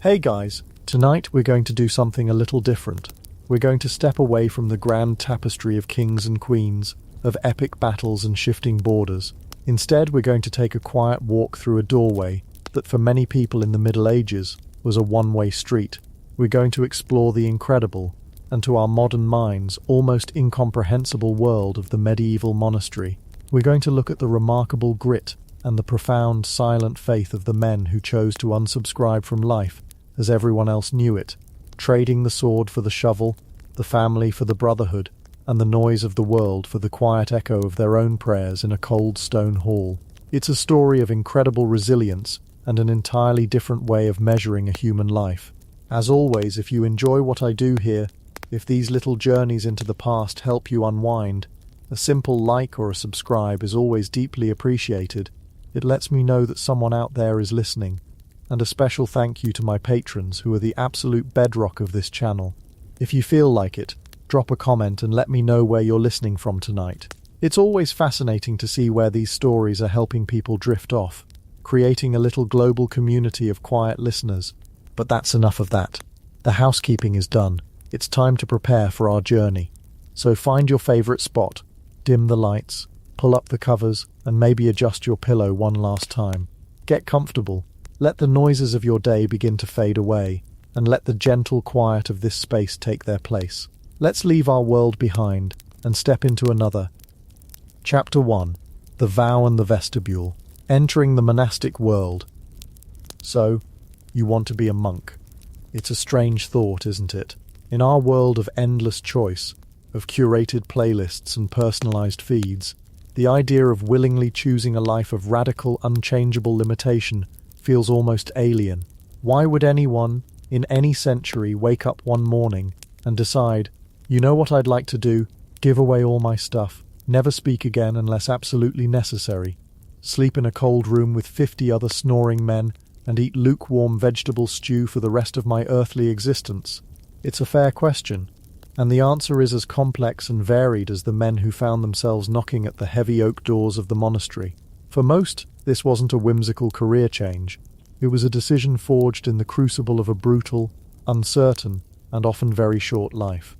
Hey guys, tonight we're going to do something a little different. We're going to step away from the grand tapestry of kings and queens, of epic battles and shifting borders. Instead, we're going to take a quiet walk through a doorway that for many people in the Middle Ages was a one-way street. We're going to explore the incredible, and to our modern minds, almost incomprehensible world of the medieval monastery. We're going to look at the remarkable grit and the profound, silent faith of the men who chose to unsubscribe from life as everyone else knew it, trading the sword for the shovel, the family for the brotherhood, and the noise of the world for the quiet echo of their own prayers in a cold stone hall. It's a story of incredible resilience and an entirely different way of measuring a human life. As always, if you enjoy what I do here, if these little journeys into the past help you unwind, a simple like or a subscribe is always deeply appreciated. It lets me know that someone out there is listening. And a special thank you to my patrons who are the absolute bedrock of this channel. If you feel like it, drop a comment and let me know where you're listening from tonight. It's always fascinating to see where these stories are helping people drift off, creating a little global community of quiet listeners. But that's enough of that. The housekeeping is done. It's time to prepare for our journey. So find your favorite spot, dim the lights, pull up the covers, and maybe adjust your pillow one last time. Get comfortable. Let the noises of your day begin to fade away, and let the gentle quiet of this space take their place. Let's leave our world behind and step into another. Chapter 1. The Vow and the Vestibule. Entering the monastic world. So, you want to be a monk. It's a strange thought, isn't it? In our world of endless choice, of curated playlists and personalized feeds, the idea of willingly choosing a life of radical, unchangeable limitation feels almost alien. Why would anyone, in any century, wake up one morning and decide, you know what I'd like to do? Give away all my stuff, never speak again unless absolutely necessary, sleep in a cold room with 50 other snoring men, and eat lukewarm vegetable stew for the rest of my earthly existence? It's a fair question, and the answer is as complex and varied as the men who found themselves knocking at the heavy oak doors of the monastery. For most, this wasn't a whimsical career change. It was a decision forged in the crucible of a brutal, uncertain, and often very short life.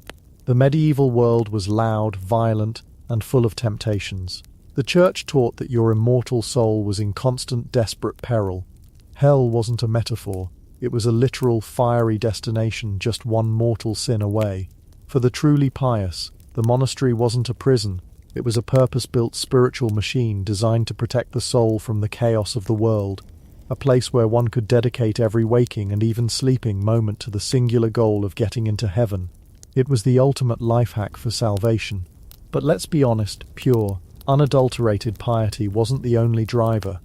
The medieval world was loud, violent, and full of temptations. The church taught that your immortal soul was in constant, desperate peril. Hell wasn't a metaphor. It was a literal, fiery destination just one mortal sin away. For the truly pious, the monastery wasn't a prison. It was a purpose-built spiritual machine designed to protect the soul from the chaos of the world, a place where one could dedicate every waking and even sleeping moment to the singular goal of getting into heaven. It was the ultimate life hack for salvation. But let's be honest, pure, unadulterated piety wasn't the only driver.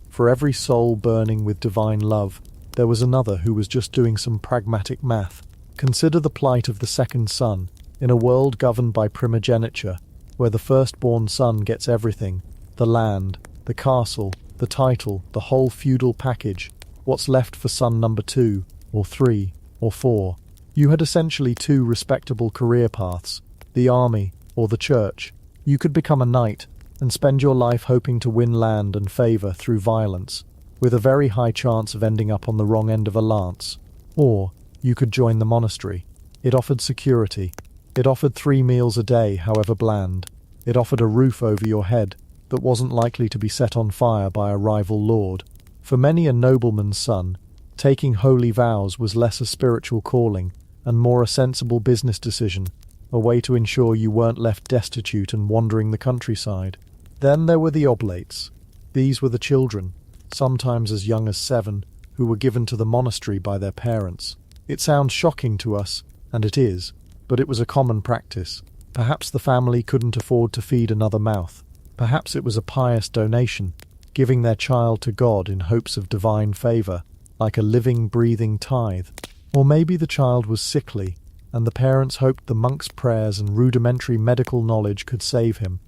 For every soul burning with divine love, there was another who was just doing some pragmatic math. Consider the plight of the second son, in a world governed by primogeniture, where the firstborn son gets everything, the land, the castle, the title, the whole feudal package. What's left for son number 2, or 3, or 4? You had essentially 2 respectable career paths, the army or the church. You could become a knight and spend your life hoping to win land and favour through violence, with a very high chance of ending up on the wrong end of a lance. Or you could join the monastery. It offered security. It offered 3 meals a day, however bland. It offered a roof over your head that wasn't likely to be set on fire by a rival lord. For many a nobleman's son, taking holy vows was less a spiritual calling and more a sensible business decision, a way to ensure you weren't left destitute and wandering the countryside. Then there were the oblates. These were the children, sometimes as young as 7, who were given to the monastery by their parents. It sounds shocking to us, and it is, but it was a common practice. Perhaps the family couldn't afford to feed another mouth. Perhaps it was a pious donation, giving their child to God in hopes of divine favour, like a living, breathing tithe. Or maybe the child was sickly, and the parents hoped the monk's prayers and rudimentary medical knowledge could save him.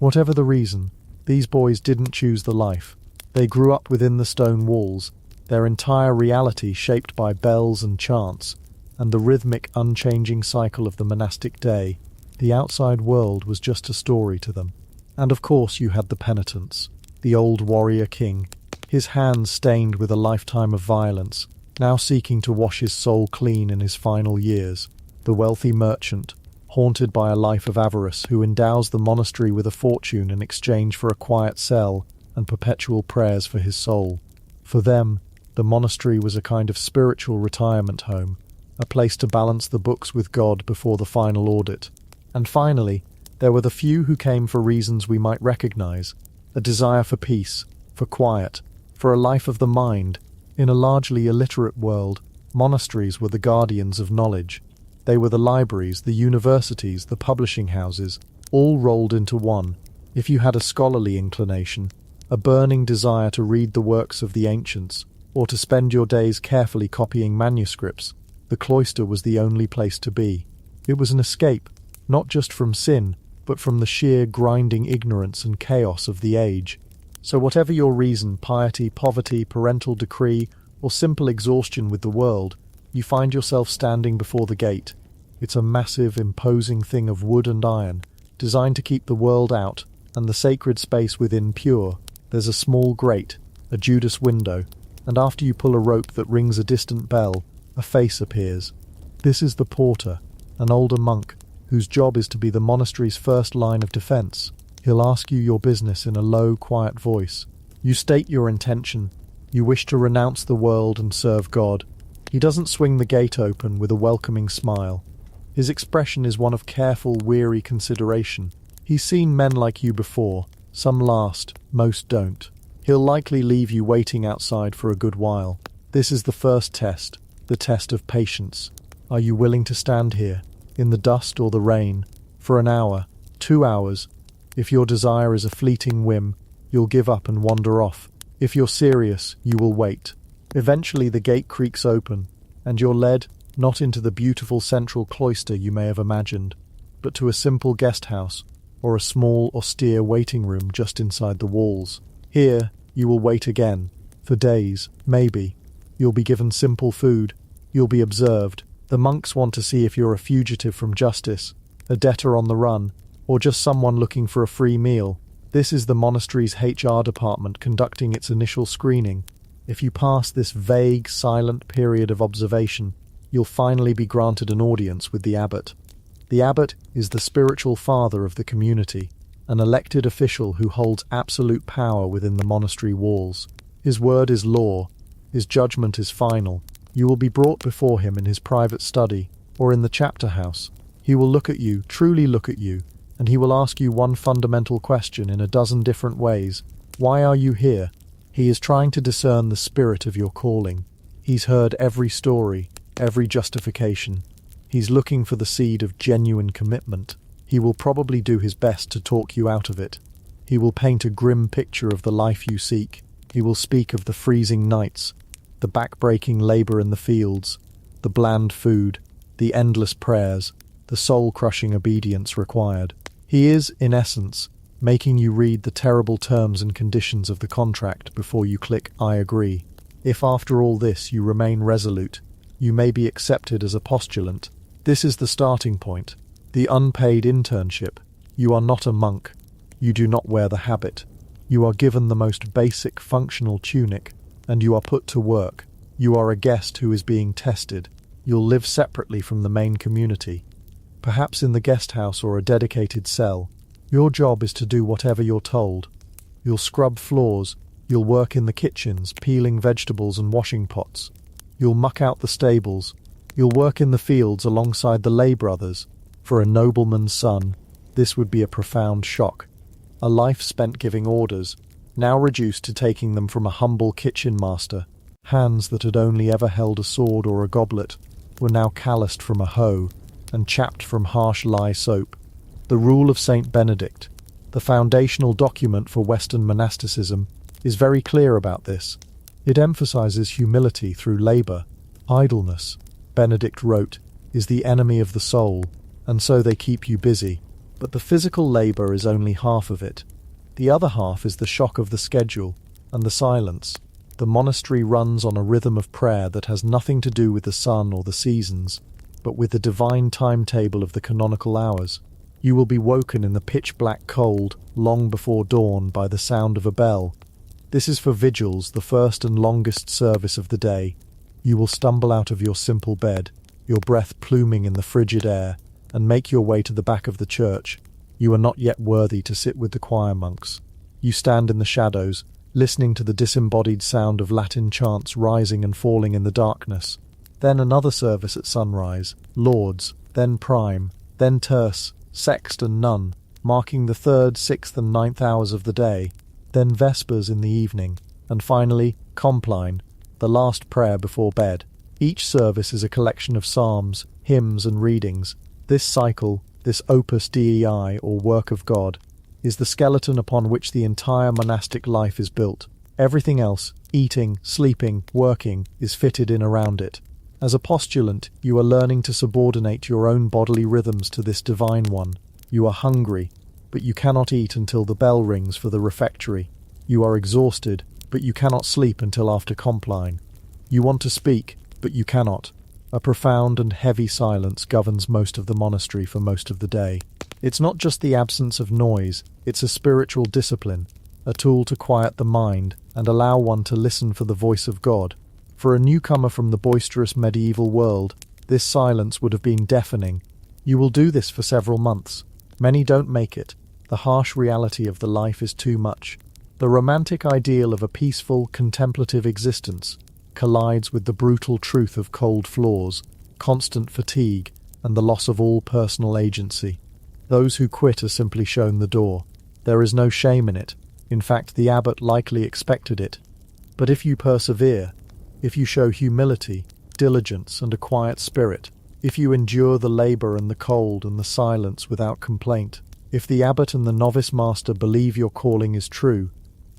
Whatever the reason, these boys didn't choose the life. They grew up within the stone walls, their entire reality shaped by bells and chants, and the rhythmic, unchanging cycle of the monastic day. The outside world was just a story to them. And of course you had the penitents, the old warrior king, his hands stained with a lifetime of violence, now seeking to wash his soul clean in his final years. The wealthy merchant, haunted by a life of avarice, who endows the monastery with a fortune in exchange for a quiet cell and perpetual prayers for his soul. For them, the monastery was a kind of spiritual retirement home, a place to balance the books with God before the final audit. And finally, there were the few who came for reasons we might recognize: a desire for peace, for quiet, for a life of the mind. In a largely illiterate world, monasteries were the guardians of knowledge. They were the libraries, the universities, the publishing houses, all rolled into one. If you had a scholarly inclination, a burning desire to read the works of the ancients, or to spend your days carefully copying manuscripts, the cloister was the only place to be. It was an escape, not just from sin, but from the sheer grinding ignorance and chaos of the age. So whatever your reason, piety, poverty, parental decree, or simple exhaustion with the world, you find yourself standing before the gate. It's a massive, imposing thing of wood and iron, designed to keep the world out and the sacred space within pure. There's a small grate, a Judas window, and after you pull a rope that rings a distant bell, a face appears. This is the porter, an older monk, whose job is to be the monastery's first line of defense. He'll ask you your business in a low, quiet voice. You state your intention. You wish to renounce the world and serve God. He doesn't swing the gate open with a welcoming smile. His expression is one of careful, weary consideration. He's seen men like you before. Some last, most don't. He'll likely leave you waiting outside for a good while. This is the first test, the test of patience. Are you willing to stand here, in the dust or the rain, for an hour, 2 hours? If your desire is a fleeting whim, you'll give up and wander off. If you're serious, you will wait. Eventually the gate creaks open, and you're led, not into the beautiful central cloister you may have imagined, but to a simple guest house, or a small, austere waiting room just inside the walls. Here, you will wait again, for days, maybe. You'll be given simple food. You'll be observed. The monks want to see if you're a fugitive from justice, a debtor on the run, or just someone looking for a free meal. This is the monastery's HR department conducting its initial screening. If you pass this vague, silent period of observation, you'll finally be granted an audience with the abbot. The abbot is the spiritual father of the community, an elected official who holds absolute power within the monastery walls. His word is law. His judgment is final. You will be brought before him in his private study, or in the chapter house. He will look at you, truly look at you, and he will ask you one fundamental question in a dozen different ways. Why are you here? He is trying to discern the spirit of your calling. He's heard every story, every justification. He's looking for the seed of genuine commitment. He will probably do his best to talk you out of it. He will paint a grim picture of the life you seek. He will speak of the freezing nights, the back-breaking labour in the fields, the bland food, the endless prayers, the soul-crushing obedience required. He is, in essence, making you read the terrible terms and conditions of the contract before you click "I agree." If after all this you remain resolute, you may be accepted as a postulant. This is the starting point, the unpaid internship. You are not a monk. You do not wear the habit. You are given the most basic functional tunic, and you are put to work. You are a guest who is being tested. You'll live separately from the main community, perhaps in the guest house or a dedicated cell. Your job is to do whatever you're told. You'll scrub floors. You'll work in the kitchens, peeling vegetables and washing pots. You'll muck out the stables. You'll work in the fields alongside the lay brothers. For a nobleman's son, this would be a profound shock. A life spent giving orders, now reduced to taking them from a humble kitchen master. Hands that had only ever held a sword or a goblet were now calloused from a hoe and chapped from harsh lye soap. The Rule of Saint Benedict, the foundational document for Western monasticism, is very clear about this. It emphasizes humility through labor. Idleness, Benedict wrote, is the enemy of the soul, and so they keep you busy. But the physical labor is only half of it. The other half is the shock of the schedule and the silence. The monastery runs on a rhythm of prayer that has nothing to do with the sun or the seasons, but with the divine timetable of the canonical hours. You will be woken in the pitch-black cold, long before dawn, by the sound of a bell. This is for vigils, the first and longest service of the day. You will stumble out of your simple bed, your breath pluming in the frigid air, and make your way to the back of the church. You are not yet worthy to sit with the choir monks. You stand in the shadows, listening to the disembodied sound of Latin chants rising and falling in the darkness. Then another service at sunrise, lauds, then prime, then terce, sext and none, marking the 3rd, 6th and 9th hours of the day, then vespers in the evening, and finally compline, the last prayer before bed. Each service is a collection of psalms, hymns and readings. This cycle, this opus dei or work of God, is the skeleton upon which the entire monastic life is built. Everything else, eating, sleeping, working, is fitted in around it. As a postulant, you are learning to subordinate your own bodily rhythms to this divine one. You are hungry, but you cannot eat until the bell rings for the refectory. You are exhausted, but you cannot sleep until after compline. You want to speak, but you cannot. A profound and heavy silence governs most of the monastery for most of the day. It's not just the absence of noise, it's a spiritual discipline, a tool to quiet the mind and allow one to listen for the voice of God. For a newcomer from the boisterous medieval world, this silence would have been deafening. You will do this for several months. Many don't make it. The harsh reality of the life is too much. The romantic ideal of a peaceful, contemplative existence collides with the brutal truth of cold floors, constant fatigue, and the loss of all personal agency. Those who quit are simply shown the door. There is no shame in it. In fact, the abbot likely expected it. But if you persevere, if you show humility, diligence, and a quiet spirit, if you endure the labour and the cold and the silence without complaint, if the abbot and the novice master believe your calling is true,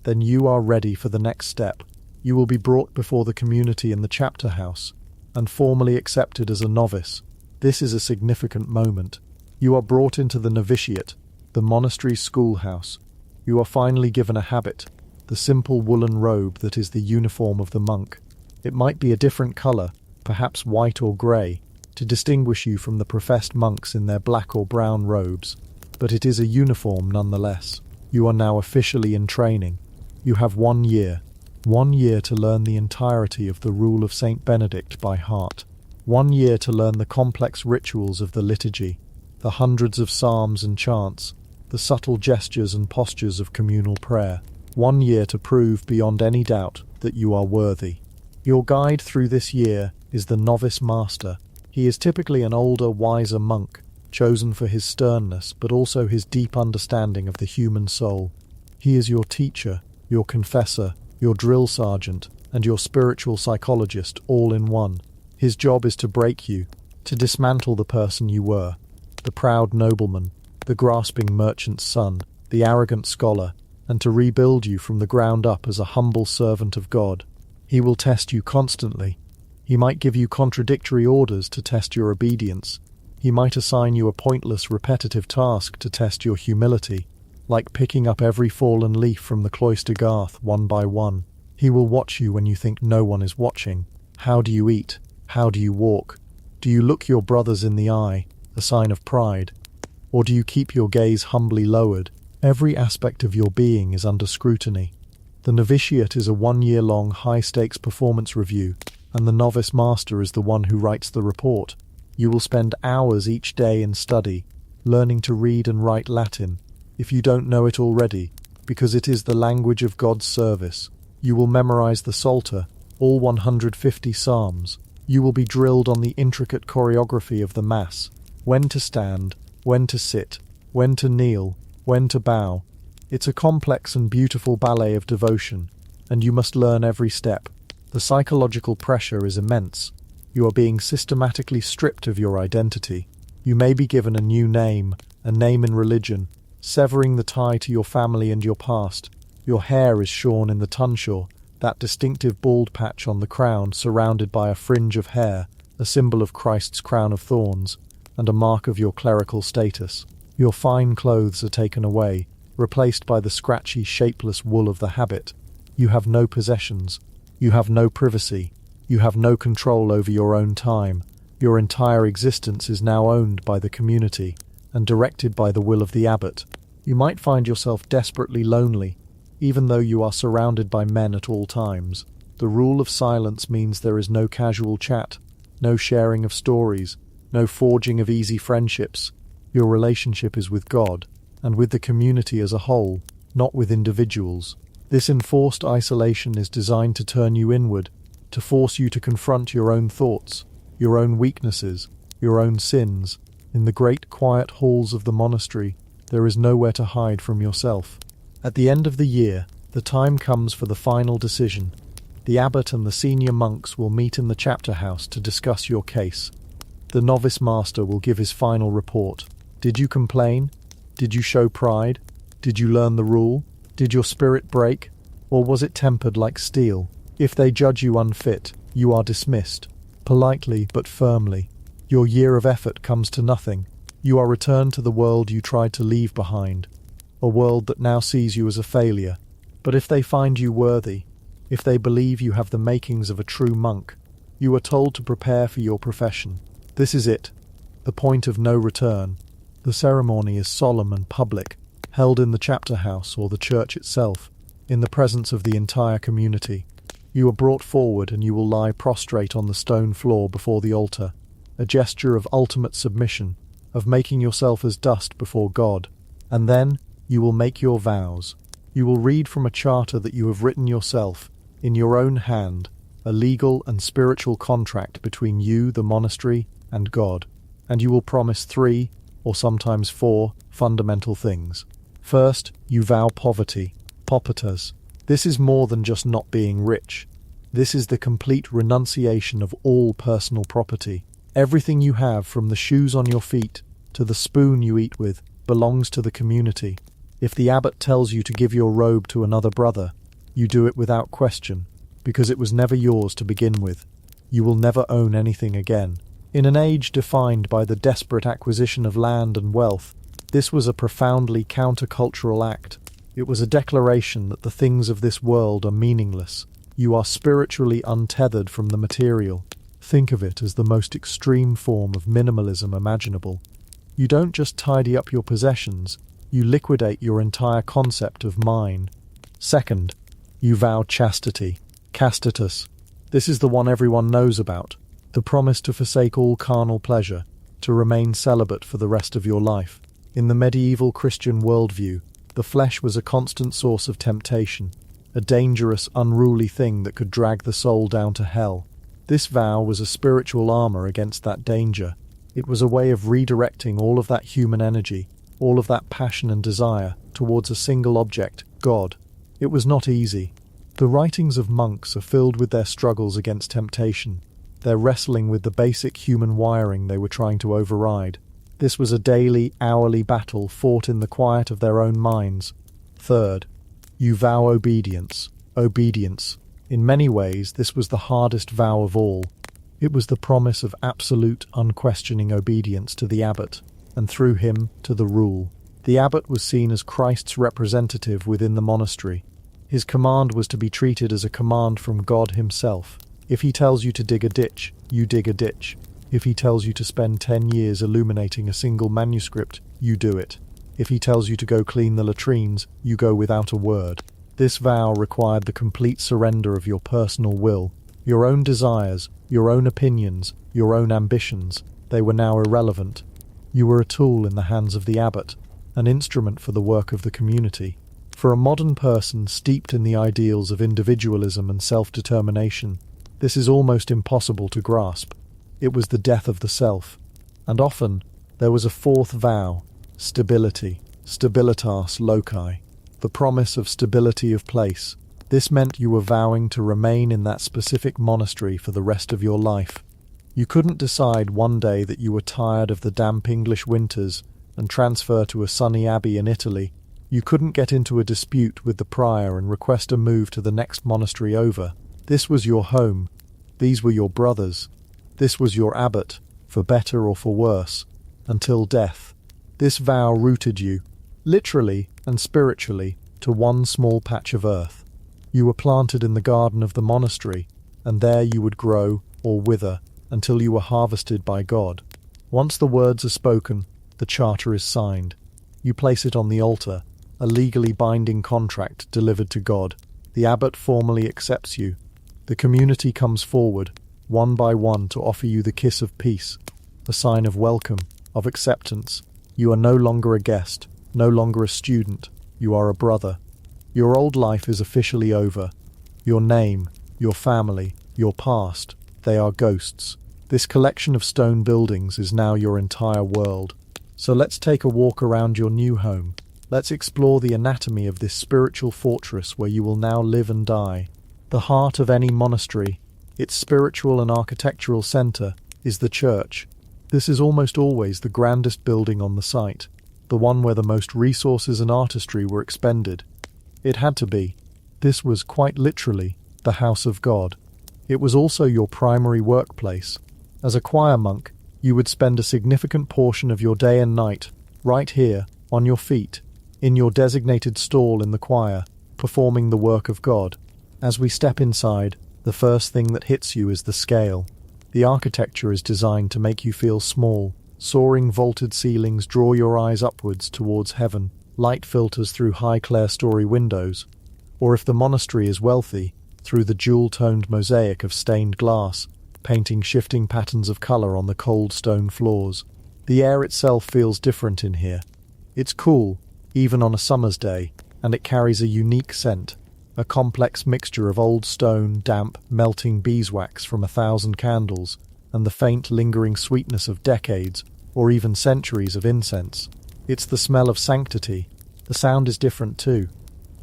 then you are ready for the next step. You will be brought before the community in the chapter house and formally accepted as a novice. This is a significant moment. You are brought into the novitiate, the monastery schoolhouse. You are finally given a habit, the simple woolen robe that is the uniform of the monk. It might be a different colour, perhaps white or grey, to distinguish you from the professed monks in their black or brown robes, but it is a uniform nonetheless. You are now officially in training. You have 1 year. 1 year to learn the entirety of the Rule of St. Benedict by heart. 1 year to learn the complex rituals of the liturgy, the hundreds of psalms and chants, the subtle gestures and postures of communal prayer. 1 year to prove beyond any doubt that you are worthy. Your guide through this year is the novice master. He is typically an older, wiser monk, chosen for his sternness but also his deep understanding of the human soul. He is your teacher, your confessor, your drill sergeant, and your spiritual psychologist all in one. His job is to break you, to dismantle the person you were, the proud nobleman, the grasping merchant's son, the arrogant scholar, and to rebuild you from the ground up as a humble servant of God. He will test you constantly. He might give you contradictory orders to test your obedience. He might assign you a pointless, repetitive task to test your humility, like picking up every fallen leaf from the cloister garth one by one. He will watch you when you think no one is watching. How do you eat? How do you walk? Do you look your brothers in the eye, a sign of pride? Or do you keep your gaze humbly lowered? Every aspect of your being is under scrutiny. The novitiate is a 1 year-long high-stakes performance review, and the novice master is the one who writes the report. You will spend hours each day in study, learning to read and write Latin, if you don't know it already, because it is the language of God's service. You will memorize the Psalter, all 150 psalms. You will be drilled on the intricate choreography of the Mass, when to stand, when to sit, when to kneel, when to bow. It's a complex and beautiful ballet of devotion, and you must learn every step. The psychological pressure is immense. You are being systematically stripped of your identity. You may be given a new name, a name in religion, severing the tie to your family and your past. Your hair is shorn in the tonsure, that distinctive bald patch on the crown surrounded by a fringe of hair, a symbol of Christ's crown of thorns, and a mark of your clerical status. Your fine clothes are taken away, replaced by the scratchy, shapeless wool of the habit. You have no possessions. You have no privacy. You have no control over your own time. Your entire existence is now owned by the community and directed by the will of the abbot. You might find yourself desperately lonely, even though you are surrounded by men at all times. The rule of silence means there is no casual chat, no sharing of stories, no forging of easy friendships. Your relationship is with God, and with the community as a whole, not with individuals. This enforced isolation is designed to turn you inward, to force you to confront your own thoughts, your own weaknesses, your own sins. In the great quiet halls of the monastery, there is nowhere to hide from yourself. At the end of the year, the time comes for the final decision. The abbot and the senior monks will meet in the chapter house to discuss your case. The novice master will give his final report. Did you complain? Did you show pride? Did you learn the rule? Did your spirit break? Or was it tempered like steel? If they judge you unfit, you are dismissed, politely but firmly. Your year of effort comes to nothing. You are returned to the world you tried to leave behind, a world that now sees you as a failure. But if they find you worthy, if they believe you have the makings of a true monk, you are told to prepare for your profession. This is it, the point of no return. The ceremony is solemn and public, held in the chapter house or the church itself, in the presence of the entire community. You are brought forward and you will lie prostrate on the stone floor before the altar, a gesture of ultimate submission, of making yourself as dust before God. And then you will make your vows. You will read from a charter that you have written yourself, in your own hand, a legal and spiritual contract between you, the monastery, and God. And you will promise 3, or sometimes 4, fundamental things. First, you vow poverty, popetas. This is more than just not being rich. This is the complete renunciation of all personal property. Everything you have, from the shoes on your feet to the spoon you eat with, belongs to the community. If the abbot tells you to give your robe to another brother, you do it without question, because it was never yours to begin with. You will never own anything again. In an age defined by the desperate acquisition of land and wealth, this was a profoundly countercultural act. It was a declaration that the things of this world are meaningless. You are spiritually untethered from the material. Think of it as the most extreme form of minimalism imaginable. You don't just tidy up your possessions, you liquidate your entire concept of mine. Second, you vow chastity, castitus. This is the one everyone knows about, the promise to forsake all carnal pleasure, to remain celibate for the rest of your life. In the medieval Christian worldview, the flesh was a constant source of temptation, a dangerous, unruly thing that could drag the soul down to hell. This vow was a spiritual armor against that danger. It was a way of redirecting all of that human energy, all of that passion and desire, towards a single object, God. It was not easy. The writings of monks are filled with their struggles against temptation, their wrestling with the basic human wiring they were trying to override. This was a daily, hourly battle fought in the quiet of their own minds. Third, you vow obedience. Obedience. In many ways, this was the hardest vow of all. It was the promise of absolute, unquestioning obedience to the abbot, and through him to the rule. The abbot was seen as Christ's representative within the monastery. His command was to be treated as a command from God himself. If he tells you to dig a ditch, you dig a ditch. If he tells you to spend 10 years illuminating a single manuscript, you do it. If he tells you to go clean the latrines, you go without a word. This vow required the complete surrender of your personal will. Your own desires, your own opinions, your own ambitions, they were now irrelevant. You were a tool in the hands of the abbot, an instrument for the work of the community. For a modern person steeped in the ideals of individualism and self-determination, this is almost impossible to grasp. It was the death of the self. And often, there was a fourth vow, stability, stabilitas loci, the promise of stability of place. This meant you were vowing to remain in that specific monastery for the rest of your life. You couldn't decide one day that you were tired of the damp English winters and transfer to a sunny abbey in Italy. You couldn't get into a dispute with the prior and request a move to the next monastery over. This was your home. These were your brothers. This was your abbot, for better or for worse, until death. This vow rooted you, literally and spiritually, to one small patch of earth. You were planted in the garden of the monastery, and there you would grow or wither until you were harvested by God. Once the words are spoken, the charter is signed. You place it on the altar, a legally binding contract delivered to God. The abbot formally accepts you. The community comes forward, one by one, to offer you the kiss of peace, a sign of welcome, of acceptance. You are no longer a guest, no longer a student, you are a brother. Your old life is officially over. Your name, your family, your past, they are ghosts. This collection of stone buildings is now your entire world. So let's take a walk around your new home. Let's explore the anatomy of this spiritual fortress where you will now live and die. The heart of any monastery, its spiritual and architectural centre, is the church. This is almost always the grandest building on the site, the one where the most resources and artistry were expended. It had to be. This was, quite literally, the house of God. It was also your primary workplace. As a choir monk, you would spend a significant portion of your day and night right here, on your feet, in your designated stall in the choir, performing the work of God. As we step inside, the first thing that hits you is the scale. The architecture is designed to make you feel small. Soaring vaulted ceilings draw your eyes upwards towards heaven. Light filters through high clerestory windows. Or if the monastery is wealthy, through the jewel-toned mosaic of stained glass, painting shifting patterns of colour on the cold stone floors. The air itself feels different in here. It's cool, even on a summer's day, and it carries a unique scent. A complex mixture of old stone, damp, melting beeswax from 1,000 candles, and the faint, lingering sweetness of decades, or even centuries of incense. It's the smell of sanctity. The sound is different too.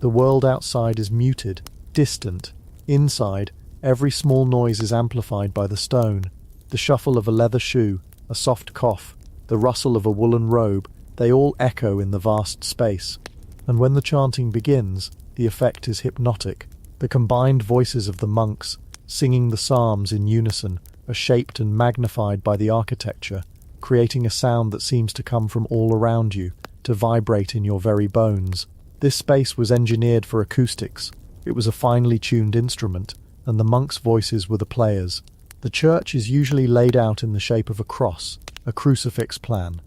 The world outside is muted, distant. Inside, every small noise is amplified by the stone. The shuffle of a leather shoe, a soft cough, the rustle of a woolen robe, they all echo in the vast space. And when the chanting begins, the effect is hypnotic. The combined voices of the monks, singing the psalms in unison, are shaped and magnified by the architecture, creating a sound that seems to come from all around you, to vibrate in your very bones. This space was engineered for acoustics. It was a finely tuned instrument, and the monks' voices were the players. The church is usually laid out in the shape of a cross, a crucifix plan.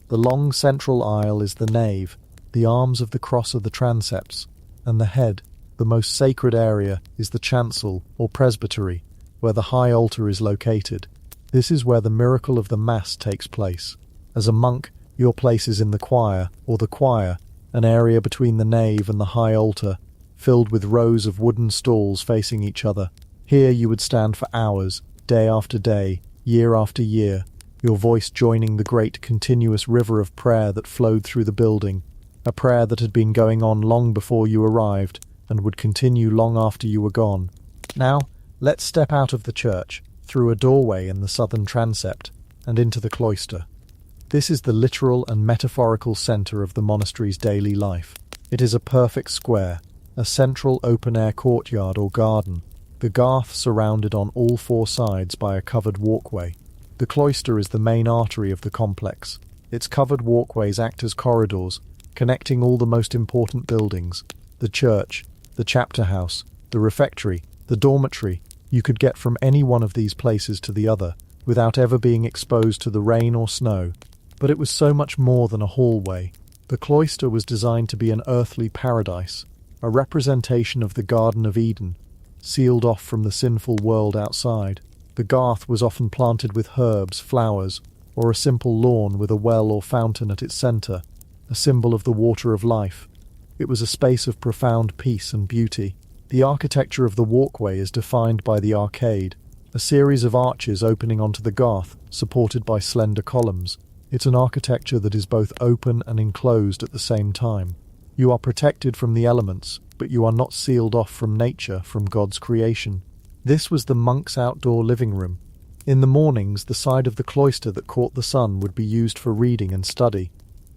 The long central aisle is the nave, the arms of the cross are the transepts, and the head, the most sacred area, is the chancel or presbytery, where the high altar is located. This is where the miracle of the Mass takes place. As a monk, your place is in the choir, or the choir, an area between the nave and the high altar, filled with rows of wooden stalls facing each other. Here you would stand for hours, day after day, year after year, your voice joining the great continuous river of prayer that flowed through the building, a prayer that had been going on long before you arrived and would continue long after you were gone. Now, let's step out of the church, through a doorway in the southern transept, and into the cloister. This is the literal and metaphorical centre of the monastery's daily life. It is a perfect square, a central open-air courtyard or garden, the garth surrounded on all four sides by a covered walkway. The cloister is the main artery of the complex. Its covered walkways act as corridors, connecting all the most important buildings. The church, the chapter house, the refectory, the dormitory. You could get from any one of these places to the other, without ever being exposed to the rain or snow. But it was so much more than a hallway. The cloister was designed to be an earthly paradise, a representation of the Garden of Eden, sealed off from the sinful world outside. The garth was often planted with herbs, flowers, or a simple lawn with a well or fountain at its centre, a symbol of the water of life. It was a space of profound peace and beauty. The architecture of the walkway is defined by the arcade, a series of arches opening onto the garth, supported by slender columns. It's an architecture that is both open and enclosed at the same time. You are protected from the elements, but you are not sealed off from nature, from God's creation. This was the monks' outdoor living room. In the mornings, the side of the cloister that caught the sun would be used for reading and study.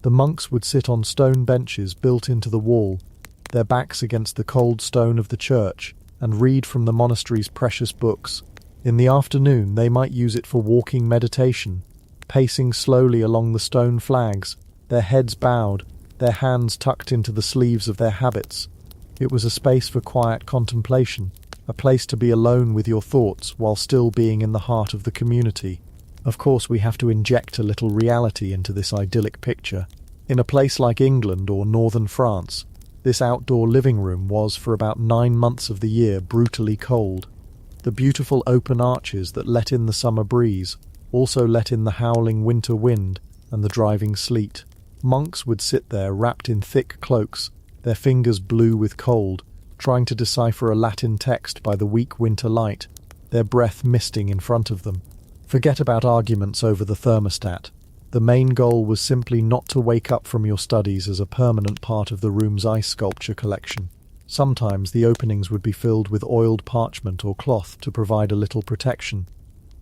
The monks would sit on stone benches built into the wall, their backs against the cold stone of the church, and read from the monastery's precious books. In the afternoon, they might use it for walking meditation, pacing slowly along the stone flags, their heads bowed, their hands tucked into the sleeves of their habits. It was a space for quiet contemplation, a place to be alone with your thoughts while still being in the heart of the community. Of course, we have to inject a little reality into this idyllic picture. In a place like England or northern France, this outdoor living room was, for about 9 months of the year, brutally cold. The beautiful open arches that let in the summer breeze also let in the howling winter wind and the driving sleet. Monks would sit there wrapped in thick cloaks, their fingers blue with cold, trying to decipher a Latin text by the weak winter light, their breath misting in front of them. Forget about arguments over the thermostat. The main goal was simply not to wake up from your studies as a permanent part of the room's ice sculpture collection. Sometimes the openings would be filled with oiled parchment or cloth to provide a little protection,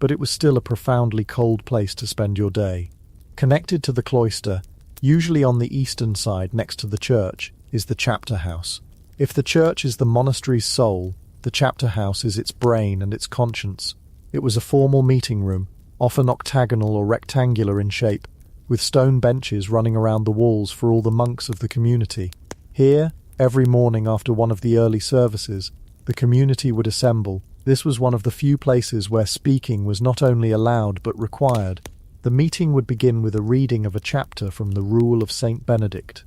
but it was still a profoundly cold place to spend your day. Connected to the cloister, usually on the eastern side next to the church, is the chapter house. If the church is the monastery's soul, the chapter house is its brain and its conscience. It was a formal meeting room, often octagonal or rectangular in shape, with stone benches running around the walls for all the monks of the community. Here, every morning after one of the early services, the community would assemble. This was one of the few places where speaking was not only allowed but required. The meeting would begin with a reading of a chapter from the Rule of Saint Benedict,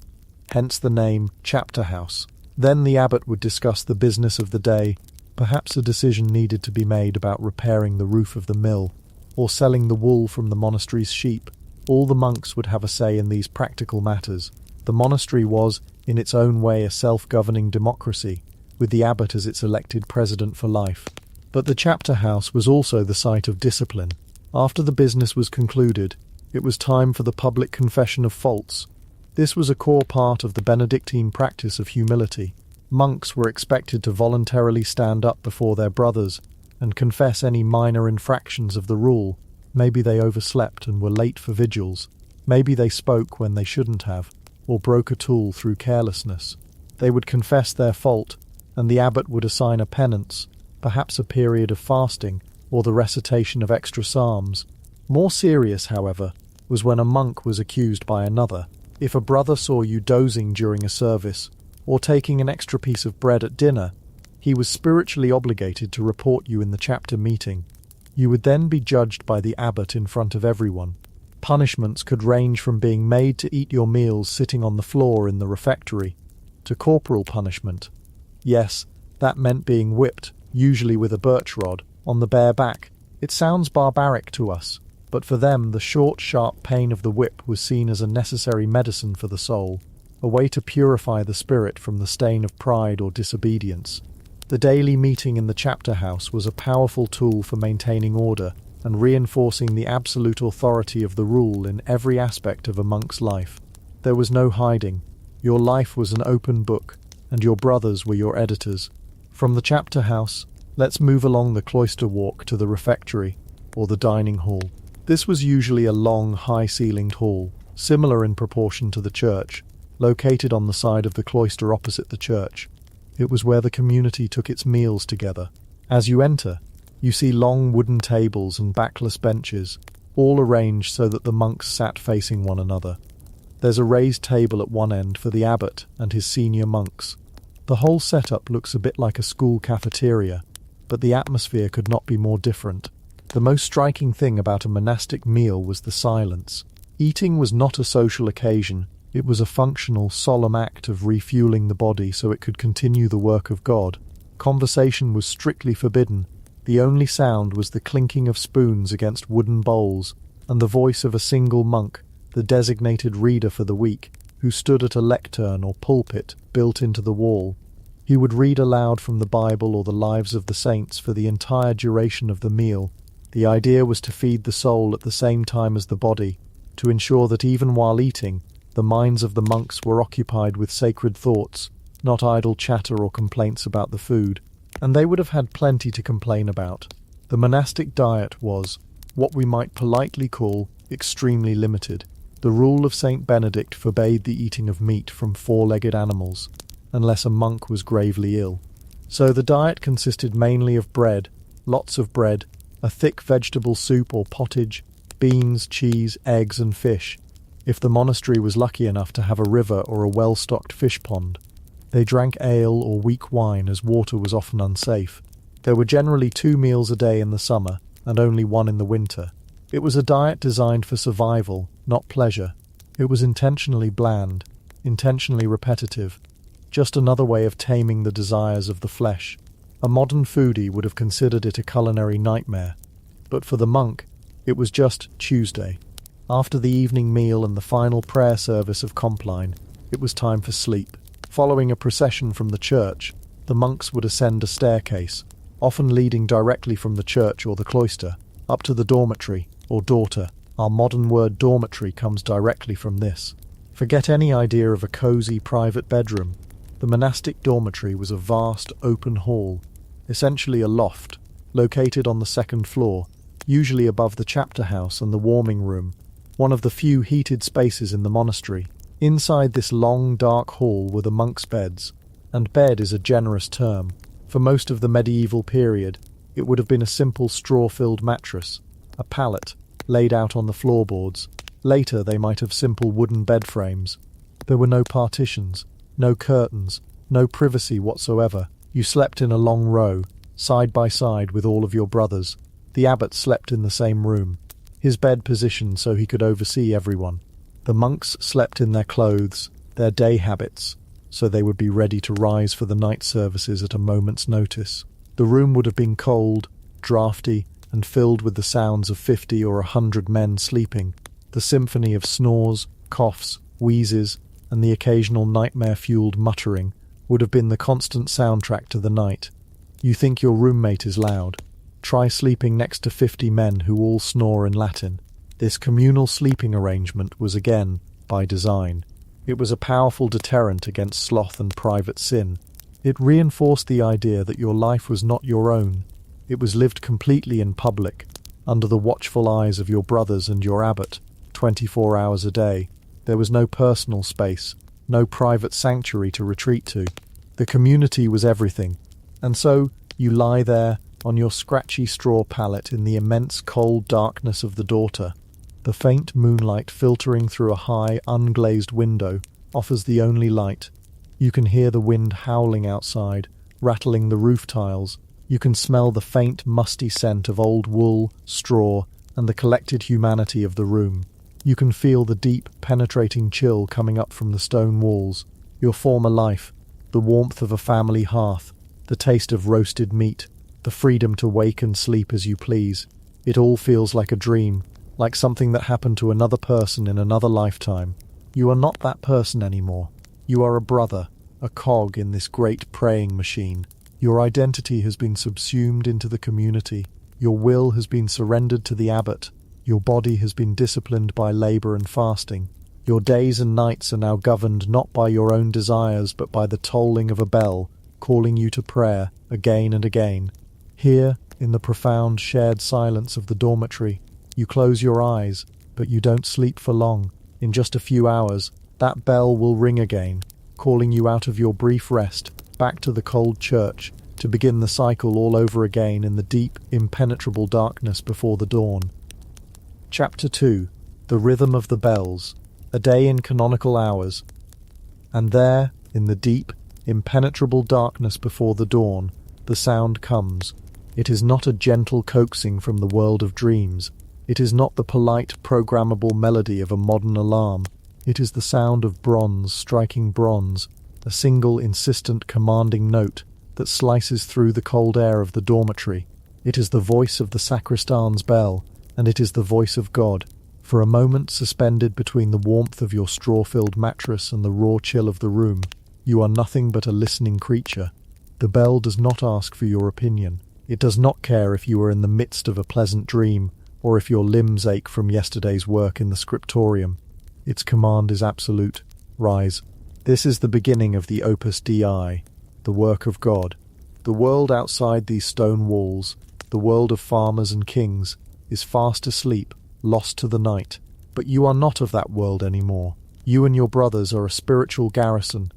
hence the name Chapter House. Then the abbot would discuss the business of the day. Perhaps a decision needed to be made about repairing the roof of the mill, or selling the wool from the monastery's sheep. All the monks would have a say in these practical matters. The monastery was, in its own way, a self-governing democracy, with the abbot as its elected president for life. But the chapter house was also the site of discipline. After the business was concluded, it was time for the public confession of faults. This was a core part of the Benedictine practice of humility. Monks were expected to voluntarily stand up before their brothers and confess any minor infractions of the rule. Maybe they overslept and were late for vigils. Maybe they spoke when they shouldn't have, or broke a tool through carelessness. They would confess their fault, and the abbot would assign a penance, perhaps a period of fasting, or the recitation of extra psalms. More serious, however, was when a monk was accused by another. If a brother saw you dozing during a service, or taking an extra piece of bread at dinner, he was spiritually obligated to report you in the chapter meeting. You would then be judged by the abbot in front of everyone. Punishments could range from being made to eat your meals sitting on the floor in the refectory, to corporal punishment. Yes, that meant being whipped, usually with a birch rod, on the bare back. It sounds barbaric to us, but for them the short, sharp pain of the whip was seen as a necessary medicine for the soul, a way to purify the spirit from the stain of pride or disobedience. The daily meeting in the chapter house was a powerful tool for maintaining order and reinforcing the absolute authority of the rule in every aspect of a monk's life. There was no hiding. Your life was an open book, and your brothers were your editors. From the chapter house, let's move along the cloister walk to the refectory, or the dining hall. This was usually a long, high-ceilinged hall, similar in proportion to the church, located on the side of the cloister opposite the church. It was where the community took its meals together. As you enter, you see long wooden tables and backless benches, all arranged so that the monks sat facing one another. There's a raised table at one end for the abbot and his senior monks. The whole setup looks a bit like a school cafeteria, but the atmosphere could not be more different. The most striking thing about a monastic meal was the silence. Eating was not a social occasion. It was a functional, solemn act of refueling the body so it could continue the work of God. Conversation was strictly forbidden. The only sound was the clinking of spoons against wooden bowls, and the voice of a single monk, the designated reader for the week, who stood at a lectern or pulpit built into the wall. He would read aloud from the Bible or the lives of the saints for the entire duration of the meal. The idea was to feed the soul at the same time as the body, to ensure that even while eating, the minds of the monks were occupied with sacred thoughts, not idle chatter or complaints about the food. And they would have had plenty to complain about. The monastic diet was, what we might politely call, extremely limited. The rule of Saint Benedict forbade the eating of meat from four-legged animals, unless a monk was gravely ill. So the diet consisted mainly of bread, lots of bread, a thick vegetable soup or pottage, beans, cheese, eggs and fish, if the monastery was lucky enough to have a river or a well-stocked fish pond. They drank ale or weak wine as water was often unsafe. There were generally 2 meals a day in the summer and only 1 in the winter. It was a diet designed for survival, not pleasure. It was intentionally bland, intentionally repetitive, just another way of taming the desires of the flesh. A modern foodie would have considered it a culinary nightmare, but for the monk, it was just Tuesday. After the evening meal and the final prayer service of Compline, it was time for sleep. Following a procession from the church, the monks would ascend a staircase, often leading directly from the church or the cloister, up to the dormitory, or daughter. Our modern word dormitory comes directly from this. Forget any idea of a cosy private bedroom. The monastic dormitory was a vast open hall, essentially a loft, located on the second floor, usually above the chapter house and the warming room, one of the few heated spaces in the monastery. Inside this long, dark hall were the monks' beds, and bed is a generous term. For most of the medieval period, it would have been a simple straw-filled mattress, a pallet, laid out on the floorboards. Later they might have simple wooden bed frames. There were no partitions, no curtains, no privacy whatsoever. You slept in a long row, side by side with all of your brothers. The abbot slept in the same room, his bed positioned so he could oversee everyone. The monks slept in their clothes, their day habits, so they would be ready to rise for the night services at a moment's notice. The room would have been cold, draughty, and filled with the sounds of 50 or 100 men sleeping. The symphony of snores, coughs, wheezes, and the occasional nightmare-fueled muttering would have been the constant soundtrack to the night. You think your roommate is loud. Try sleeping next to 50 men who all snore in Latin. This communal sleeping arrangement was again by design. It was a powerful deterrent against sloth and private sin. It reinforced the idea that your life was not your own. It was lived completely in public, under the watchful eyes of your brothers and your abbot, 24 hours a day. There was no personal space, no private sanctuary to retreat to. The community was everything. And so you lie there on your scratchy straw pallet in the immense cold darkness of the daughter. The faint moonlight filtering through a high, unglazed window offers the only light. You can hear the wind howling outside, rattling the roof tiles. You can smell the faint, musty scent of old wool, straw, and the collected humanity of the room. You can feel the deep, penetrating chill coming up from the stone walls. Your former life, the warmth of a family hearth, the taste of roasted meat, the freedom to wake and sleep as you please. It all feels like a dream, like something that happened to another person in another lifetime. You are not that person anymore. You are a brother, a cog in this great praying machine. Your identity has been subsumed into the community. Your will has been surrendered to the abbot. Your body has been disciplined by labour and fasting. Your days and nights are now governed not by your own desires but by the tolling of a bell, calling you to prayer again and again. Here, in the profound shared silence of the dormitory, you close your eyes, but you don't sleep for long. In just a few hours, that bell will ring again, calling you out of your brief rest, back to the cold church, to begin the cycle all over again in the deep, impenetrable darkness before the dawn. Chapter 2. The Rhythm of the Bells. A Day in Canonical Hours. And there, in the deep, impenetrable darkness before the dawn, the sound comes. It is not a gentle coaxing from the world of dreams. It is not the polite, programmable melody of a modern alarm. It is the sound of bronze striking bronze, a single, insistent, commanding note that slices through the cold air of the dormitory. It is the voice of the sacristan's bell, and it is the voice of God. For a moment suspended between the warmth of your straw-filled mattress and the raw chill of the room, you are nothing but a listening creature. The bell does not ask for your opinion. It does not care if you are in the midst of a pleasant dream, or if your limbs ache from yesterday's work in the scriptorium. Its command is absolute. Rise. This is the beginning of the Opus Dei, the work of God. The world outside these stone walls, the world of farmers and kings, is fast asleep, lost to the night. But you are not of that world anymore. You and your brothers are a spiritual garrison,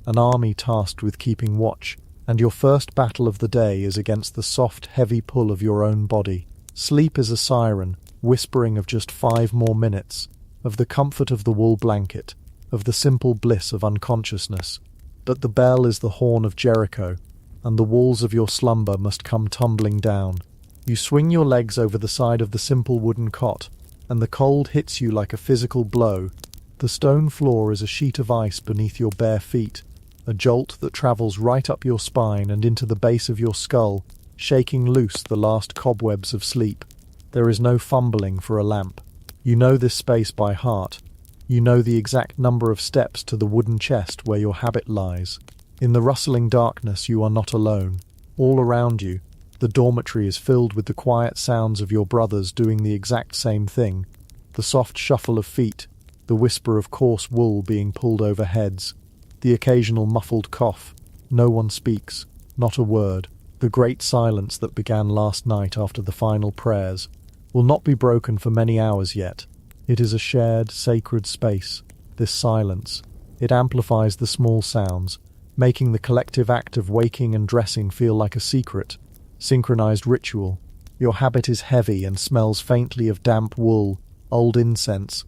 an army tasked with keeping watch, and your first battle of the day is against the soft, heavy pull of your own body. Sleep is a siren, whispering of just 5 more minutes, of the comfort of the wool blanket, of the simple bliss of unconsciousness. But the bell is the horn of Jericho, and the walls of your slumber must come tumbling down. You swing your legs over the side of the simple wooden cot, and the cold hits you like a physical blow. The stone floor is a sheet of ice beneath your bare feet, a jolt that travels right up your spine and into the base of your skull, shaking loose the last cobwebs of sleep. There is no fumbling for a lamp. You know this space by heart. You know the exact number of steps to the wooden chest where your habit lies. In the rustling darkness, you are not alone. All around you, the dormitory is filled with the quiet sounds of your brothers doing the exact same thing. The soft shuffle of feet, the whisper of coarse wool being pulled over heads, the occasional muffled cough. No one speaks, not a word. The great silence that began last night after the final prayers will not be broken for many hours yet. It is a shared, sacred space, this silence. It amplifies the small sounds, making the collective act of waking and dressing feel like a secret, synchronized ritual. Your habit is heavy and smells faintly of damp wool, old incense,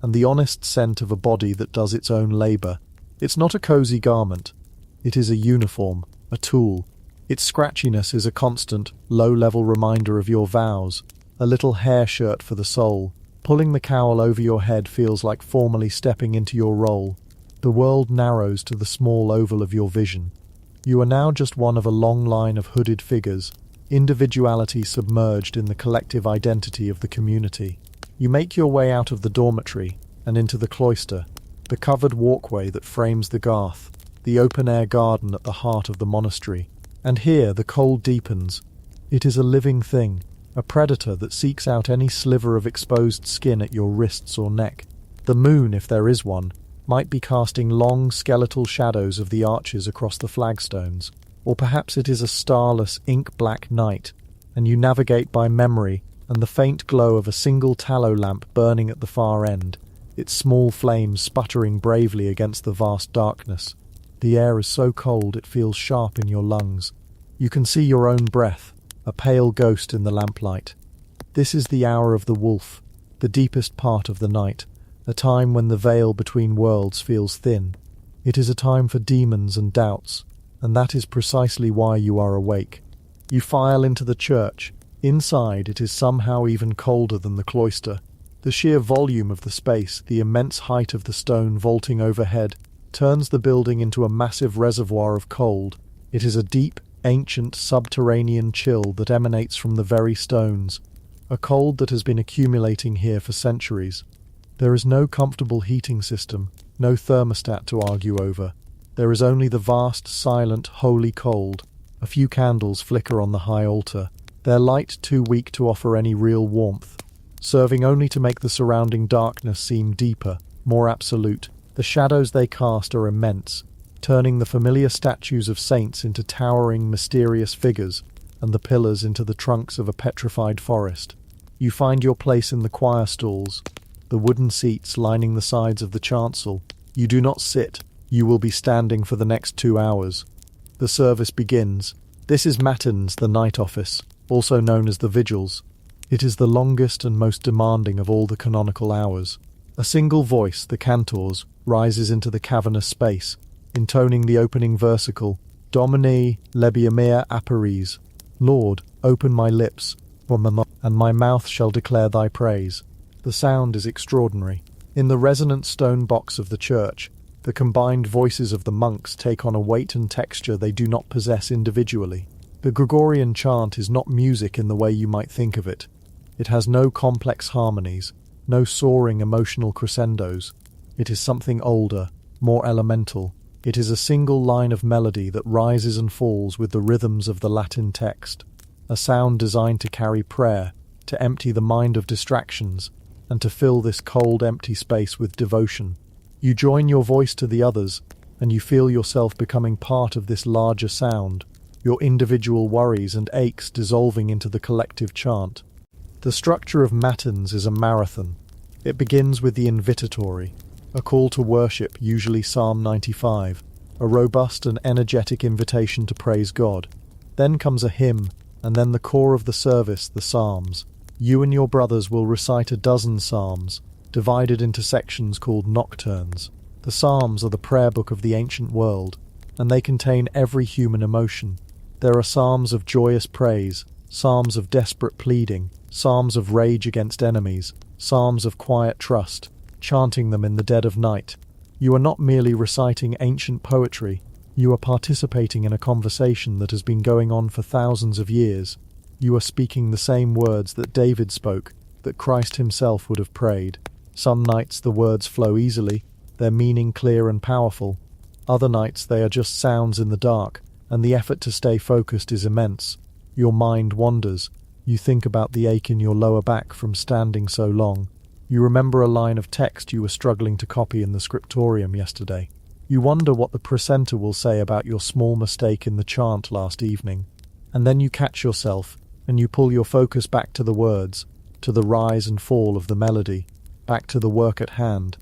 and the honest scent of a body that does its own labor. It's not a cozy garment. It is a uniform, a tool. Its scratchiness is a constant, low-level reminder of your vows, a little hair shirt for the soul. Pulling the cowl over your head feels like formally stepping into your role. The world narrows to the small oval of your vision. You are now just one of a long line of hooded figures, individuality submerged in the collective identity of the community. You make your way out of the dormitory and into the cloister, the covered walkway that frames the garth, the open-air garden at the heart of the monastery. And here the cold deepens. It is a living thing, a predator that seeks out any sliver of exposed skin at your wrists or neck. The moon, if there is one, might be casting long skeletal shadows of the arches across the flagstones, or perhaps it is a starless, ink-black night, and you navigate by memory and the faint glow of a single tallow lamp burning at the far end, its small flames sputtering bravely against the vast darkness. The air is so cold it feels sharp in your lungs. You can see your own breath, a pale ghost in the lamplight. This is the hour of the wolf, the deepest part of the night, a time when the veil between worlds feels thin. It is a time for demons and doubts, and that is precisely why you are awake. You file into the church. Inside, it is somehow even colder than the cloister. The sheer volume of the space, the immense height of the stone vaulting overhead, turns the building into a massive reservoir of cold. It is a deep, ancient, subterranean chill that emanates from the very stones, a cold that has been accumulating here for centuries. There is no comfortable heating system, no thermostat to argue over. There is only the vast, silent, holy cold. A few candles flicker on the high altar, their light too weak to offer any real warmth, serving only to make the surrounding darkness seem deeper, more absolute. The shadows they cast are immense, turning the familiar statues of saints into towering, mysterious figures, and the pillars into the trunks of a petrified forest. You find your place in the choir stalls, the wooden seats lining the sides of the chancel. You do not sit, you will be standing for the next 2 hours. The service begins. This is Matins, the night office, also known as the vigils. It is the longest and most demanding of all the canonical hours. A single voice, the cantor's, rises into the cavernous space, intoning the opening versicle, Domini lebiamea aperes. Lord, open my lips, and my mouth shall declare thy praise. The sound is extraordinary. In the resonant stone box of the church, the combined voices of the monks take on a weight and texture they do not possess individually. The Gregorian chant is not music in the way you might think of it. It has no complex harmonies, no soaring emotional crescendos. It is something older, more elemental. It is a single line of melody that rises and falls with the rhythms of the Latin text, a sound designed to carry prayer, to empty the mind of distractions, and to fill this cold, empty space with devotion. You join your voice to the others, and you feel yourself becoming part of this larger sound, your individual worries and aches dissolving into the collective chant. The structure of Matins is a marathon. It begins with the invitatory, a call to worship, usually Psalm 95, a robust and energetic invitation to praise God. Then comes a hymn, and then the core of the service, the psalms. You and your brothers will recite a dozen psalms, divided into sections called nocturnes. The psalms are the prayer book of the ancient world, and they contain every human emotion. There are psalms of joyous praise, psalms of desperate pleading, psalms of rage against enemies, psalms of quiet trust, chanting them in the dead of night. You are not merely reciting ancient poetry, You are participating in a conversation that has been going on for thousands of years. You are speaking the same words that David spoke, that Christ himself would have prayed. Some nights the words flow easily, their meaning clear and powerful. Other nights they are just sounds in the dark, and the effort to stay focused is immense. Your mind wanders. You think about the ache in your lower back from standing so long. You remember a line of text you were struggling to copy in the scriptorium yesterday. You wonder what the precentor will say about your small mistake in the chant last evening. And then you catch yourself, and you pull your focus back to the words, to the rise and fall of the melody, back to the work at hand.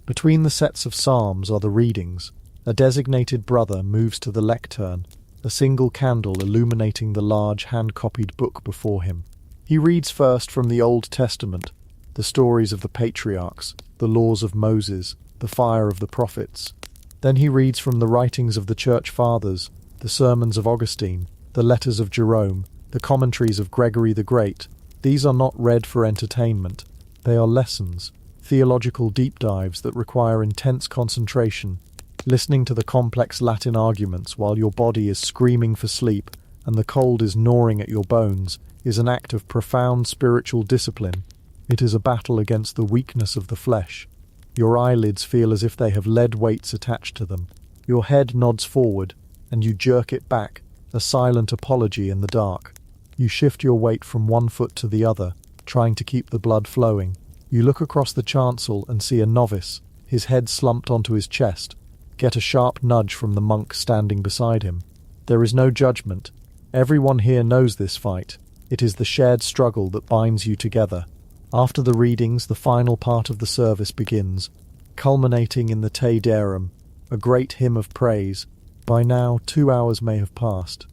Between the sets of psalms are the readings. A designated brother moves to the lectern, a single candle illuminating the large hand-copied book before him. He reads first from the Old Testament, the stories of the patriarchs, the laws of Moses, the fire of the prophets. Then he reads from the writings of the Church Fathers, the sermons of Augustine, the letters of Jerome, the commentaries of Gregory the Great. These are not read for entertainment. They are lessons, theological deep dives that require intense concentration. Listening to the complex Latin arguments while your body is screaming for sleep and the cold is gnawing at your bones is an act of profound spiritual discipline. It is a battle against the weakness of the flesh. Your eyelids feel as if they have lead weights attached to them. Your head nods forward, and you jerk it back, a silent apology in the dark. You shift your weight from one foot to the other, trying to keep the blood flowing. You look across the chancel and see a novice, his head slumped onto his chest, get a sharp nudge from the monk standing beside him. There is no judgment. Everyone here knows this fight. It is the shared struggle that binds you together. After the readings, the final part of the service begins, culminating in the Te Deum, a great hymn of praise. By now, 2 hours may have passed.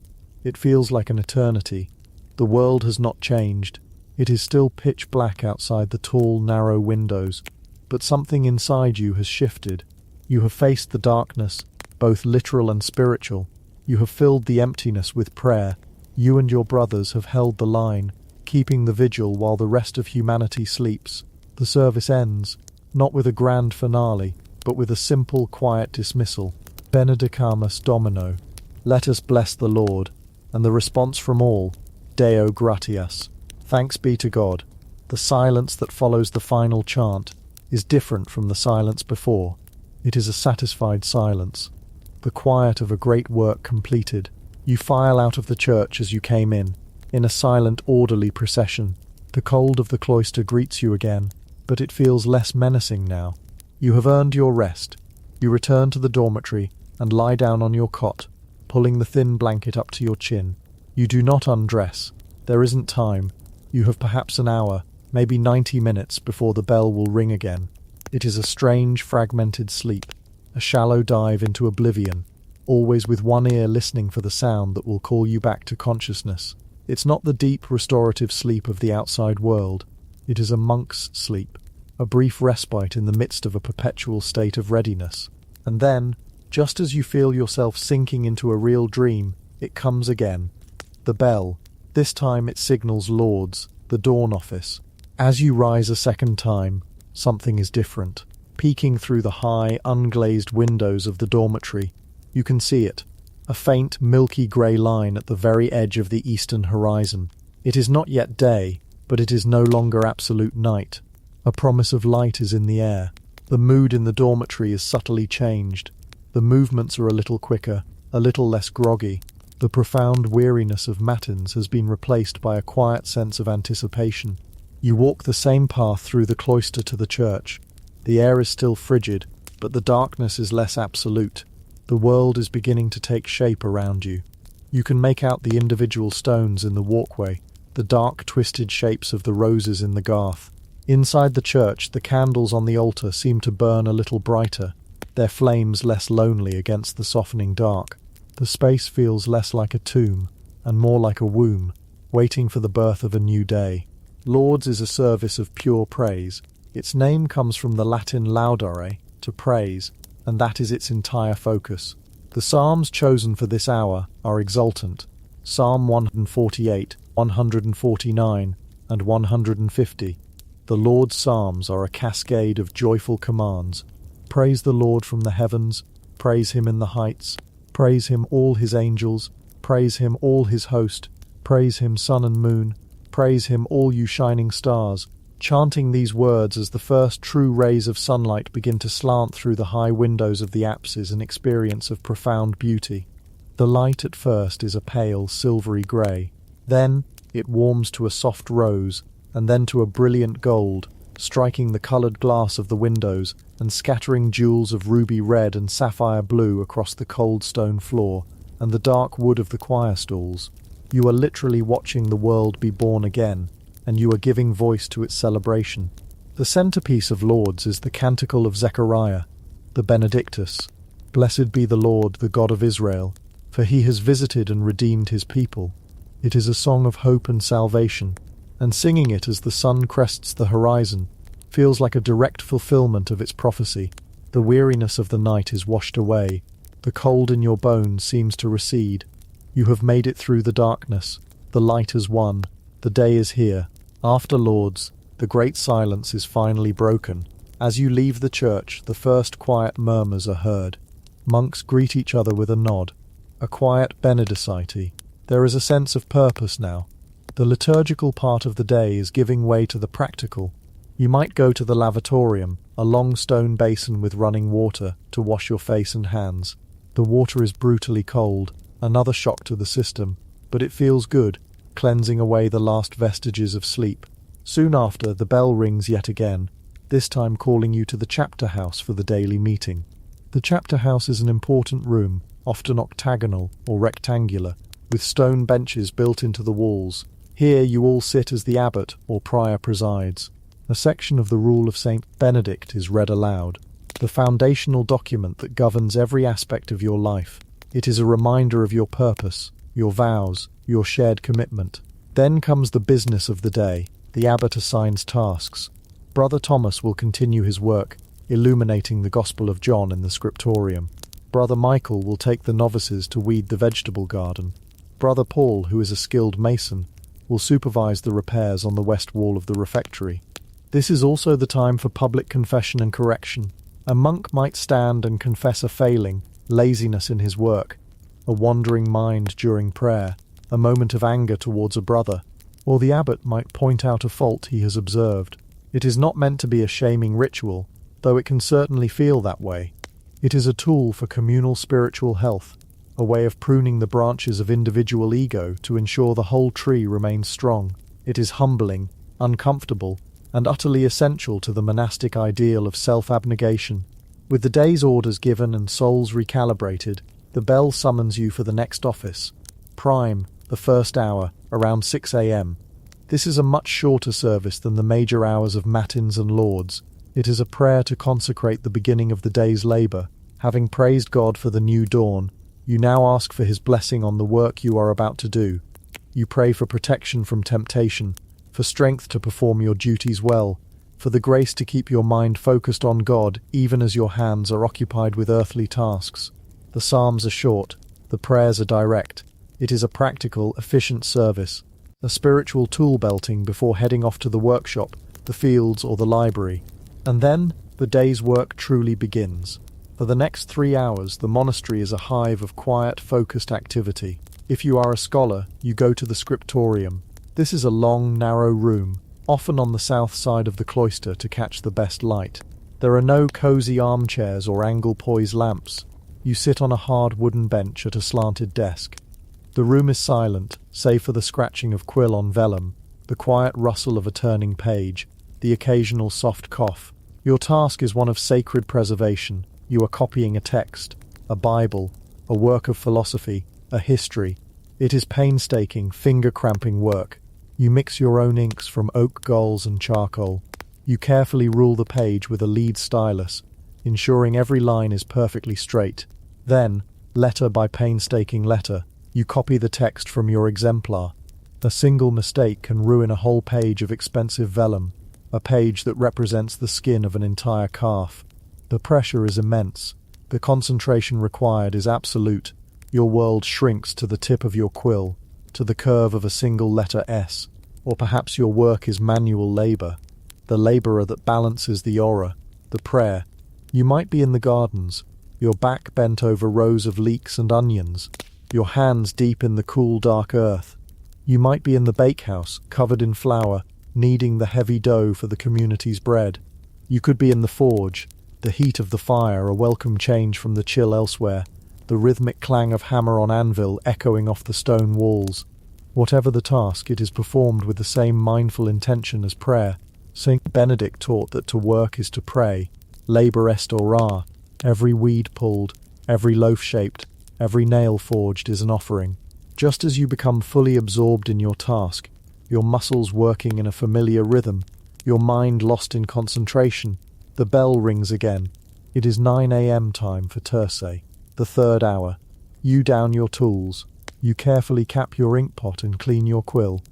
It feels like an eternity. The world has not changed. It is still pitch black outside the tall, narrow windows, but something inside you has shifted. You have faced the darkness, both literal and spiritual. You have filled the emptiness with prayer. You and your brothers have held the line, keeping the vigil while the rest of humanity sleeps. The service ends, not with a grand finale, but with a simple, quiet dismissal. Benedicamus Domino. Let us bless the Lord. And the response from all, Deo gratias. Thanks be to God. The silence that follows the final chant is different from the silence before. It is a satisfied silence, the quiet of a great work completed. You file out of the church as you came in a silent, orderly procession. The cold of the cloister greets you again, but it feels less menacing now. You have earned your rest. You return to the dormitory and lie down on your cot, pulling the thin blanket up to your chin. You do not undress. There isn't time. You have perhaps an hour, maybe 90 minutes before the bell will ring again. It is a strange, fragmented sleep, a shallow dive into oblivion, always with one ear listening for the sound that will call you back to consciousness. It's not the deep, restorative sleep of the outside world. It is a monk's sleep, a brief respite in the midst of a perpetual state of readiness. And then, just as you feel yourself sinking into a real dream, it comes again. The bell. This time it signals Lord's, the dawn office. As you rise a second time, something is different. Peeking through the high, unglazed windows of the dormitory, you can see it, a faint, milky grey line at the very edge of the eastern horizon. It is not yet day, but it is no longer absolute night. A promise of light is in the air. The mood in the dormitory is subtly changed. The movements are a little quicker, a little less groggy. The profound weariness of matins has been replaced by a quiet sense of anticipation. You walk the same path through the cloister to the church. The air is still frigid, but the darkness is less absolute. The world is beginning to take shape around you. You can make out the individual stones in the walkway, the dark, twisted shapes of the roses in the garth. Inside the church, the candles on the altar seem to burn a little brighter, their flames less lonely against the softening dark. The space feels less like a tomb, and more like a womb, waiting for the birth of a new day. Lauds is a service of pure praise. Its name comes from the Latin laudare, to praise, and that is its entire focus. The psalms chosen for this hour are exultant. Psalm 148, 149, and 150. The Lord's psalms are a cascade of joyful commands. Praise the Lord from the heavens, praise him in the heights, Praise him, all his angels. Praise him, all his host. Praise him, sun and moon. Praise him, all you shining stars. Chanting these words as the first true rays of sunlight begin to slant through the high windows of the apse is an experience of profound beauty. The light at first is a pale, silvery grey. Then it warms to a soft rose, and then to a brilliant gold, striking the coloured glass of the windows and scattering jewels of ruby red and sapphire blue across the cold stone floor and the dark wood of the choir stalls. You are literally watching the world be born again, and you are giving voice to its celebration. The centrepiece of Lauds is the Canticle of Zechariah, the Benedictus. Blessed be the Lord, the God of Israel, for he has visited and redeemed his people. It is a song of hope and salvation, and singing it as the sun crests the horizon feels like a direct fulfillment of its prophecy. The weariness of the night is washed away. The cold in your bones seems to recede. You have made it through the darkness. The light has won. The day is here. After Lauds, the great silence is finally broken. As you leave the church, the first quiet murmurs are heard. Monks greet each other with a nod. A quiet benedicite. There is a sense of purpose now. The liturgical part of the day is giving way to the practical. You might go to the lavatorium, a long stone basin with running water, to wash your face and hands. The water is brutally cold, another shock to the system, but it feels good, cleansing away the last vestiges of sleep. Soon after, the bell rings yet again, this time calling you to the chapter house for the daily meeting. The chapter house is an important room, often octagonal or rectangular, with stone benches built into the walls. Here you all sit as the abbot or prior presides. A section of the Rule of St. Benedict is read aloud, the foundational document that governs every aspect of your life. It is a reminder of your purpose, your vows, your shared commitment. Then comes the business of the day. The abbot assigns tasks. Brother Thomas will continue his work, illuminating the Gospel of John in the scriptorium. Brother Michael will take the novices to weed the vegetable garden. Brother Paul, who is a skilled mason, will supervise the repairs on the west wall of the refectory. This is also the time for public confession and correction. A monk might stand and confess a failing, laziness in his work, a wandering mind during prayer, a moment of anger towards a brother, or the abbot might point out a fault he has observed. It is not meant to be a shaming ritual, though it can certainly feel that way. It is a tool for communal spiritual health, a way of pruning the branches of individual ego to ensure the whole tree remains strong. It is humbling, uncomfortable, and utterly essential to the monastic ideal of self-abnegation. With the day's orders given and souls recalibrated, the bell summons you for the next office. Prime, the first hour, around 6 a.m. This is a much shorter service than the major hours of matins and lauds. It is a prayer to consecrate the beginning of the day's labour. Having praised God for the new dawn, you now ask for his blessing on the work you are about to do. You pray for protection from temptation, for strength to perform your duties well, for the grace to keep your mind focused on God even as your hands are occupied with earthly tasks. The psalms are short, the prayers are direct. It is a practical, efficient service, a spiritual tool belting before heading off to the workshop, the fields or the library. And then the day's work truly begins. For the next 3 hours, the monastery is a hive of quiet, focused activity. If you are a scholar, you go to the scriptorium. This is a long, narrow room, often on the south side of the cloister to catch the best light. There are no cosy armchairs or angle-poised lamps. You sit on a hard wooden bench at a slanted desk. The room is silent, save for the scratching of quill on vellum, the quiet rustle of a turning page, the occasional soft cough. Your task is one of sacred preservation. You are copying a text, a Bible, a work of philosophy, a history. It is painstaking, finger-cramping work. You mix your own inks from oak galls and charcoal. You carefully rule the page with a lead stylus, ensuring every line is perfectly straight. Then, letter by painstaking letter, you copy the text from your exemplar. A single mistake can ruin a whole page of expensive vellum, a page that represents the skin of an entire calf. The pressure is immense. The concentration required is absolute. Your world shrinks to the tip of your quill, to the curve of a single letter S. Or perhaps your work is manual labour, the labourer that balances the aura, the prayer. You might be in the gardens, your back bent over rows of leeks and onions, your hands deep in the cool, dark earth. You might be in the bakehouse, covered in flour, kneading the heavy dough for the community's bread. You could be in the forge, the heat of the fire a welcome change from the chill elsewhere, the rhythmic clang of hammer on anvil echoing off the stone walls. Whatever the task, it is performed with the same mindful intention as prayer. Saint Benedict taught that to work is to pray. Labor est ora. Every weed pulled, every loaf shaped, every nail forged is an offering. Just as you become fully absorbed in your task, your muscles working in a familiar rhythm, your mind lost in concentration, the bell rings again. It is 9 a.m. time for terce, the third hour. You down your tools. You carefully cap your inkpot and clean your quill.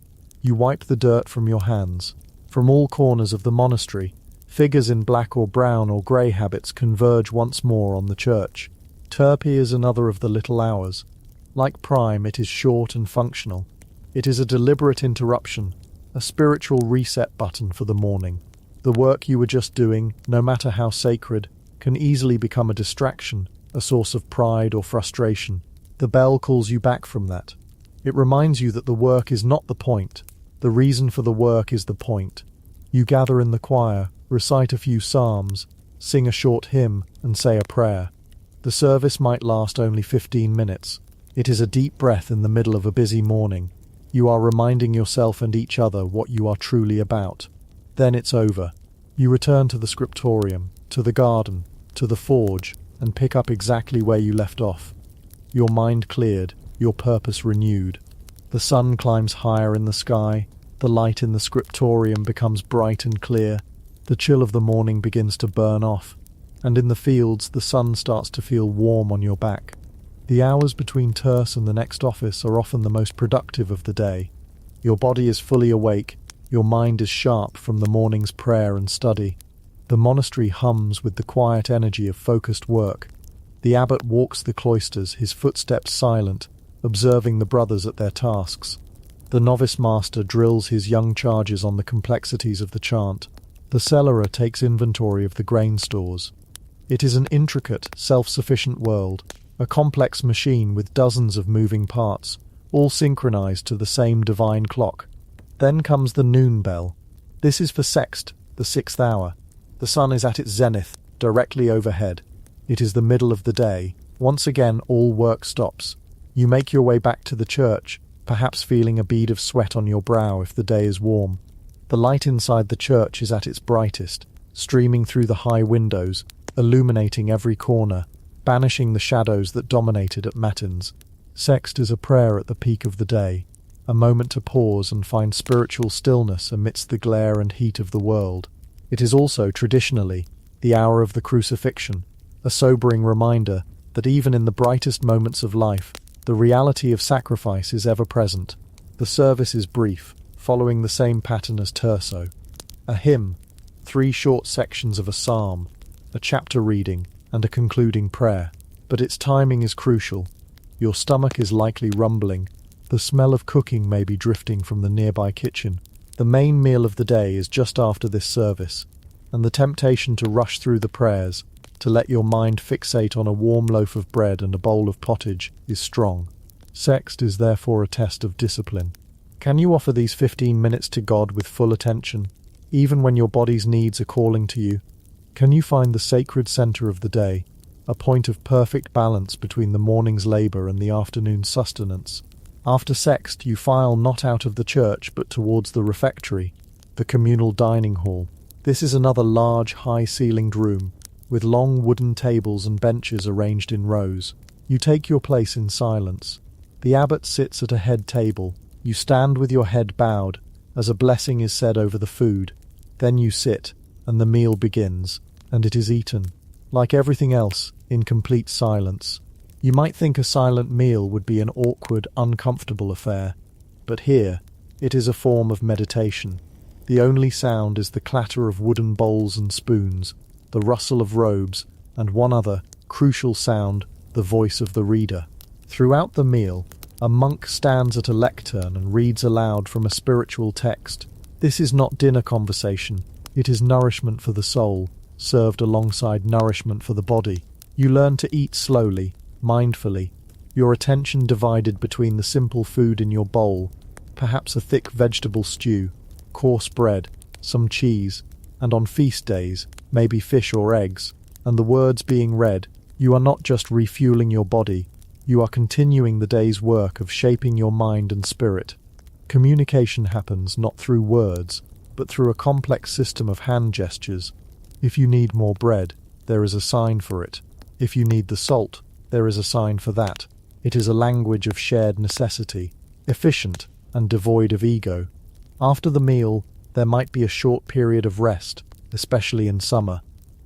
You wipe the dirt from your hands. From all corners of the monastery, figures in black or brown or grey habits converge once more on the church. Terpe is another of the little hours. Like prime, it is short and functional. It is a deliberate interruption, a spiritual reset button for the morning. The work you were just doing, no matter how sacred, can easily become a distraction, a source of pride or frustration. The bell calls you back from that. It reminds you that the work is not the point. The reason for the work is the point. You gather in the choir, recite a few psalms, sing a short hymn, and say a prayer. The service might last only 15 minutes. It is a deep breath in the middle of a busy morning. You are reminding yourself and each other what you are truly about. Then it's over. You return to the scriptorium, to the garden, to the forge, and pick up exactly where you left off. Your mind cleared, your purpose renewed. The sun climbs higher in the sky, the light in the scriptorium becomes bright and clear, the chill of the morning begins to burn off, and in the fields the sun starts to feel warm on your back. The hours between terce and the next office are often the most productive of the day. Your body is fully awake, your mind is sharp from the morning's prayer and study. The monastery hums with the quiet energy of focused work. The abbot walks the cloisters, his footsteps silent, observing the brothers at their tasks. The novice master drills his young charges on the complexities of the chant. The cellarer takes inventory of the grain stores. It is an intricate, self-sufficient world, a complex machine with dozens of moving parts, all synchronized to the same divine clock. Then comes the noon bell. This is for sext, the 6th hour. The sun is at its zenith, directly overhead. It is the middle of the day. Once again, all work stops. You make your way back to the church, perhaps feeling a bead of sweat on your brow if the day is warm. The light inside the church is at its brightest, streaming through the high windows, illuminating every corner, banishing the shadows that dominated at matins. Sext is a prayer at the peak of the day, a moment to pause and find spiritual stillness amidst the glare and heat of the world. It is also, traditionally, the hour of the crucifixion, a sobering reminder that even in the brightest moments of life, the reality of sacrifice is ever present. The service is brief, following the same pattern as terso. A hymn, 3 short sections of a psalm, a chapter reading, and a concluding prayer. But its timing is crucial. Your stomach is likely rumbling. The smell of cooking may be drifting from the nearby kitchen. The main meal of the day is just after this service, and the temptation to rush through the prayers, to let your mind fixate on a warm loaf of bread and a bowl of pottage, is strong. Sext is therefore a test of discipline. Can you offer these 15 minutes to God with full attention, even when your body's needs are calling to you? Can you find the sacred center of the day, a point of perfect balance between the morning's labor and the afternoon's sustenance? After sext, you file not out of the church but towards the refectory, the communal dining hall. This is another large, high-ceilinged room, with long wooden tables and benches arranged in rows. You take your place in silence. The abbot sits at a head table. You stand with your head bowed, as a blessing is said over the food. Then you sit, and the meal begins, and it is eaten, like everything else, in complete silence. You might think a silent meal would be an awkward, uncomfortable affair, but here, it is a form of meditation. The only sound is the clatter of wooden bowls and spoons, the rustle of robes, and one other, crucial sound, the voice of the reader. Throughout the meal, a monk stands at a lectern and reads aloud from a spiritual text. This is not dinner conversation, it is nourishment for the soul, served alongside nourishment for the body. You learn to eat slowly, mindfully, your attention divided between the simple food in your bowl, perhaps a thick vegetable stew, coarse bread, some cheese, and on feast days, maybe fish or eggs, and the words being read. You are not just refueling your body, you are continuing the day's work of shaping your mind and spirit. Communication happens not through words, but through a complex system of hand gestures. If you need more bread, there is a sign for it. If you need the salt, there is a sign for that. It is a language of shared necessity, efficient and devoid of ego. After the meal, there might be a short period of rest, especially in summer,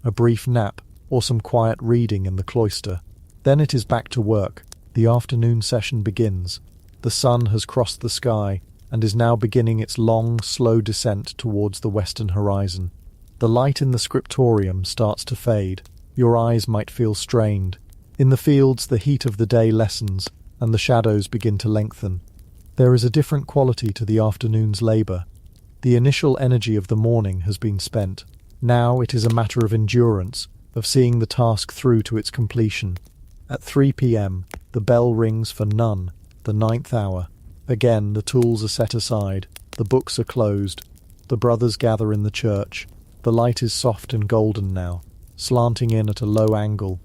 a brief nap, or some quiet reading in the cloister. Then it is back to work. The afternoon session begins. The sun has crossed the sky and is now beginning its long, slow descent towards the western horizon. The light in the scriptorium starts to fade. Your eyes might feel strained. In the fields, the heat of the day lessens, and the shadows begin to lengthen. There is a different quality to the afternoon's labour. The initial energy of the morning has been spent. Now it is a matter of endurance, of seeing the task through to its completion. At 3 p.m, the bell rings for none, the 9th hour. Again, the tools are set aside, the books are closed, the brothers gather in the church. The light is soft and golden now, slanting in at a low angle.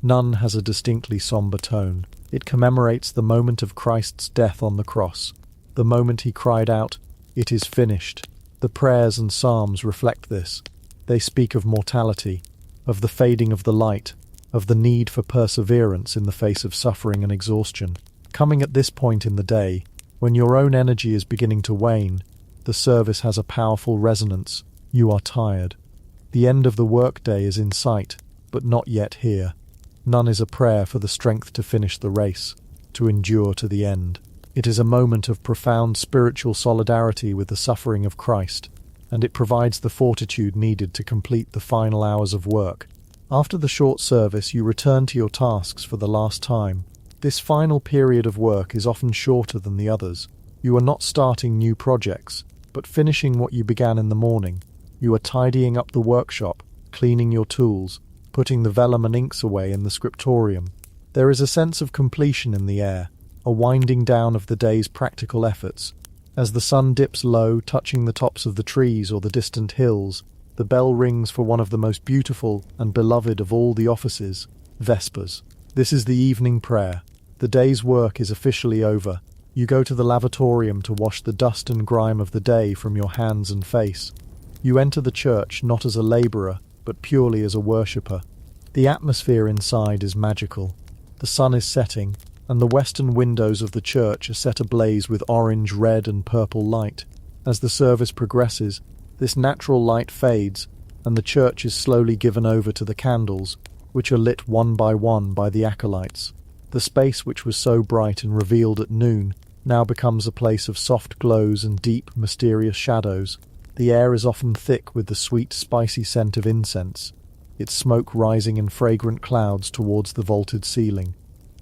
None has a distinctly sombre tone. It commemorates the moment of Christ's death on the cross, the moment he cried out, "It is finished." The prayers and psalms reflect this. They speak of mortality, of the fading of the light, of the need for perseverance in the face of suffering and exhaustion. Coming at this point in the day, when your own energy is beginning to wane, the service has a powerful resonance. You are tired. The end of the workday is in sight, but not yet here. None is a prayer for the strength to finish the race, to endure to the end. It is a moment of profound spiritual solidarity with the suffering of Christ, and it provides the fortitude needed to complete the final hours of work. After the short service, you return to your tasks for the last time. This final period of work is often shorter than the others. You are not starting new projects, but finishing what you began in the morning. You are tidying up the workshop, cleaning your tools, putting the vellum and inks away in the scriptorium. There is a sense of completion in the air, a winding down of the day's practical efforts. As the sun dips low, touching the tops of the trees or the distant hills, the bell rings for one of the most beautiful and beloved of all the offices, Vespers. This is the evening prayer. The day's work is officially over. You go to the lavatorium to wash the dust and grime of the day from your hands and face. You enter the church not as a labourer, but purely as a worshipper. The atmosphere inside is magical. The sun is setting, and the western windows of the church are set ablaze with orange, red and purple light. As the service progresses, this natural light fades, and the church is slowly given over to the candles, which are lit one by the acolytes. The space which was so bright and revealed at noon now becomes a place of soft glows and deep, mysterious shadows. The air is often thick with the sweet, spicy scent of incense, its smoke rising in fragrant clouds towards the vaulted ceiling,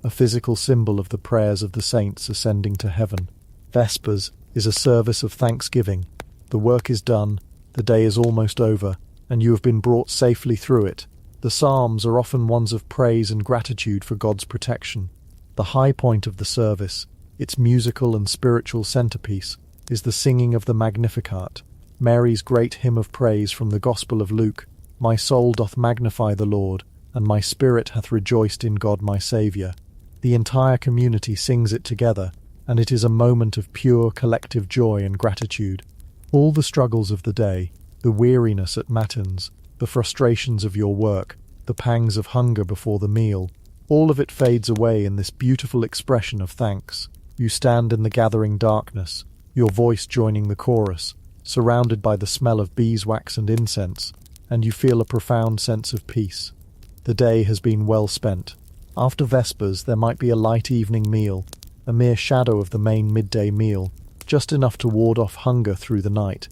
a physical symbol of the prayers of the saints ascending to heaven. Vespers is a service of thanksgiving. The work is done, the day is almost over, and you have been brought safely through it. The psalms are often ones of praise and gratitude for God's protection. The high point of the service, its musical and spiritual centerpiece, is the singing of the Magnificat, Mary's great hymn of praise from the Gospel of Luke. My soul doth magnify the Lord, and my spirit hath rejoiced in God my Saviour. The entire community sings it together, and it is a moment of pure collective joy and gratitude. All the struggles of the day, the weariness at matins, the frustrations of your work, the pangs of hunger before the meal, all of it fades away in this beautiful expression of thanks. You stand in the gathering darkness, your voice joining the chorus, surrounded by the smell of beeswax and incense, and you feel a profound sense of peace. The day has been well spent. After Vespers, there might be a light evening meal, a mere shadow of the main midday meal, just enough to ward off hunger through the night.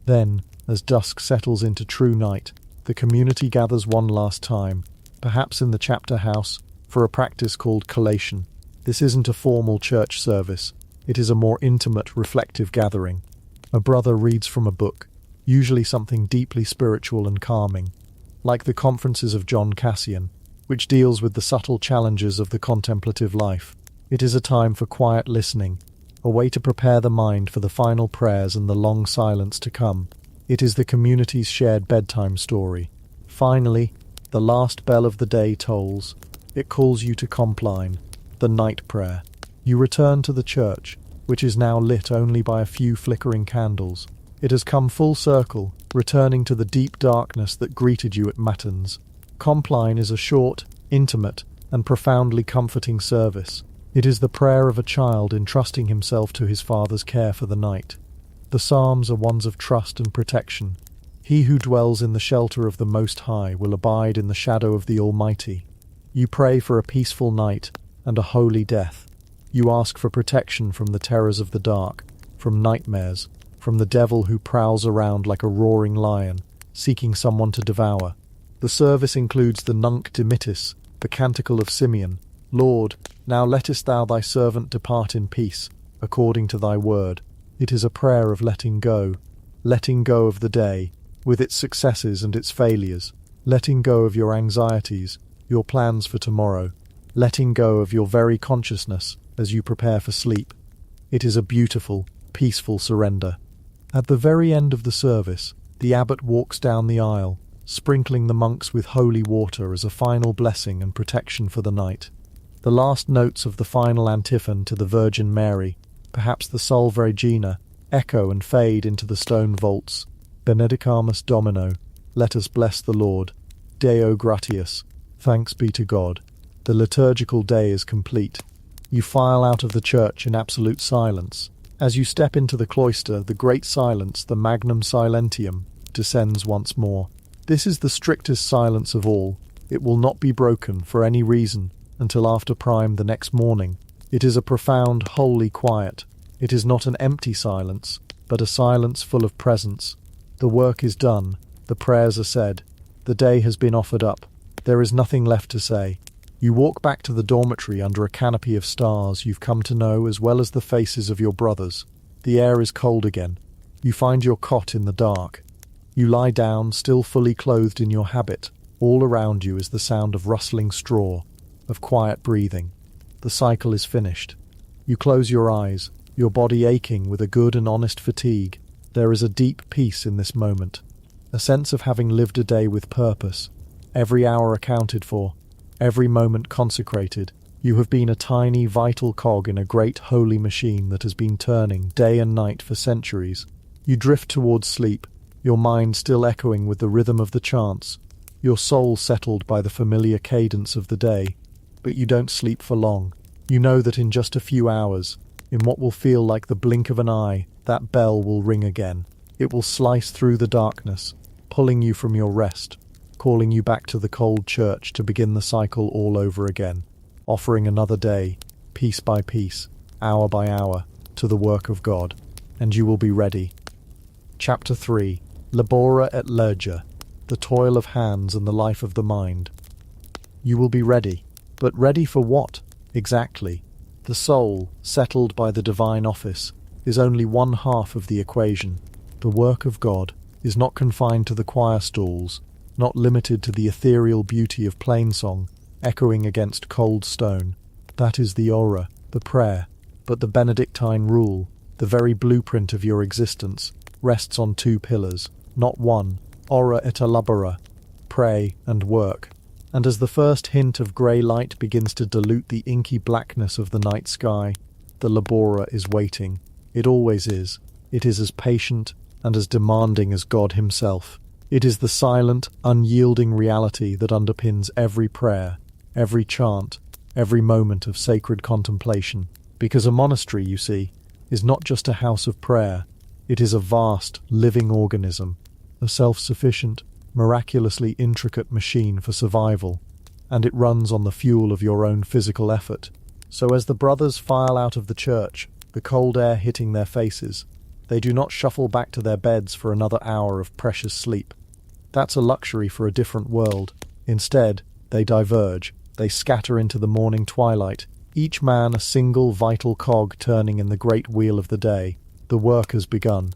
Then, as dusk settles into true night, the community gathers one last time, perhaps in the chapter house, for a practice called collation. This isn't a formal church service. It is a more intimate, reflective gathering. A brother reads from a book, usually something deeply spiritual and calming. Like the conferences of John Cassian, which deals with the subtle challenges of the contemplative life. It is a time for quiet listening, a way to prepare the mind for the final prayers and the long silence to come. It is the community's shared bedtime story. Finally, the last bell of the day tolls. It calls you to Compline, the night prayer. You return to the church, which is now lit only by a few flickering candles. It has come full circle, returning to the deep darkness that greeted you at Matins. Compline is a short, intimate, and profoundly comforting service. It is the prayer of a child entrusting himself to his father's care for the night. The psalms are ones of trust and protection. He who dwells in the shelter of the Most High will abide in the shadow of the Almighty. You pray for a peaceful night and a holy death. You ask for protection from the terrors of the dark, from nightmares, from the devil who prowls around like a roaring lion, seeking someone to devour. The service includes the Nunc Dimittis, the Canticle of Simeon. Lord, now lettest thou thy servant depart in peace, according to thy word. It is a prayer of letting go of the day, with its successes and its failures, letting go of your anxieties, your plans for tomorrow, letting go of your very consciousness as you prepare for sleep. It is a beautiful, peaceful surrender. At the very end of the service, the abbot walks down the aisle, sprinkling the monks with holy water as a final blessing and protection for the night. The last notes of the final antiphon to the Virgin Mary, perhaps the Salve Regina, echo and fade into the stone vaults. Benedicamus Domino, let us bless the Lord. Deo gratias, thanks be to God. The liturgical day is complete. You file out of the church in absolute silence. As you step into the cloister, the great silence, the Magnum Silentium, descends once more. This is the strictest silence of all. It will not be broken, for any reason, until after prime the next morning. It is a profound, holy quiet. It is not an empty silence, but a silence full of presence. The work is done. The prayers are said. The day has been offered up. There is nothing left to say. You walk back to the dormitory under a canopy of stars you've come to know as well as the faces of your brothers. The air is cold again. You find your cot in the dark. You lie down, still fully clothed in your habit. All around you is the sound of rustling straw, of quiet breathing. The cycle is finished. You close your eyes, your body aching with a good and honest fatigue. There is a deep peace in this moment, a sense of having lived a day with purpose, every hour accounted for, every moment consecrated. You have been a tiny, vital cog in a great holy machine that has been turning day and night for centuries. You drift towards sleep, your mind still echoing with the rhythm of the chants, your soul settled by the familiar cadence of the day. But you don't sleep for long. You know that in just a few hours, in what will feel like the blink of an eye, that bell will ring again. It will slice through the darkness, pulling you from your rest, calling you back to the cold church to begin the cycle all over again, offering another day, piece by piece, hour by hour, to the work of God, and you will be ready. Chapter 3. Labora et Lege, the toil of hands and the life of the mind. You will be ready, but ready for what, exactly? The soul, settled by the divine office, is only one half of the equation. The work of God is not confined to the choir stalls, not limited to the ethereal beauty of plainsong, echoing against cold stone. That is the aura, the prayer, but the Benedictine rule, the very blueprint of your existence, rests on two pillars, not one, ora et labora, pray and work. And as the first hint of grey light begins to dilute the inky blackness of the night sky, the Labora is waiting. It always is. It is as patient and as demanding as God himself. It is the silent, unyielding reality that underpins every prayer, every chant, every moment of sacred contemplation. Because a monastery, you see, is not just a house of prayer. It is a vast, living organism, a self-sufficient, miraculously intricate machine for survival, and it runs on the fuel of your own physical effort. So as the brothers file out of the church, the cold air hitting their faces, they do not shuffle back to their beds for another hour of precious sleep. That's a luxury for a different world. Instead, they diverge, they scatter into the morning twilight, each man a single vital cog turning in the great wheel of the day. The work has begun.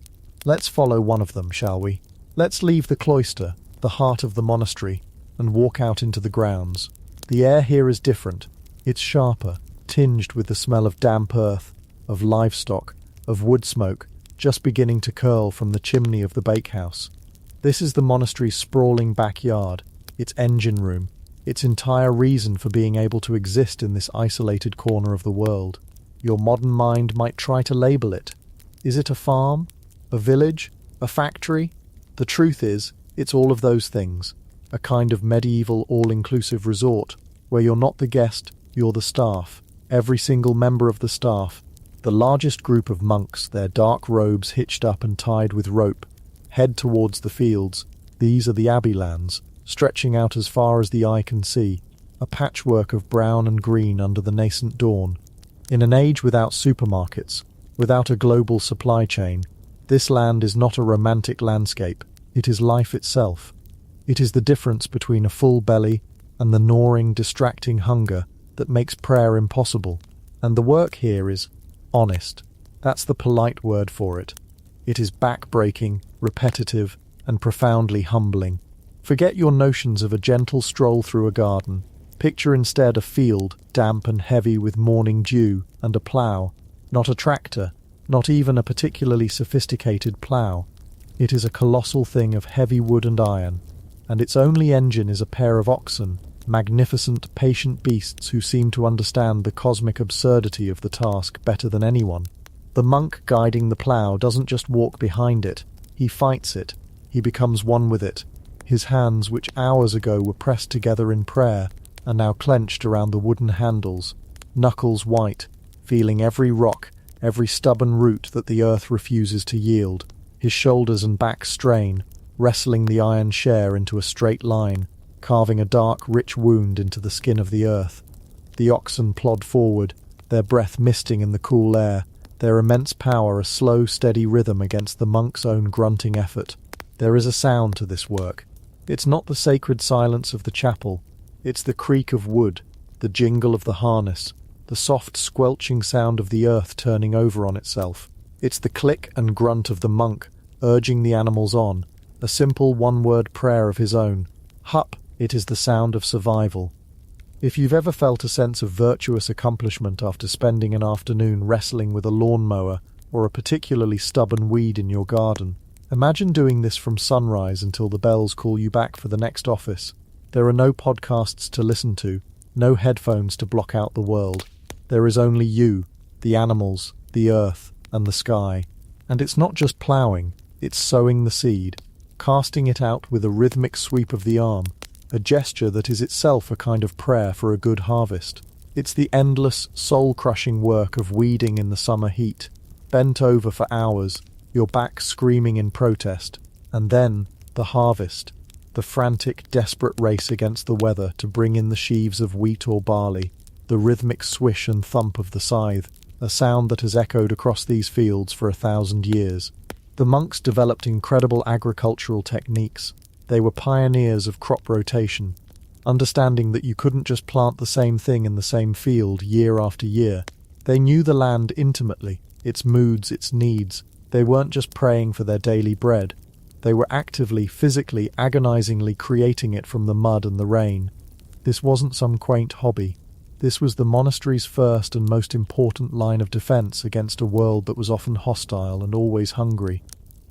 Let's follow one of them, shall we? Let's leave the cloister, the heart of the monastery, and walk out into the grounds. The air here is different. It's sharper, tinged with the smell of damp earth, of livestock, of wood smoke, just beginning to curl from the chimney of the bakehouse. This is the monastery's sprawling backyard, its engine room, its entire reason for being able to exist in this isolated corner of the world. Your modern mind might try to label it. Is it a farm? A village? A factory? The truth is, it's all of those things. A kind of medieval all-inclusive resort, where you're not the guest, you're the staff. Every single member of the staff, the largest group of monks, their dark robes hitched up and tied with rope, head towards the fields. These are the abbey lands, stretching out as far as the eye can see, a patchwork of brown and green under the nascent dawn. In an age without supermarkets, without a global supply chain, this land is not a romantic landscape, it is life itself. It is the difference between a full belly and the gnawing, distracting hunger that makes prayer impossible. And the work here is honest. That's the polite word for it. It is back-breaking, repetitive, and profoundly humbling. Forget your notions of a gentle stroll through a garden. Picture instead a field, damp and heavy with morning dew, and a plough. Not a tractor, not even a particularly sophisticated plough. It is a colossal thing of heavy wood and iron, and its only engine is a pair of oxen, magnificent, patient beasts who seem to understand the cosmic absurdity of the task better than anyone. The monk guiding the plough doesn't just walk behind it, he fights it, he becomes one with it. His hands, which hours ago were pressed together in prayer, are now clenched around the wooden handles, knuckles white, feeling every rock, every stubborn root that the earth refuses to yield. His shoulders and back strain, wrestling the iron share into a straight line, carving a dark, rich wound into the skin of the earth. The oxen plod forward, their breath misting in the cool air, their immense power a slow, steady rhythm against the monk's own grunting effort. There is a sound to this work. It's not the sacred silence of the chapel. It's the creak of wood, the jingle of the harness, the soft squelching sound of the earth turning over on itself. It's the click and grunt of the monk, urging the animals on, a simple one-word prayer of his own. Hup, it is the sound of survival. If you've ever felt a sense of virtuous accomplishment after spending an afternoon wrestling with a lawnmower or a particularly stubborn weed in your garden, imagine doing this from sunrise until the bells call you back for the next office. There are no podcasts to listen to, no headphones to block out the world. There is only you, the animals, the earth, and the sky. And it's not just ploughing, it's sowing the seed, casting it out with a rhythmic sweep of the arm, a gesture that is itself a kind of prayer for a good harvest. It's the endless, soul-crushing work of weeding in the summer heat, bent over for hours, your back screaming in protest, and then the harvest, the frantic, desperate race against the weather to bring in the sheaves of wheat or barley, the rhythmic swish and thump of the scythe, a sound that has echoed across these fields for 1,000 years. The monks developed incredible agricultural techniques. They were pioneers of crop rotation, understanding that you couldn't just plant the same thing in the same field year after year. They knew the land intimately, its moods, its needs. They weren't just praying for their daily bread. They were actively, physically, agonizingly creating it from the mud and the rain. This wasn't some quaint hobby. This was the monastery's first and most important line of defense against a world that was often hostile and always hungry.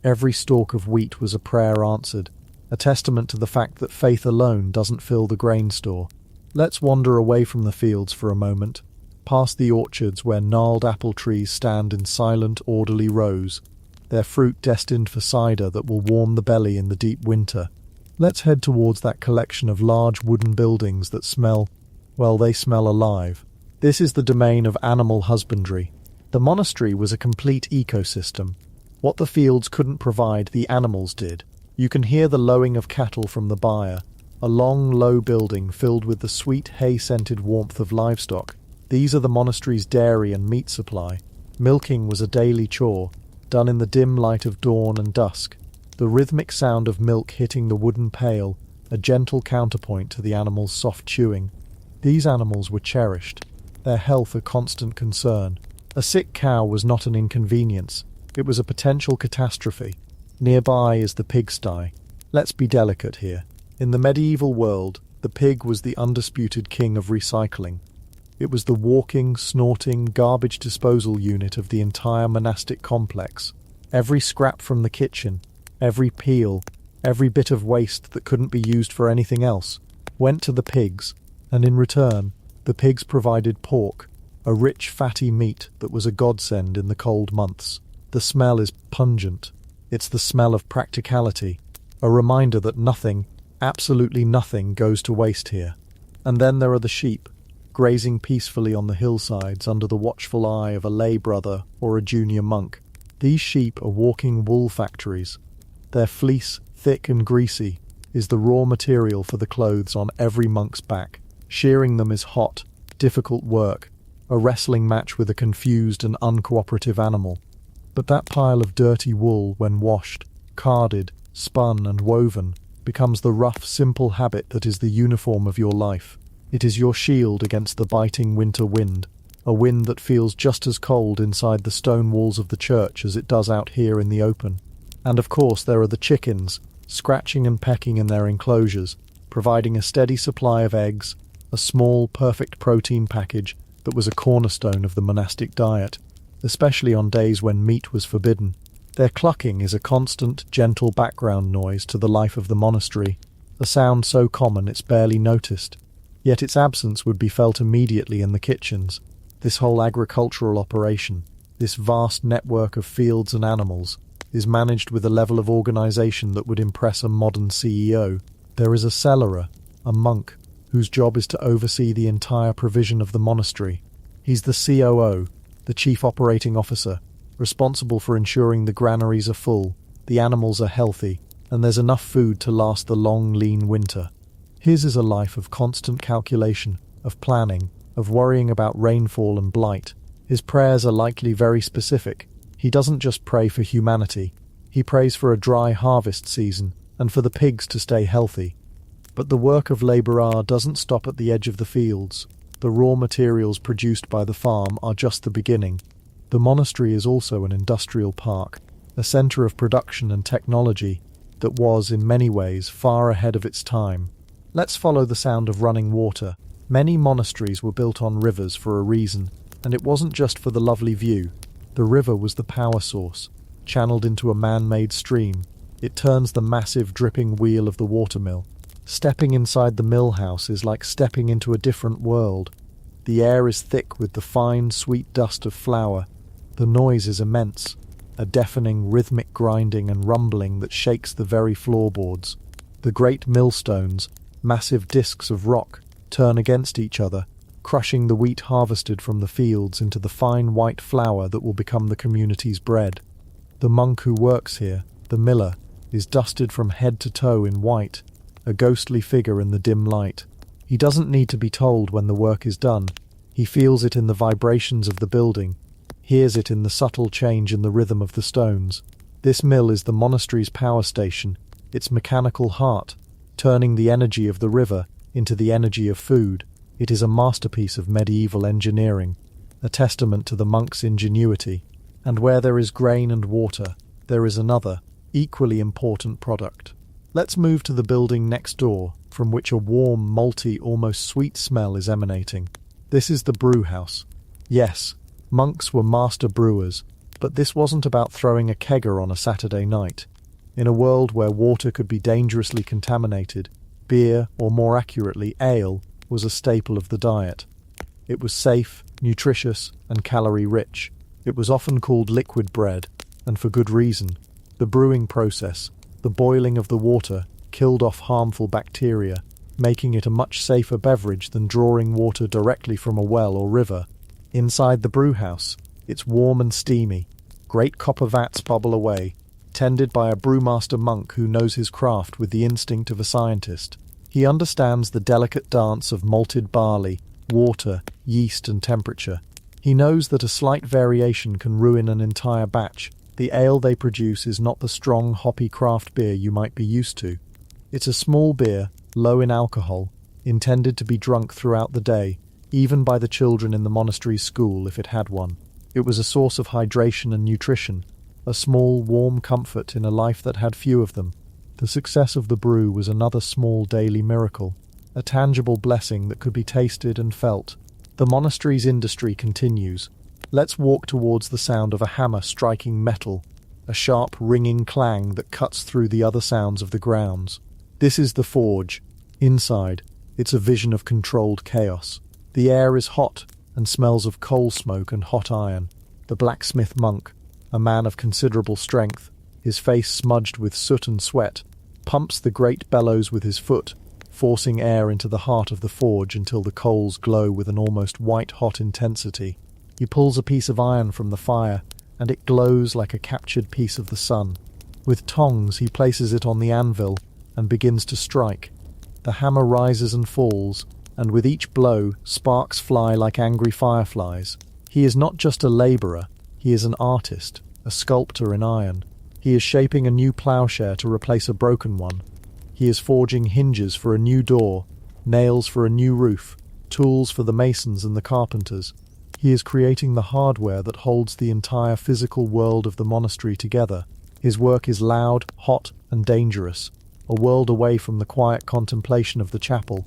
Every stalk of wheat was a prayer answered, a testament to the fact that faith alone doesn't fill the grain store. Let's wander away from the fields for a moment, past the orchards where gnarled apple trees stand in silent, orderly rows, their fruit destined for cider that will warm the belly in the deep winter. Let's head towards that collection of large wooden buildings that smell, well, they smell alive. This is the domain of animal husbandry. The monastery was a complete ecosystem. What the fields couldn't provide, the animals did. You can hear the lowing of cattle from the byre, a long, low building filled with the sweet, hay-scented warmth of livestock. These are the monastery's dairy and meat supply. Milking was a daily chore, done in the dim light of dawn and dusk. The rhythmic sound of milk hitting the wooden pail, a gentle counterpoint to the animals' soft chewing. These animals were cherished, their health a constant concern. A sick cow was not an inconvenience, it was a potential catastrophe. Nearby is the pigsty. Let's be delicate here. In the medieval world, The pig was the undisputed king of recycling. It was the walking, snorting, garbage disposal unit of the entire monastic complex. Every scrap from the kitchen, every peel, every bit of waste that couldn't be used for anything else, went to the pigs, and in return, the pigs provided pork, a rich, fatty meat that was a godsend in the cold months. The smell is pungent. It's the smell of practicality, a reminder that nothing, absolutely nothing, goes to waste here. And then there are the sheep, grazing peacefully on the hillsides under the watchful eye of a lay brother or a junior monk. These sheep are walking wool factories. Their fleece, thick and greasy, is the raw material for the clothes on every monk's back. Shearing them is hot, difficult work, a wrestling match with a confused and uncooperative animal. But that pile of dirty wool, when washed, carded, spun and woven, becomes the rough, simple habit that is the uniform of your life. It is your shield against the biting winter wind, a wind that feels just as cold inside the stone walls of the church as it does out here in the open. And of course there are the chickens, scratching and pecking in their enclosures, providing a steady supply of eggs, a small, perfect protein package that was a cornerstone of the monastic diet, especially on days when meat was forbidden. Their clucking is a constant, gentle background noise to the life of the monastery, a sound so common it's barely noticed. Yet its absence would be felt immediately in the kitchens. This whole agricultural operation, this vast network of fields and animals, is managed with a level of organization that would impress a modern CEO. There is a cellarer, a monk, whose job is to oversee the entire provision of the monastery. He's the COO, the Chief Operating Officer, responsible for ensuring the granaries are full, the animals are healthy, and there's enough food to last the long, lean winter. His is a life of constant calculation, of planning, of worrying about rainfall and blight. His prayers are likely very specific. He doesn't just pray for humanity. He prays for a dry harvest season and for the pigs to stay healthy. But the work of Labora doesn't stop at the edge of the fields. The raw materials produced by the farm are just the beginning. The monastery is also an industrial park, a centre of production and technology that was, in many ways, far ahead of its time. Let's follow the sound of running water. Many monasteries were built on rivers for a reason, and it wasn't just for the lovely view. The river was the power source, channeled into a man-made stream. It turns the massive dripping wheel of the watermill. Stepping inside the mill house is like stepping into a different world. The air is thick with the fine, sweet dust of flour. The noise is immense, a deafening, rhythmic grinding and rumbling that shakes the very floorboards. The great millstones, massive discs of rock, turn against each other, crushing the wheat harvested from the fields into the fine white flour that will become the community's bread. The monk who works here, the miller, is dusted from head to toe in white, a ghostly figure in the dim light. He doesn't need to be told when the work is done. He feels it in the vibrations of the building, hears it in the subtle change in the rhythm of the stones. This mill is the monastery's power station, its mechanical heart, turning the energy of the river into the energy of food. It is a masterpiece of medieval engineering, a testament to the monk's ingenuity. And where there is grain and water, there is another, equally important product. Let's move to the building next door, from which a warm, malty, almost sweet smell is emanating. This is the brew house. Yes, monks were master brewers, but this wasn't about throwing a kegger on a Saturday night. In a world where water could be dangerously contaminated, beer, or more accurately, ale, was a staple of the diet. It was safe, nutritious, and calorie-rich. It was often called liquid bread, and for good reason. The brewing process, the boiling of the water, killed off harmful bacteria, making it a much safer beverage than drawing water directly from a well or river. Inside the brewhouse, it's warm and steamy. Great copper vats bubble away, tended by a brewmaster monk who knows his craft with the instinct of a scientist. He understands the delicate dance of malted barley, water, yeast and temperature. He knows that a slight variation can ruin an entire batch. The ale they produce is not the strong, hoppy craft beer you might be used to. It's a small beer, low in alcohol, intended to be drunk throughout the day, even by the children in the monastery's school if it had one. It was a source of hydration and nutrition, a small, warm comfort in a life that had few of them. The success of the brew was another small daily miracle. a tangible blessing that could be tasted and felt. The monastery's industry continues. Let's walk towards the sound of a hammer striking metal, a sharp ringing clang that cuts through the other sounds of the grounds. This is the forge. Inside, it's a vision of controlled chaos. The air is hot and smells of coal smoke and hot iron. The blacksmith monk, a man of considerable strength, his face smudged with soot and sweat, pumps the great bellows with his foot, forcing air into the heart of the forge until the coals glow with an almost white-hot intensity. He pulls a piece of iron from the fire, and it glows like a captured piece of the sun. With tongs he places it on the anvil and begins to strike. The hammer rises and falls, and with each blow sparks fly like angry fireflies. He is not just a labourer, he is an artist, a sculptor in iron. He is shaping a new ploughshare to replace a broken one. He is forging hinges for a new door, nails for a new roof, tools for the masons and the carpenters. He is creating the hardware that holds the entire physical world of the monastery together. His work is loud, hot, and dangerous, a world away from the quiet contemplation of the chapel.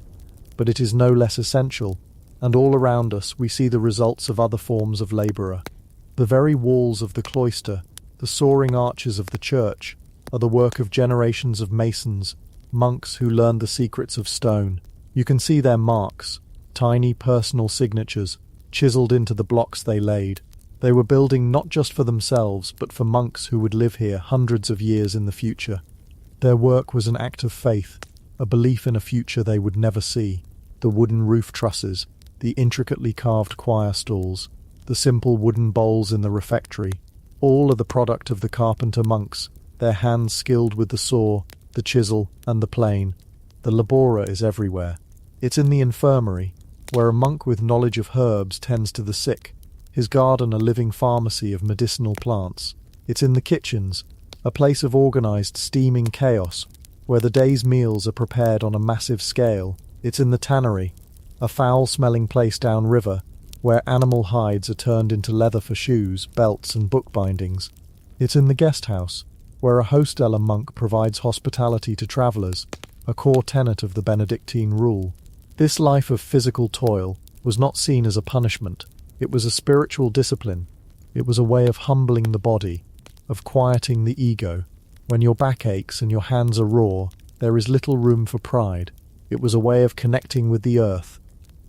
But it is no less essential, and all around us we see the results of other forms of labourer. The very walls of the cloister, the soaring arches of the church, are the work of generations of masons, monks who learned the secrets of stone. You can see their marks, tiny personal signatures, chiselled into the blocks they laid. They were building not just for themselves, but for monks who would live here hundreds of years in the future. Their work was an act of faith, a belief in a future they would never see. The wooden roof trusses, the intricately carved choir stalls, the simple wooden bowls in the refectory, all are the product of the carpenter monks, their hands skilled with the saw, the chisel, and the plane. The Labora is everywhere. It's in the infirmary, where a monk with knowledge of herbs tends to the sick, his garden a living pharmacy of medicinal plants. It's in the kitchens, a place of organised steaming chaos, where the day's meals are prepared on a massive scale. It's in the tannery, a foul-smelling place downriver, where animal hides are turned into leather for shoes, belts and bookbindings. It's in the guest house, where a hostella monk provides hospitality to travellers, a core tenet of the Benedictine rule. This life of physical toil was not seen as a punishment. It was a spiritual discipline. It was a way of humbling the body, of quieting the ego. When your back aches and your hands are raw, there is little room for pride. It was a way of connecting with the earth,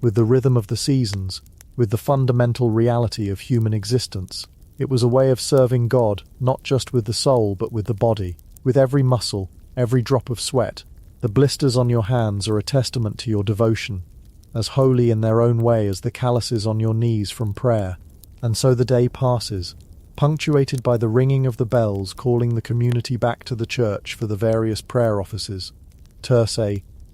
with the rhythm of the seasons, with the fundamental reality of human existence. It was a way of serving God, not just with the soul but with the body, with every muscle, every drop of sweat. The blisters on your hands are a testament to your devotion, as holy in their own way as the calluses on your knees from prayer. And so the day passes, punctuated by the ringing of the bells calling the community back to the church for the various prayer offices. Terce,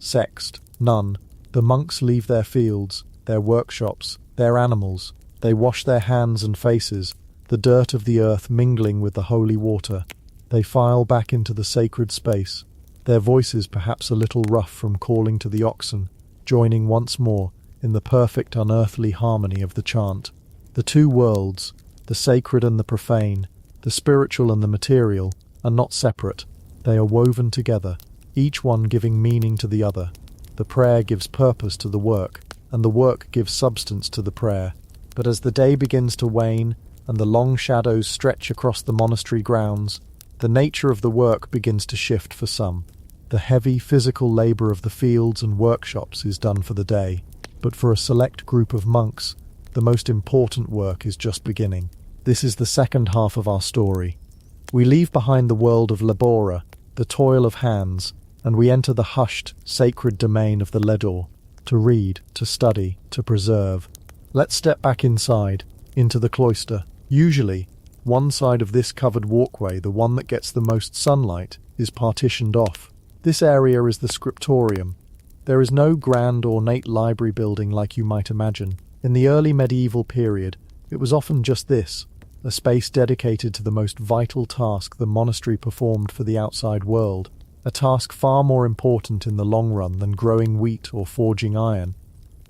sext, nun. The monks leave their fields, their workshops, their animals. They wash their hands and faces, the dirt of the earth mingling with the holy water. They file back into the sacred space, their voices perhaps a little rough from calling to the oxen, joining once more in the perfect unearthly harmony of the chant. The two worlds, the sacred and the profane, the spiritual and the material, are not separate. They are woven together, each one giving meaning to the other. The prayer gives purpose to the work, and the work gives substance to the prayer. But as the day begins to wane, and the long shadows stretch across the monastery grounds, the nature of the work begins to shift for some. The heavy physical labour of the fields and workshops is done for the day, but for a select group of monks, the most important work is just beginning. This is the second half of our story. We leave behind the world of Labora, the toil of hands, and we enter the hushed, sacred domain of the Ledor, to read, to study, to preserve. Let's step back inside, into the cloister. Usually, one side of this covered walkway, the one that gets the most sunlight, is partitioned off. This area is the scriptorium. There is no grand ornate library building like you might imagine. In the early medieval period, it was often just this, a space dedicated to the most vital task the monastery performed for the outside world, a task far more important in the long run than growing wheat or forging iron.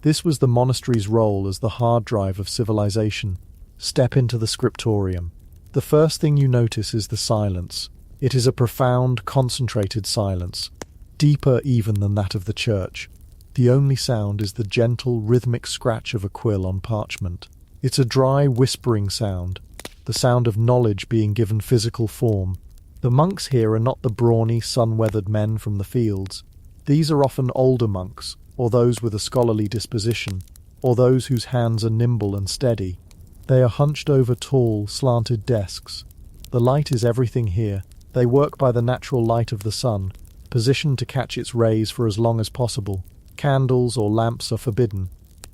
This was the monastery's role as the hard drive of civilization. Step into the scriptorium. The first thing you notice is the silence. It is a profound, concentrated silence, deeper even than that of the church. The only sound is the gentle, rhythmic scratch of a quill on parchment. It's a dry, whispering sound, the sound of knowledge being given physical form. The monks here are not the brawny, sun-weathered men from the fields. These are often older monks, or those with a scholarly disposition, or those whose hands are nimble and steady. They are hunched over tall, slanted desks. The light is everything here. They work by the natural light of the sun, positioned to catch its rays for as long as possible. Candles or lamps are forbidden.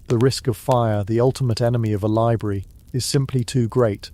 The risk of fire, the ultimate enemy of a library, is simply too great.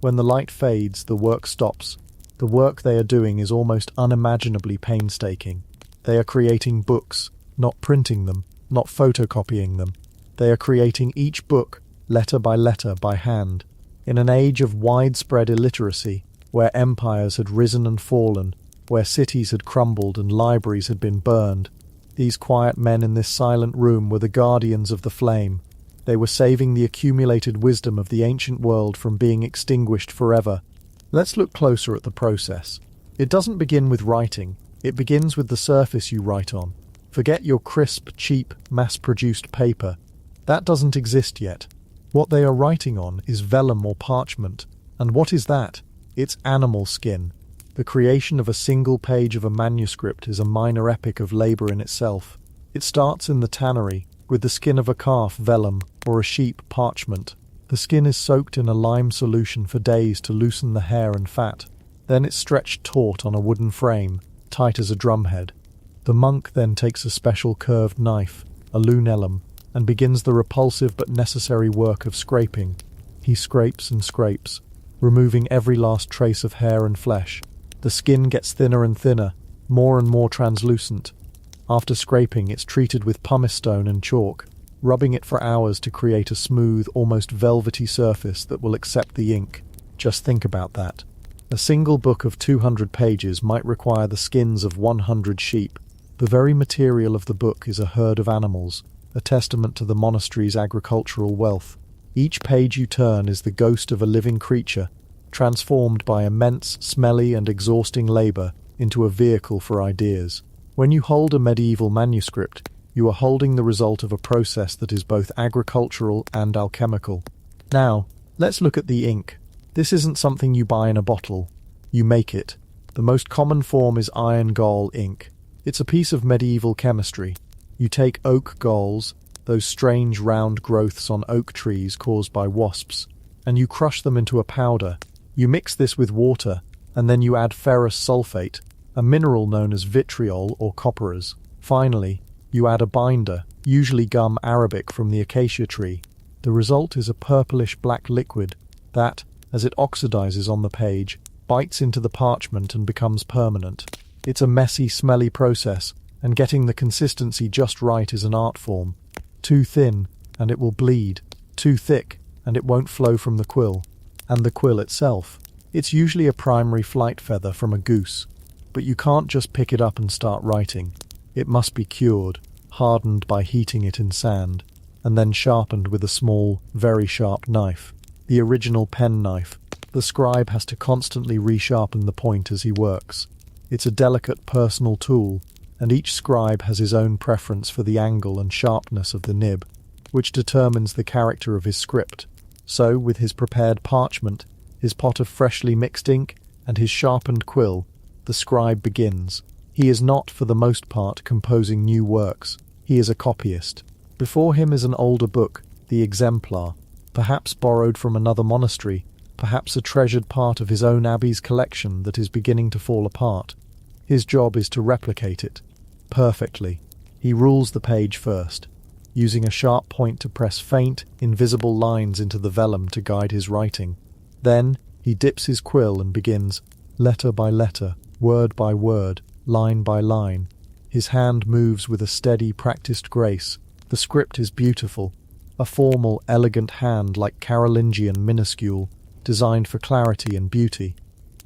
When the light fades, the work stops. The work they are doing is almost unimaginably painstaking. They are creating books, not printing them, not photocopying them. They are creating each book, letter by hand. In an age of widespread illiteracy, where empires had risen and fallen, where cities had crumbled and libraries had been burned, these quiet men in this silent room were the guardians of the flame. They were saving the accumulated wisdom of the ancient world from being extinguished forever. Let's look closer at the process. It doesn't begin with writing. It begins with the surface you write on. Forget your crisp, cheap, mass-produced paper. That doesn't exist yet. What they are writing on is vellum or parchment. And what is that? It's animal skin. The creation of a single page of a manuscript is a minor epic of labour in itself. It starts in the tannery, with the skin of a calf vellum, or a sheep parchment. The skin is soaked in a lime solution for days to loosen the hair and fat. Then it's stretched taut on a wooden frame, tight as a drumhead. The monk then takes a special curved knife, a lunellum, and begins the repulsive but necessary work of scraping. He scrapes and scrapes, removing every last trace of hair and flesh. The skin gets thinner and thinner, more and more translucent. After scraping, it's treated with pumice stone and chalk, rubbing it for hours to create a smooth, almost velvety surface that will accept the ink. Just think about that. A single book of 200 pages might require the skins of 100 sheep. The very material of the book is a herd of animals, a testament to the monastery's agricultural wealth. Each page you turn is the ghost of a living creature, transformed by immense, smelly and exhausting labour into a vehicle for ideas. When you hold a medieval manuscript, you are holding the result of a process that is both agricultural and alchemical. Now, let's look at the ink. This isn't something you buy in a bottle. You make it. The most common form is iron gall ink. It's a piece of medieval chemistry. You take oak galls, those strange round growths on oak trees caused by wasps, and you crush them into a powder. You mix this with water, and then you add ferrous sulfate, a mineral known as vitriol or copperas. Finally, you add a binder, usually gum arabic from the acacia tree. The result is a purplish-black liquid that, as it oxidizes on the page, bites into the parchment and becomes permanent. It's a messy, smelly process, and getting the consistency just right is an art form. Too thin, and it will bleed. Too thick, and it won't flow from the quill. And the quill itself. It's usually a primary flight feather from a goose. But you can't just pick it up and start writing. It must be cured, hardened by heating it in sand, and then sharpened with a small, very sharp knife. The original pen knife. The scribe has to constantly resharpen the point as he works. It's a delicate personal tool, and each scribe has his own preference for the angle and sharpness of the nib, which determines the character of his script. So, with his prepared parchment, his pot of freshly mixed ink, and his sharpened quill, the scribe begins. He is not, for the most part, composing new works. He is a copyist. Before him is an older book, the exemplar, perhaps borrowed from another monastery, perhaps a treasured part of his own abbey's collection that is beginning to fall apart. His job is to replicate it, perfectly. He rules the page first, using a sharp point to press faint, invisible lines into the vellum to guide his writing. Then he dips his quill and begins, letter by letter, word by word, line by line. His hand moves with a steady, practiced grace. The script is beautiful, a formal, elegant hand like Carolingian minuscule, designed for clarity and beauty.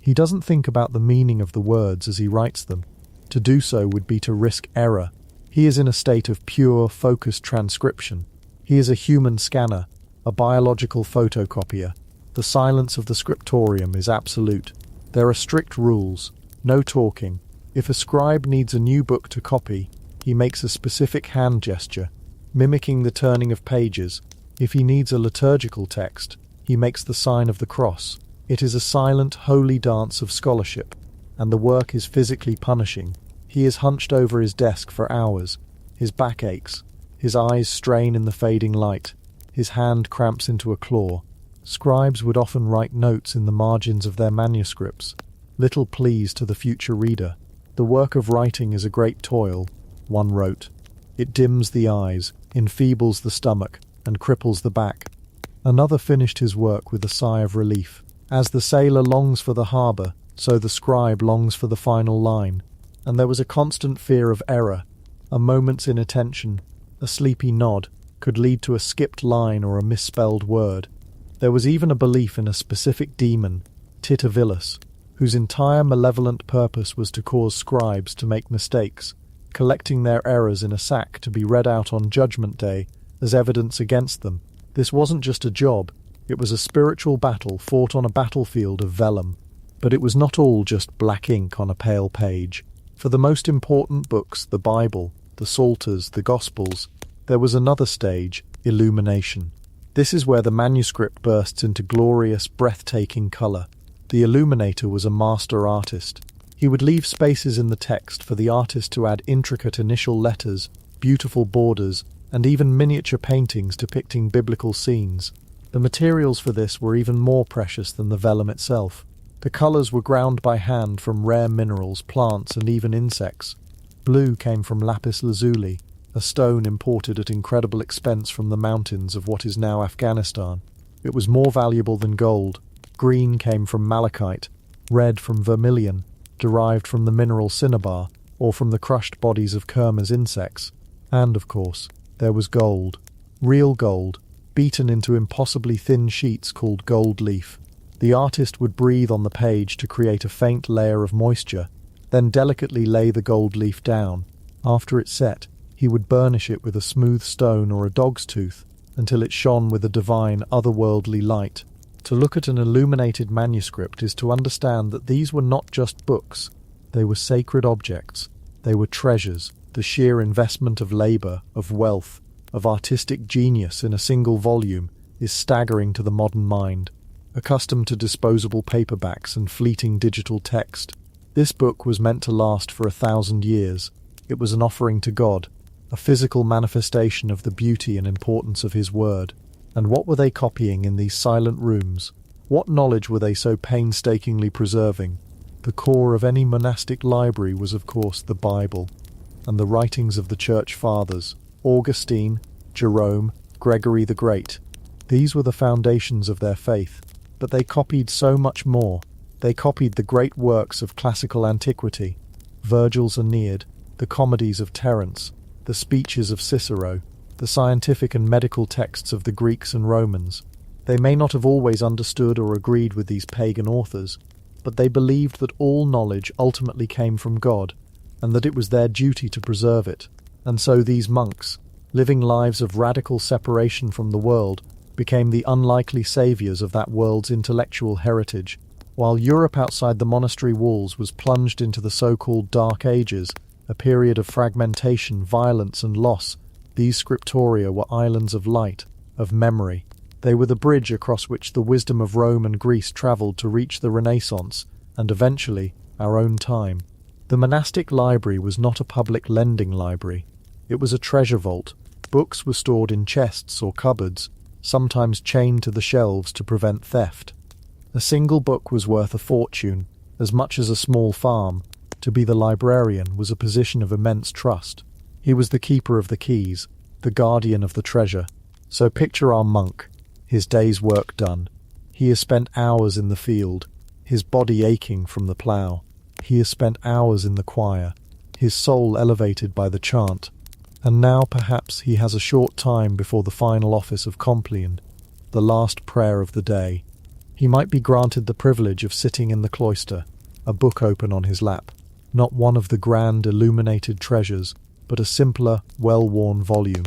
He doesn't think about the meaning of the words as he writes them. To do so would be to risk error. He is in a state of pure, focused transcription. He is a human scanner, a biological photocopier. The silence of the scriptorium is absolute. There are strict rules. No talking. If a scribe needs a new book to copy, He makes a specific hand gesture, mimicking the turning of pages. If he needs a liturgical text, he makes the sign of the cross. It is a silent, holy dance of scholarship, and the work is physically punishing. He is hunched over his desk for hours. His back aches. His eyes strain in the fading light. His hand cramps into a claw. Scribes would often write notes in the margins of their manuscripts, little pleas to the future reader. The work of writing is a great toil, one wrote. It dims the eyes, enfeebles the stomach, and cripples the back. Another finished his work with a sigh of relief. As the sailor longs for the harbour, so the scribe longs for the final line. And there was a constant fear of error. A moment's inattention, a sleepy nod, could lead to a skipped line or a misspelled word. There was even a belief in a specific demon, Titavilus, whose entire malevolent purpose was to cause scribes to make mistakes, collecting their errors in a sack to be read out on Judgment Day as evidence against them. This wasn't just a job, it was a spiritual battle fought on a battlefield of vellum. But it was not all just black ink on a pale page. For the most important books, the Bible, the Psalters, the Gospels, there was another stage, illumination. This is where the manuscript bursts into glorious, breathtaking colour. The illuminator was a master artist. He would leave spaces in the text for the artist to add intricate initial letters, beautiful borders, and even miniature paintings depicting biblical scenes. The materials for this were even more precious than the vellum itself. The colours were ground by hand from rare minerals, plants, and even insects. Blue came from lapis lazuli, a stone imported at incredible expense from the mountains of what is now Afghanistan. It was more valuable than gold. Green came from malachite, red from vermilion, derived from the mineral cinnabar, or from the crushed bodies of Kermes insects. And, of course, there was gold. Real gold, beaten into impossibly thin sheets called gold leaf. The artist would breathe on the page to create a faint layer of moisture, then delicately lay the gold leaf down. After it set, he would burnish it with a smooth stone or a dog's tooth until it shone with a divine, otherworldly light. To look at an illuminated manuscript is to understand that these were not just books. They were sacred objects. They were treasures. The sheer investment of labour, of wealth, of artistic genius in a single volume is staggering to the modern mind. Accustomed to disposable paperbacks and fleeting digital text, this book was meant to last for 1,000 years. It was an offering to God, a physical manifestation of the beauty and importance of His Word. And what were they copying in these silent rooms? What knowledge were they so painstakingly preserving? The core of any monastic library was, of course, the Bible, and the writings of the Church Fathers, Augustine, Jerome, Gregory the Great. These were the foundations of their faith. But they copied so much more. They copied the great works of classical antiquity, Virgil's Aeneid, the comedies of Terence, the speeches of Cicero, the scientific and medical texts of the Greeks and Romans. They may not have always understood or agreed with these pagan authors, but they believed that all knowledge ultimately came from God, and that it was their duty to preserve it. And so these monks, living lives of radical separation from the world, became the unlikely saviours of that world's intellectual heritage. While Europe outside the monastery walls was plunged into the so-called Dark Ages, a period of fragmentation, violence and loss, these scriptoria were islands of light, of memory. They were the bridge across which the wisdom of Rome and Greece travelled to reach the Renaissance, and eventually, our own time. The monastic library was not a public lending library. It was a treasure vault. Books were stored in chests or cupboards, sometimes chained to the shelves to prevent theft. A single book was worth a fortune, as much as a small farm. To be the librarian was a position of immense trust. He was the keeper of the keys, the guardian of the treasure. So picture our monk, his day's work done. He has spent hours in the field, his body aching from the plough. He has spent hours in the choir, his soul elevated by the chant. And now perhaps he has a short time before the final office of Compline, the last prayer of the day. He might be granted the privilege of sitting in the cloister, a book open on his lap, not one of the grand illuminated treasures, but a simpler, well-worn volume.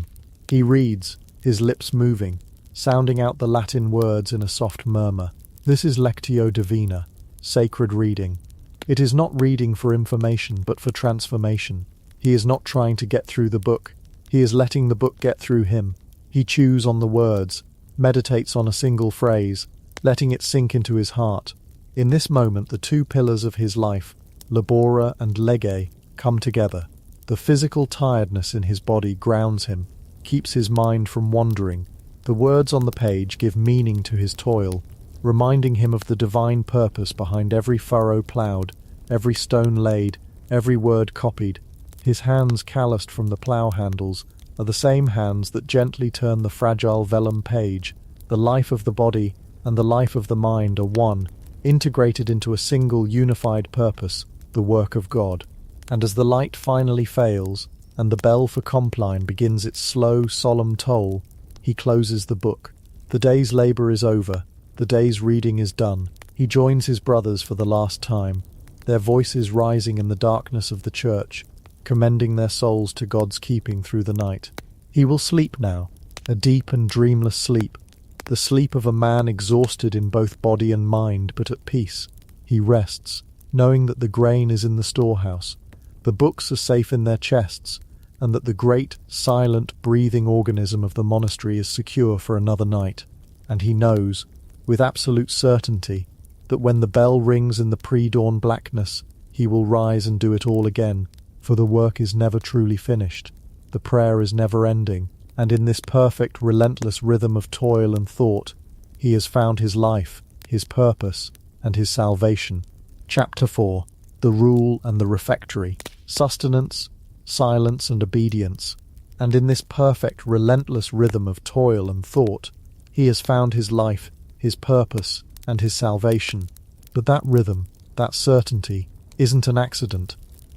He reads, his lips moving, sounding out the Latin words in a soft murmur. This is Lectio Divina, sacred reading. It is not reading for information but for transformation. He is not trying to get through the book. He is letting the book get through him. He chews on the words, meditates on a single phrase, letting it sink into his heart. In this moment, the two pillars of his life, Labora and Lege, come together. The physical tiredness in his body grounds him, keeps his mind from wandering. The words on the page give meaning to his toil, reminding him of the divine purpose behind every furrow ploughed, every stone laid, every word copied. His hands, calloused from the plough handles, are the same hands that gently turn the fragile vellum page. The life of the body and the life of the mind are one, integrated into a single unified purpose, the work of God. And as the light finally fails, and the bell for Compline begins its slow, solemn toll, he closes the book. The day's labour is over, the day's reading is done. He joins his brothers for the last time, their voices rising in the darkness of the church, commending their souls to God's keeping through the night. He will sleep now, a deep and dreamless sleep, the sleep of a man exhausted in both body and mind, but at peace. He rests, knowing that the grain is in the storehouse, the books are safe in their chests, and that the great, silent, breathing organism of the monastery is secure for another night. And he knows, with absolute certainty, that when the bell rings in the pre-dawn blackness, he will rise and do it all again, for the work is never truly finished, the prayer is never ending, and in this perfect, relentless rhythm of toil and thought, he has found his life, his purpose, and his salvation. Chapter 4. The Rule and the Refectory. Sustenance, silence and obedience. And in this perfect, relentless rhythm of toil and thought, he has found his life, his purpose, and his salvation. But that rhythm, that certainty, isn't an accident.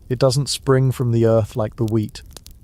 It doesn't spring from the earth like the wheat,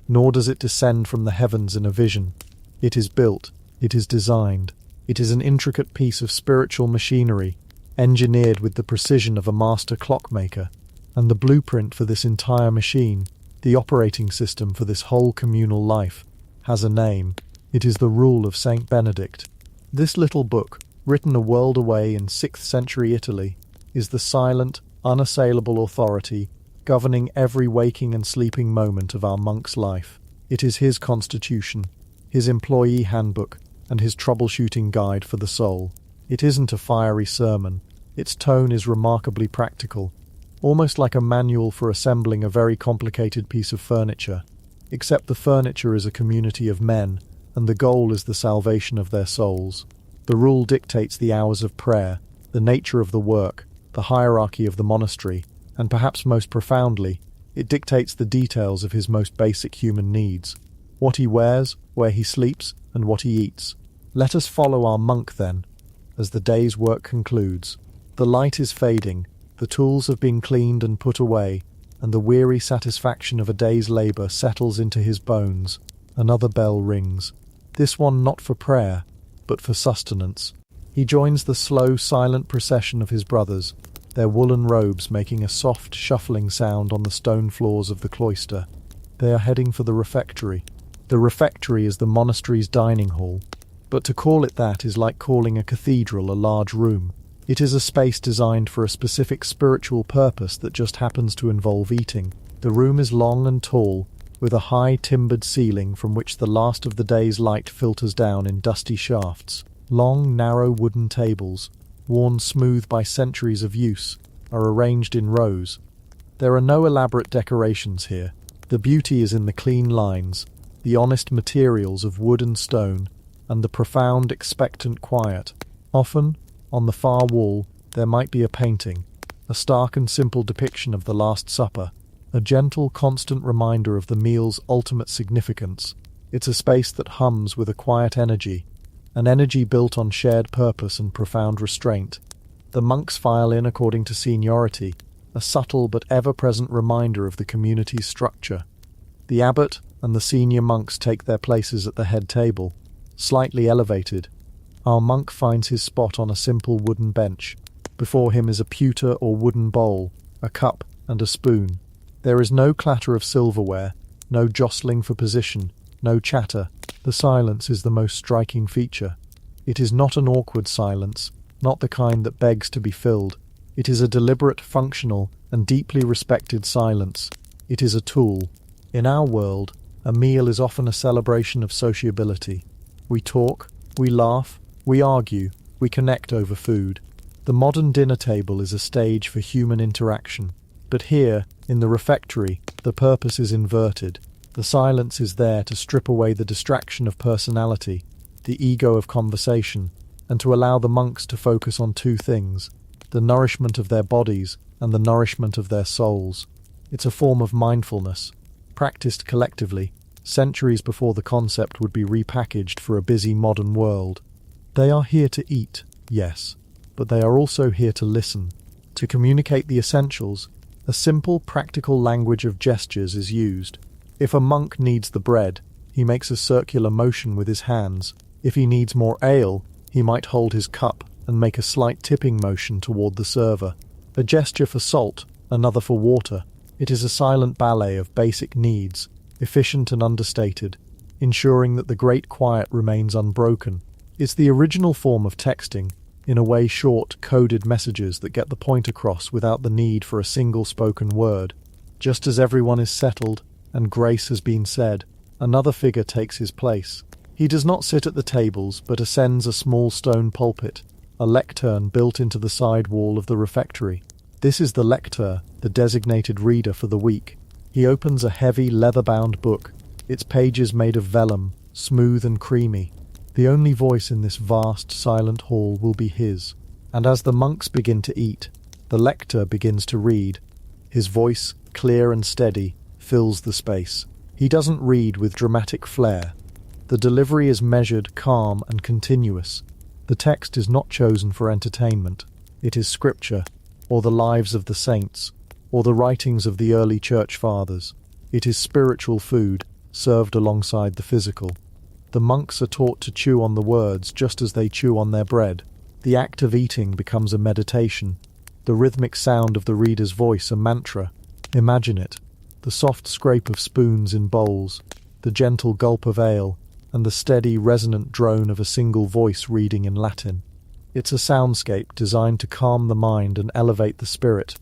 nor does it descend from the heavens in a vision. It is built, it is designed, it is an intricate piece of spiritual machinery, engineered with the precision of a master clockmaker, and the blueprint for this entire machine, the operating system for this whole communal life, has a name. It is the Rule of Saint Benedict. This little book, written a world away in 6th century Italy, is the silent, unassailable authority governing every waking and sleeping moment of our monk's life. It is his constitution, his employee handbook, and his troubleshooting guide for the soul. It isn't a fiery sermon. Its tone is remarkably practical, almost like a manual for assembling a very complicated piece of furniture, except the furniture is a community of men, and the goal is the salvation of their souls. The rule dictates the hours of prayer, the nature of the work, the hierarchy of the monastery, and perhaps most profoundly, it dictates the details of his most basic human needs, what he wears, where he sleeps, and what he eats. Let us follow our monk then, as the day's work concludes. The light is fading, the tools have been cleaned and put away, and the weary satisfaction of a day's labour settles into his bones. Another bell rings, this one not for prayer, but for sustenance. He joins the slow, silent procession of his brothers, their woolen robes making a soft, shuffling sound on the stone floors of the cloister. They are heading for the refectory. The refectory is the monastery's dining hall, but to call it that is like calling a cathedral a large room. It is a space designed for a specific spiritual purpose that just happens to involve eating. The room is long and tall, with a high timbered ceiling from which the last of the day's light filters down in dusty shafts. Long, narrow wooden tables, worn smooth by centuries of use, are arranged in rows. There are no elaborate decorations here. The beauty is in the clean lines, the honest materials of wood and stone, and the profound, expectant quiet. Often, on the far wall, there might be a painting, a stark and simple depiction of the Last Supper, a gentle, constant reminder of the meal's ultimate significance. It's a space that hums with a quiet energy, an energy built on shared purpose and profound restraint. The monks file in according to seniority, a subtle but ever-present reminder of the community's structure. The abbot and the senior monks take their places at the head table, slightly elevated. Our monk finds his spot on a simple wooden bench. Before him is a pewter or wooden bowl, a cup, and a spoon. There is no clatter of silverware, no jostling for position, no chatter. The silence is the most striking feature. It is not an awkward silence, not the kind that begs to be filled. It is a deliberate, functional, and deeply respected silence. It is a tool, In our world, a meal is often a celebration of sociability. We talk, we laugh, we argue, we connect over food. The modern dinner table is a stage for human interaction. But here, in the refectory, the purpose is inverted. The silence is there to strip away the distraction of personality, the ego of conversation, and to allow the monks to focus on two things: the nourishment of their bodies and the nourishment of their souls. It's a form of mindfulness, practiced collectively, centuries before the concept would be repackaged for a busy modern world. They are here to eat, yes, but they are also here to listen, to communicate the essentials. A simple, practical language of gestures is used. If a monk needs the bread, he makes a circular motion with his hands. If he needs more ale, he might hold his cup and make a slight tipping motion toward the server. A gesture for salt, another for water. It is a silent ballet of basic needs, efficient and understated, ensuring that the great quiet remains unbroken. It's the original form of texting, in a way short, coded messages that get the point across without the need for a single spoken word. Just as everyone is settled and grace has been said, another figure takes his place. He does not sit at the tables, but ascends a small stone pulpit, a lectern built into the side wall of the refectory. This is the lector, the designated reader for the week. He opens a heavy, leather-bound book, its pages made of vellum, smooth and creamy. The only voice in this vast, silent hall will be his. And as the monks begin to eat, the lector begins to read. His voice, clear and steady, fills the space. He doesn't read with dramatic flair. The delivery is measured, calm, and continuous. The text is not chosen for entertainment. It is scripture, or the lives of the saints, or the writings of the early church fathers. It is spiritual food, served alongside the physical. The monks are taught to chew on the words just as they chew on their bread. The act of eating becomes a meditation, the rhythmic sound of the reader's voice a mantra. Imagine it, the soft scrape of spoons in bowls, the gentle gulp of ale, and the steady, resonant drone of a single voice reading in Latin. It's a soundscape designed to calm the mind and elevate the spirit,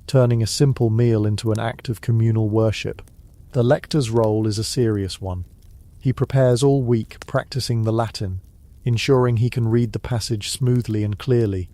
turning a simple meal into an act of communal worship. The lector's role is a serious one. He prepares all week practicing the Latin, ensuring he can read the passage smoothly and clearly.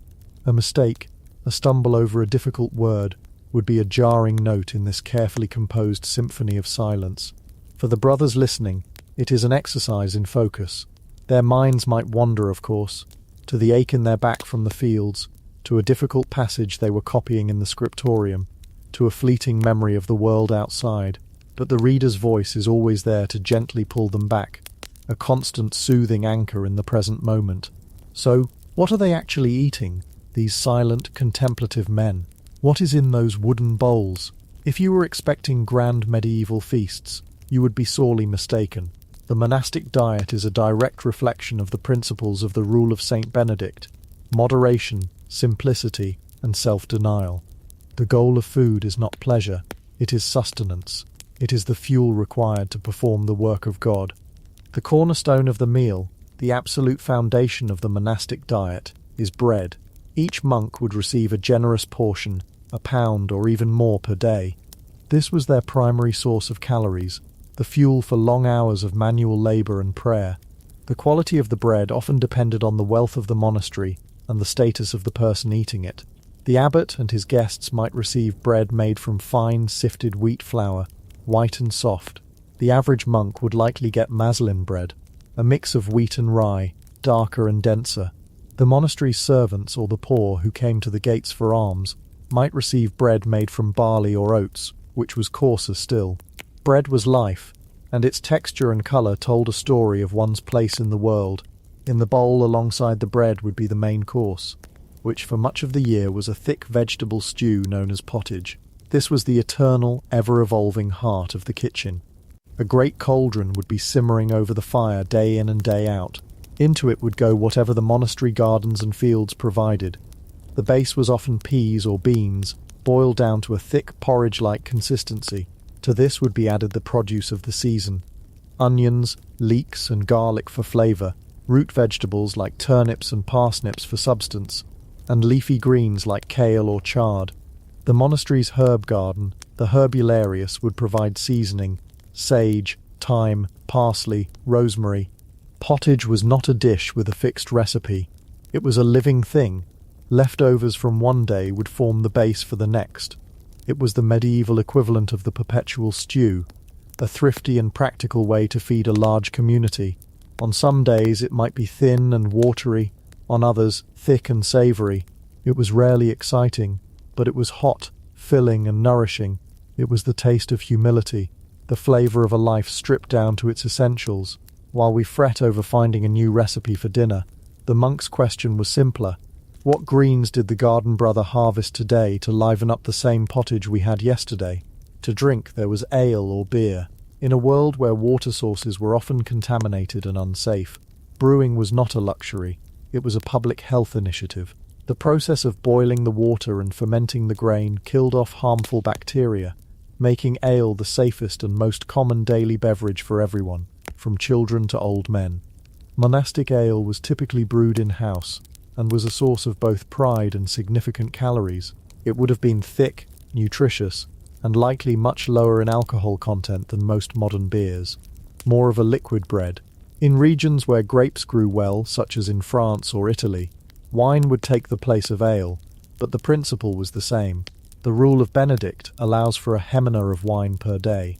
A mistake, a stumble over a difficult word, would be a jarring note in this carefully composed symphony of silence. For the brothers listening, it is an exercise in focus. Their minds might wander, of course, to the ache in their back from the fields, to a difficult passage they were copying in the scriptorium, to a fleeting memory of the world outside. But the reader's voice is always there to gently pull them back, a constant soothing anchor in the present moment. So, what are they actually eating, these silent, contemplative men? What is in those wooden bowls? If you were expecting grand medieval feasts, you would be sorely mistaken. The monastic diet is a direct reflection of the principles of the rule of Saint Benedict: moderation, simplicity, and self-denial. The goal of food is not pleasure, it is sustenance. It is the fuel required to perform the work of God. The cornerstone of the meal, the absolute foundation of the monastic diet, is bread. Each monk would receive a generous portion, a pound or even more per day. This was their primary source of calories, the fuel for long hours of manual labour and prayer. The quality of the bread often depended on the wealth of the monastery and the status of the person eating it. The abbot and his guests might receive bread made from fine, sifted wheat flour, white and soft. The average monk would likely get maslin bread, a mix of wheat and rye, darker and denser. The monastery's servants or the poor who came to the gates for alms might receive bread made from barley or oats, which was coarser still. Bread was life, and its texture and colour told a story of one's place in the world. In the bowl alongside the bread would be the main course, which for much of the year was a thick vegetable stew known as pottage. This was the eternal, ever-evolving heart of the kitchen. A great cauldron would be simmering over the fire day in and day out. Into it would go whatever the monastery gardens and fields provided. The base was often peas or beans, boiled down to a thick porridge-like consistency. To this would be added the produce of the season: onions, leeks and garlic for flavour, root vegetables like turnips and parsnips for substance, and leafy greens like kale or chard. The monastery's herb garden, the herbularius, would provide seasoning, sage, thyme, parsley, rosemary. Pottage was not a dish with a fixed recipe. It was a living thing. Leftovers from one day would form the base for the next. It was the medieval equivalent of the perpetual stew, a thrifty and practical way to feed a large community. On some days it might be thin and watery, on others thick and savoury. It was rarely exciting, but it was hot, filling and nourishing. It was the taste of humility, the flavour of a life stripped down to its essentials. While we fret over finding a new recipe for dinner, the monk's question was simpler. What greens did the garden brother harvest today to liven up the same pottage we had yesterday? To drink there was ale or beer. In a world where water sources were often contaminated and unsafe, brewing was not a luxury, it was a public health initiative. The process of boiling the water and fermenting the grain killed off harmful bacteria, making ale the safest and most common daily beverage for everyone, from children to old men. Monastic ale was typically brewed in-house, and was a source of both pride and significant calories. It would have been thick, nutritious, and likely much lower in alcohol content than most modern beers. More of a liquid bread. In regions where grapes grew well, such as in France or Italy, wine would take the place of ale, but the principle was the same. The rule of Benedict allows for a hemina of wine per day,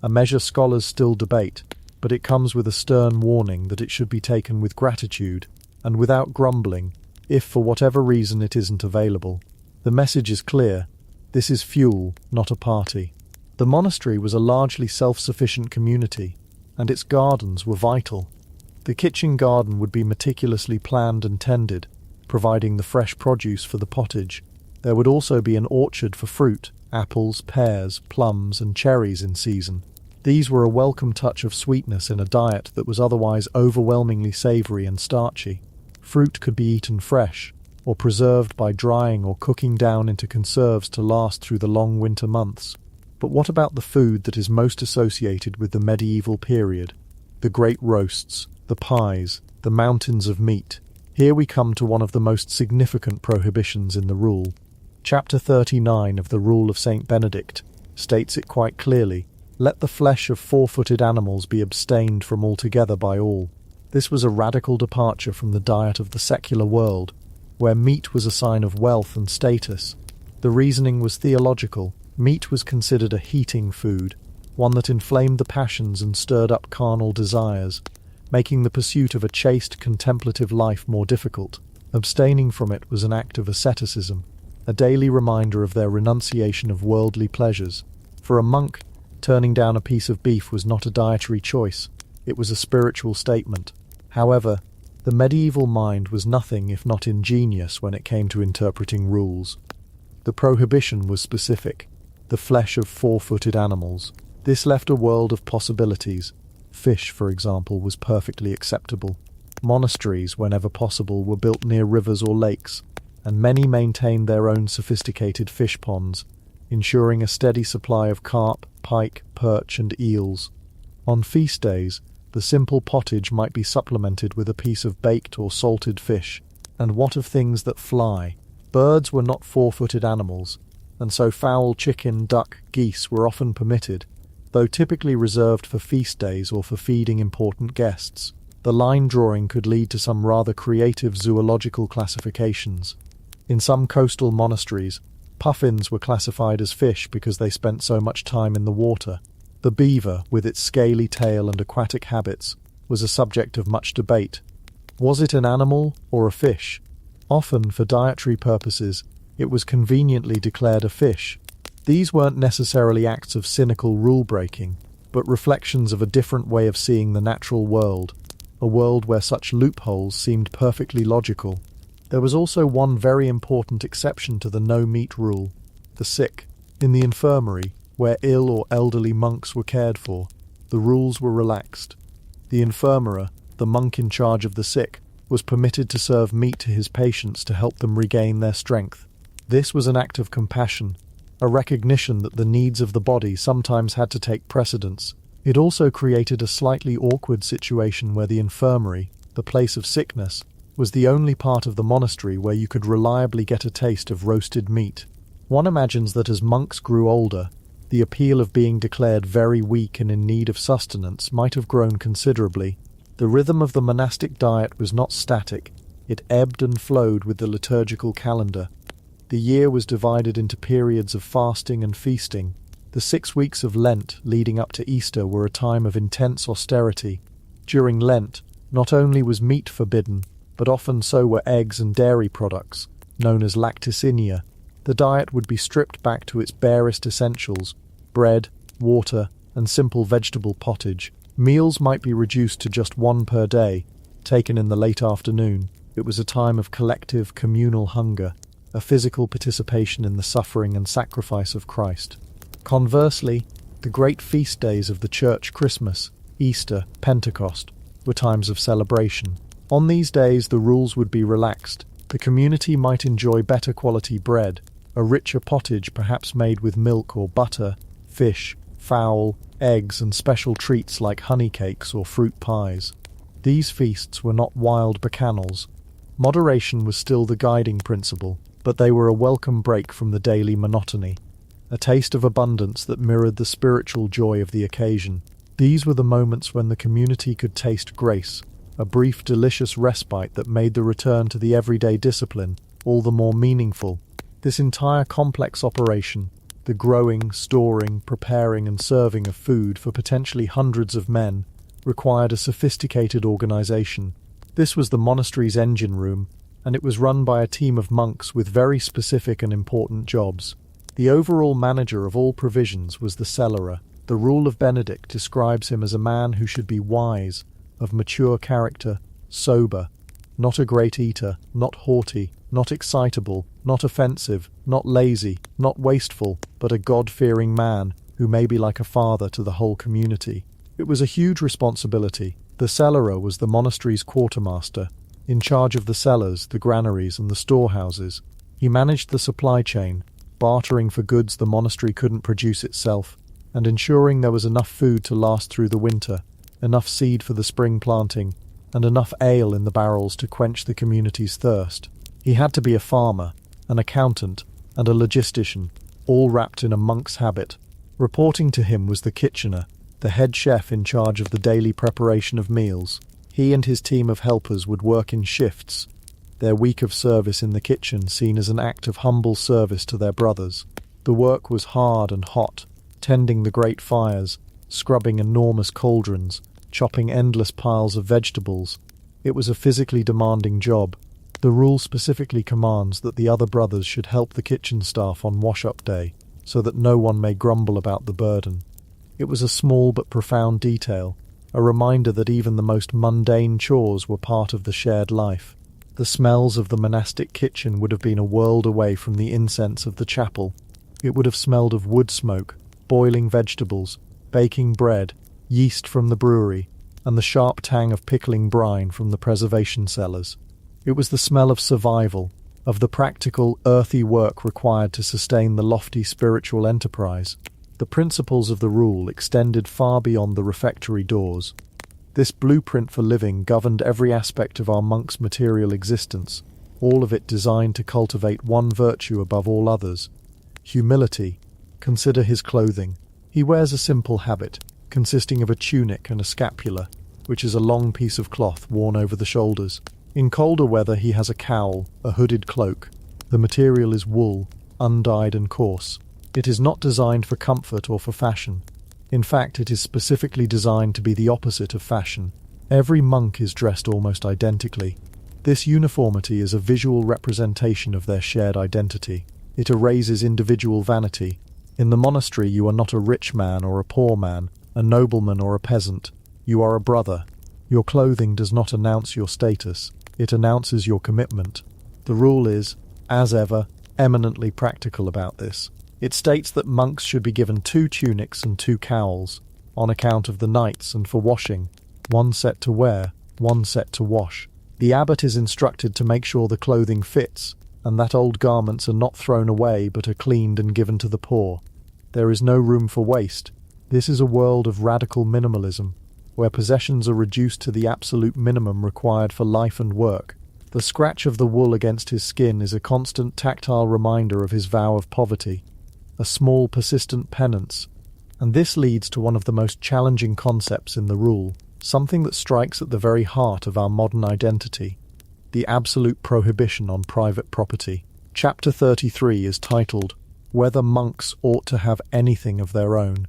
a measure scholars still debate, but it comes with a stern warning that it should be taken with gratitude and without grumbling, if for whatever reason it isn't available. The message is clear. This is fuel, not a party. The monastery was a largely self-sufficient community, and its gardens were vital. The kitchen garden would be meticulously planned and tended, providing the fresh produce for the pottage. There would also be an orchard for fruit, apples, pears, plums, and cherries in season. These were a welcome touch of sweetness in a diet that was otherwise overwhelmingly savoury and starchy. Fruit could be eaten fresh, or preserved by drying or cooking down into conserves to last through the long winter months. But what about the food that is most associated with the medieval period? The great roasts, the pies, the mountains of meat. Here we come to one of the most significant prohibitions in the rule. Chapter 39 of the Rule of St. Benedict states it quite clearly. Let the flesh of four-footed animals be abstained from altogether by all. This was a radical departure from the diet of the secular world, where meat was a sign of wealth and status. The reasoning was theological. Meat was considered a heating food, one that inflamed the passions and stirred up carnal desires, making the pursuit of a chaste, contemplative life more difficult. Abstaining from it was an act of asceticism, a daily reminder of their renunciation of worldly pleasures. For a monk, turning down a piece of beef was not a dietary choice, it was a spiritual statement. However, the medieval mind was nothing if not ingenious when it came to interpreting rules. The prohibition was specific: the flesh of four-footed animals. This left a world of possibilities. Fish, for example, was perfectly acceptable. Monasteries, whenever possible, were built near rivers or lakes, and many maintained their own sophisticated fish ponds, ensuring a steady supply of carp, pike, perch, and eels. On feast days, the simple pottage might be supplemented with a piece of baked or salted fish. And what of things that fly? Birds were not four-footed animals, and so fowl, chicken, duck, geese were often permitted, though typically reserved for feast days or for feeding important guests. The line drawing could lead to some rather creative zoological classifications. In some coastal monasteries, puffins were classified as fish because they spent so much time in the water. The beaver, with its scaly tail and aquatic habits, was a subject of much debate. Was it an animal or a fish? Often, for dietary purposes, it was conveniently declared a fish. These weren't necessarily acts of cynical rule-breaking, but reflections of a different way of seeing the natural world, a world where such loopholes seemed perfectly logical. There was also one very important exception to the no-meat rule: the sick. In the infirmary, where ill or elderly monks were cared for, the rules were relaxed. The infirmera, the monk in charge of the sick, was permitted to serve meat to his patients to help them regain their strength. This was an act of compassion, a recognition that the needs of the body sometimes had to take precedence. It also created a slightly awkward situation where the infirmary, the place of sickness, was the only part of the monastery where you could reliably get a taste of roasted meat. One imagines that as monks grew older, the appeal of being declared very weak and in need of sustenance might have grown considerably. The rhythm of the monastic diet was not static, it ebbed and flowed with the liturgical calendar. The year was divided into periods of fasting and feasting. The 6 weeks of Lent leading up to Easter were a time of intense austerity. During Lent, not only was meat forbidden, but often so were eggs and dairy products, known as lacticinia. The diet would be stripped back to its barest essentials: bread, water, and simple vegetable pottage. Meals might be reduced to just one per day, taken in the late afternoon. It was a time of collective, communal hunger, a physical participation in the suffering and sacrifice of Christ. Conversely, the great feast days of the Church, Christmas, Easter, Pentecost, were times of celebration. On these days the rules would be relaxed. The community might enjoy better quality bread, a richer pottage perhaps made with milk or butter, fish, fowl, eggs, and special treats like honey cakes or fruit pies. These feasts were not wild bacchanals. Moderation was still the guiding principle, but they were a welcome break from the daily monotony, a taste of abundance that mirrored the spiritual joy of the occasion. These were the moments when the community could taste grace, a brief, delicious respite that made the return to the everyday discipline all the more meaningful. This entire complex operation, the growing, storing, preparing and serving of food for potentially hundreds of men, required a sophisticated organization. This was the monastery's engine room, and it was run by a team of monks with very specific and important jobs. The overall manager of all provisions was the cellarer. The rule of Benedict describes him as a man who should be wise, of mature character, sober, not a great eater, not haughty, not excitable, not offensive, not lazy, not wasteful, but a God-fearing man who may be like a father to the whole community. It was a huge responsibility. The cellarer was the monastery's quartermaster, in charge of the cellars, the granaries, and the storehouses. He managed the supply chain, bartering for goods the monastery couldn't produce itself, and ensuring there was enough food to last through the winter, enough seed for the spring planting, and enough ale in the barrels to quench the community's thirst. He had to be a farmer, an accountant, and a logistician, all wrapped in a monk's habit. Reporting to him was the kitchener, the head chef in charge of the daily preparation of meals. He and his team of helpers would work in shifts, their week of service in the kitchen seen as an act of humble service to their brothers. The work was hard and hot, tending the great fires, scrubbing enormous cauldrons, chopping endless piles of vegetables. It was a physically demanding job. The rule specifically commands that the other brothers should help the kitchen staff on wash-up day, so that no one may grumble about the burden. It was a small but profound detail, a reminder that even the most mundane chores were part of the shared life. The smells of the monastic kitchen would have been a world away from the incense of the chapel. It would have smelled of wood smoke, boiling vegetables, baking bread, yeast from the brewery, and the sharp tang of pickling brine from the preservation cellars. It was the smell of survival, of the practical, earthy work required to sustain the lofty spiritual enterprise. The principles of the rule extended far beyond the refectory doors. This blueprint for living governed every aspect of our monks' material existence, all of it designed to cultivate one virtue above all others: humility. Consider his clothing. He wears a simple habit, consisting of a tunic and a scapula, which is a long piece of cloth worn over the shoulders. In colder weather he has a cowl, a hooded cloak. The material is wool, undyed and coarse. It is not designed for comfort or for fashion. In fact, it is specifically designed to be the opposite of fashion. Every monk is dressed almost identically. This uniformity is a visual representation of their shared identity. It erases individual vanity. In the monastery you are not a rich man or a poor man, a nobleman or a peasant. You are a brother. Your clothing does not announce your status. It announces your commitment. The rule is, as ever, eminently practical about this. It states that monks should be given 2 tunics and 2 cowls, on account of the nights and for washing, 1 set to wear, 1 set to wash. The abbot is instructed to make sure the clothing fits, and that old garments are not thrown away but are cleaned and given to the poor. There is no room for waste. This is a world of radical minimalism, where possessions are reduced to the absolute minimum required for life and work. The scratch of the wool against his skin is a constant tactile reminder of his vow of poverty. a small persistent penance. And this leads to one of the most challenging concepts in the rule, something that strikes at the very heart of our modern identity: the absolute prohibition on private property. Chapter 33 is titled, Whether Monks Ought to Have Anything of Their Own.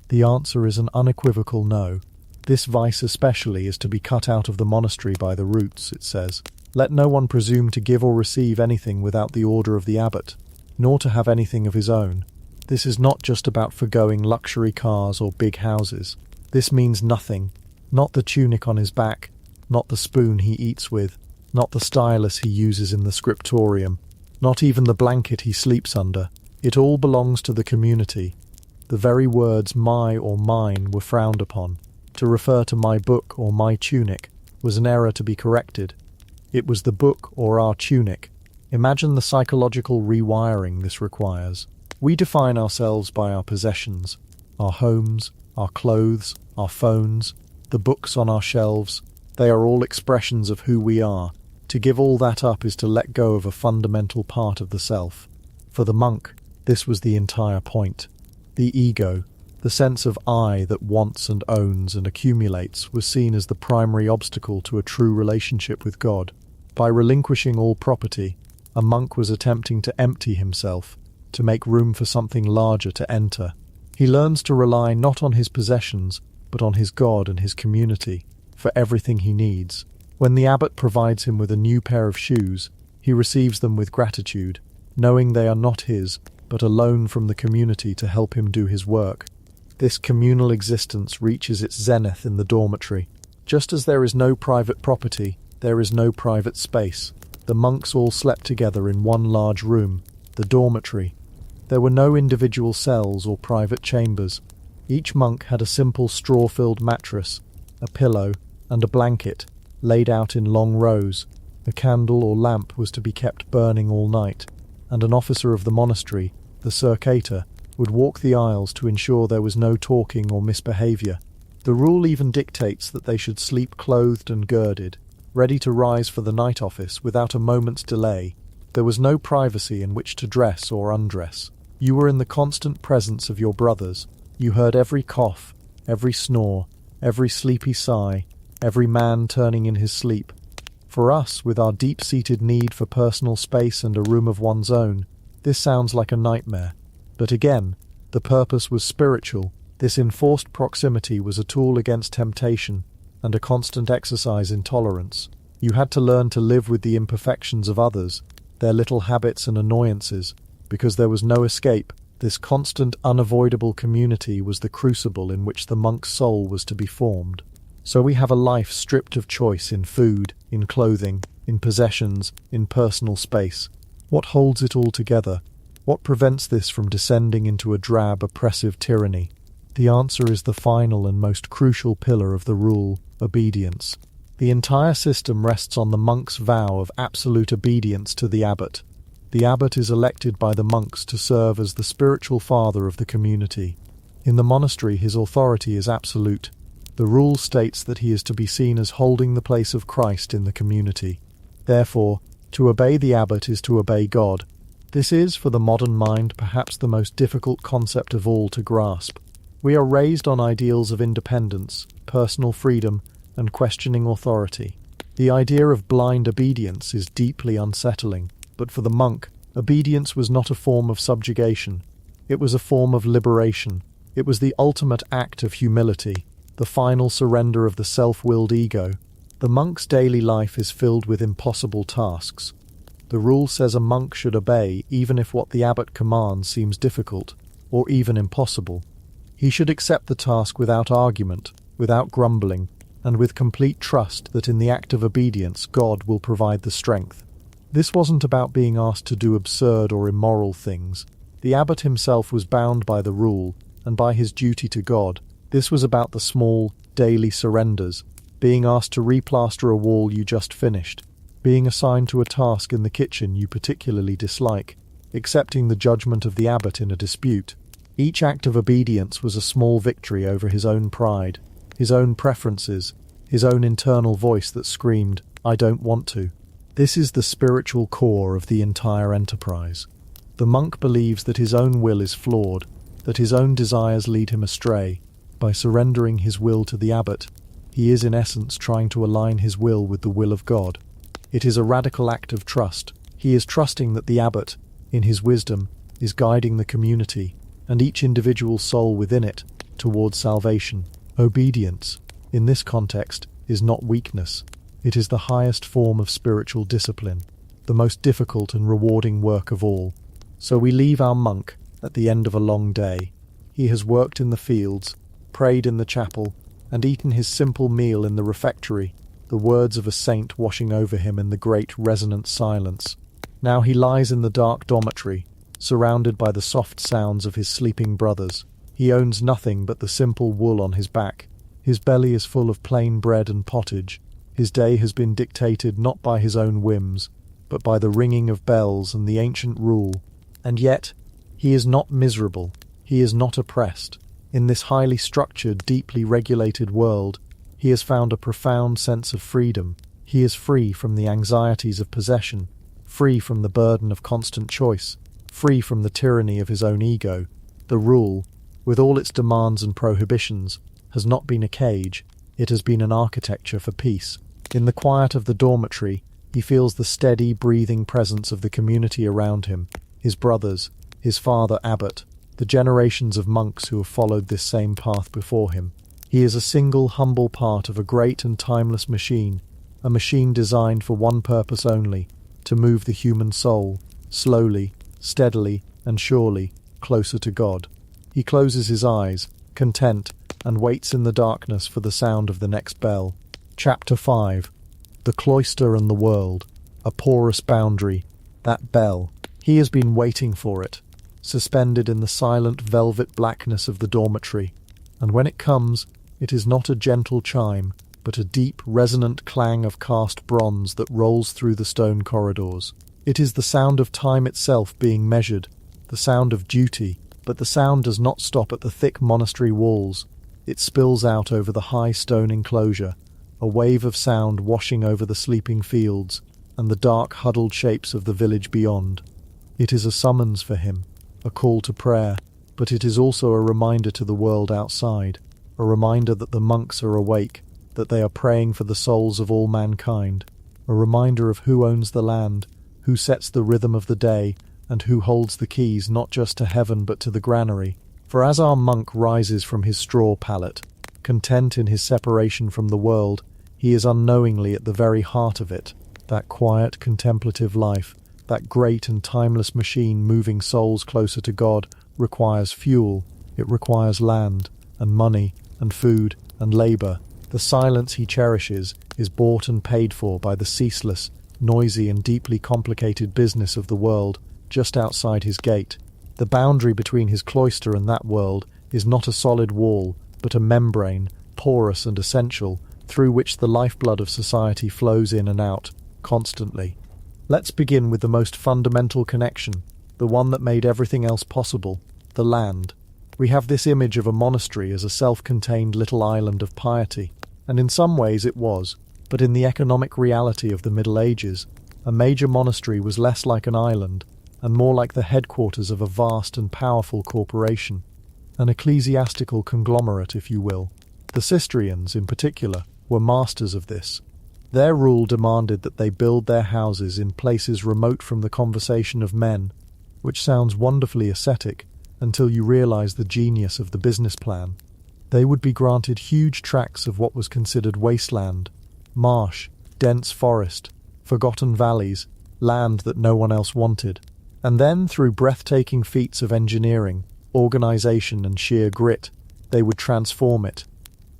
The answer is an unequivocal no. This vice especially is to be cut out of the monastery by the roots, it says. Let no one presume to give or receive anything without the order of the abbot, nor to have anything of his own. This is not just about forgoing luxury cars or big houses. This means nothing. Not the tunic on his back, not the spoon he eats with, not the stylus he uses in the scriptorium, not even the blanket he sleeps under. It all belongs to the community. The very words my or mine were frowned upon. To refer to my book or my tunic was an error to be corrected. It was the book or our tunic. Imagine the psychological rewiring this requires. We define ourselves by our possessions, our homes, our clothes, our phones, the books on our shelves. They are all expressions of who we are. To give all that up is to let go of a fundamental part of the self. For the monk, this was the entire point. The ego, the sense of I that wants and owns and accumulates, was seen as the primary obstacle to a true relationship with God. By relinquishing all property, a monk was attempting to empty himself, to make room for something larger to enter. He learns to rely not on his possessions, but on his God and his community, for everything he needs. When the abbot provides him with a new pair of shoes, he receives them with gratitude, knowing they are not his, but a loan from the community to help him do his work. This communal existence reaches its zenith in the dormitory. Just as there is no private property, there is no private space. The monks all slept together in one large room, the dormitory. There were no individual cells or private chambers. Each monk had a simple straw-filled mattress, a pillow, and a blanket, laid out in long rows. A candle or lamp was to be kept burning all night, and an officer of the monastery, the circator, would walk the aisles to ensure there was no talking or misbehaviour. The rule even dictates that they should sleep clothed and girded, ready to rise for the night office without a moment's delay. There was no privacy in which to dress or undress. You were in the constant presence of your brothers. You heard every cough, every snore, every sleepy sigh, every man turning in his sleep. For us, with our deep-seated need for personal space and a room of one's own, this sounds like a nightmare. But again, the purpose was spiritual. This enforced proximity was a tool against temptation and a constant exercise in tolerance. You had to learn to live with the imperfections of others, their little habits and annoyances, because there was no escape. This constant, unavoidable community was the crucible in which the monk's soul was to be formed. So we have a life stripped of choice in food, in clothing, in possessions, in personal space. What holds it all together? What prevents this from descending into a drab, oppressive tyranny? The answer is the final and most crucial pillar of the rule, obedience. The entire system rests on the monk's vow of absolute obedience to the abbot. The abbot is elected by the monks to serve as the spiritual father of the community. In the monastery, his authority is absolute. The rule states that he is to be seen as holding the place of Christ in the community. Therefore, to obey the abbot is to obey God. This is, for the modern mind, perhaps the most difficult concept of all to grasp. We are raised on ideals of independence, personal freedom, and questioning authority. The idea of blind obedience is deeply unsettling, but for the monk, obedience was not a form of subjugation. It was a form of liberation. It was the ultimate act of humility, the final surrender of the self-willed ego. The monk's daily life is filled with impossible tasks. The rule says a monk should obey even if what the abbot commands seems difficult, or even impossible. He should accept the task without argument, without grumbling, and with complete trust that in the act of obedience God will provide the strength. This wasn't about being asked to do absurd or immoral things. The abbot himself was bound by the rule, and by his duty to God. This was about the small, daily surrenders, being asked to replaster a wall you just finished, being assigned to a task in the kitchen you particularly dislike, accepting the judgment of the abbot in a dispute. Each act of obedience was a small victory over his own pride, his own preferences, his own internal voice that screamed, "I don't want to." This is the spiritual core of the entire enterprise. The monk believes that his own will is flawed, that his own desires lead him astray. By surrendering his will to the abbot, he is in essence trying to align his will with the will of God. It is a radical act of trust. He is trusting that the abbot, in his wisdom, is guiding the community, and each individual soul within it, towards salvation. Obedience, in this context, is not weakness. It is the highest form of spiritual discipline, the most difficult and rewarding work of all. So we leave our monk at the end of a long day. He has worked in the fields, prayed in the chapel, and eaten his simple meal in the refectory, the words of a saint washing over him in the great resonant silence. Now he lies in the dark dormitory, surrounded by the soft sounds of his sleeping brothers. He owns nothing but the simple wool on his back. His belly is full of plain bread and pottage. His day has been dictated not by his own whims, but by the ringing of bells and the ancient rule. And yet, he is not miserable. He is not oppressed. In this highly structured, deeply regulated world, he has found a profound sense of freedom. He is free from the anxieties of possession, free from the burden of constant choice, free from the tyranny of his own ego. The rule, with all its demands and prohibitions, has not been a cage, it has been an architecture for peace. In the quiet of the dormitory, he feels the steady, breathing presence of the community around him, his brothers, his father abbot, the generations of monks who have followed this same path before him. He is a single, humble part of a great and timeless machine, a machine designed for one purpose only, to move the human soul, slowly, steadily, and surely, closer to God. He closes his eyes, content, and waits in the darkness for the sound of the next bell. Chapter 5. The Cloister and the World. A porous boundary. That bell. He has been waiting for it, suspended in the silent velvet blackness of the dormitory. And when it comes, it is not a gentle chime, but a deep, resonant clang of cast bronze that rolls through the stone corridors. It is the sound of time itself being measured, the sound of duty, but the sound does not stop at the thick monastery walls. It spills out over the high stone enclosure, a wave of sound washing over the sleeping fields and the dark, huddled shapes of the village beyond. It is a summons for him, a call to prayer, but it is also a reminder to the world outside, a reminder that the monks are awake, that they are praying for the souls of all mankind, a reminder of who owns the land, who sets the rhythm of the day, and who holds the keys not just to heaven but to the granary. For as our monk rises from his straw pallet, content in his separation from the world, he is unknowingly at the very heart of it, that quiet, contemplative life, that great and timeless machine moving souls closer to God, requires fuel, it requires land, and money, and food, and labour. The silence he cherishes is bought and paid for by the ceaseless, noisy and deeply complicated business of the world just outside his gate. The boundary between his cloister and that world is not a solid wall, but a membrane, porous and essential, through which the lifeblood of society flows in and out, constantly. Let's begin with the most fundamental connection, the one that made everything else possible, the land. We have this image of a monastery as a self-contained little island of piety, and in some ways it was, but in the economic reality of the Middle Ages, a major monastery was less like an island, and more like the headquarters of a vast and powerful corporation, an ecclesiastical conglomerate, if you will. The Cistercians, in particular, were masters of this. Their rule demanded that they build their houses in places remote from the conversation of men, which sounds wonderfully ascetic until you realize the genius of the business plan. They would be granted huge tracts of what was considered wasteland, marsh, dense forest, forgotten valleys, land that no one else wanted. And then, through breathtaking feats of engineering, organization and sheer grit, they would transform it.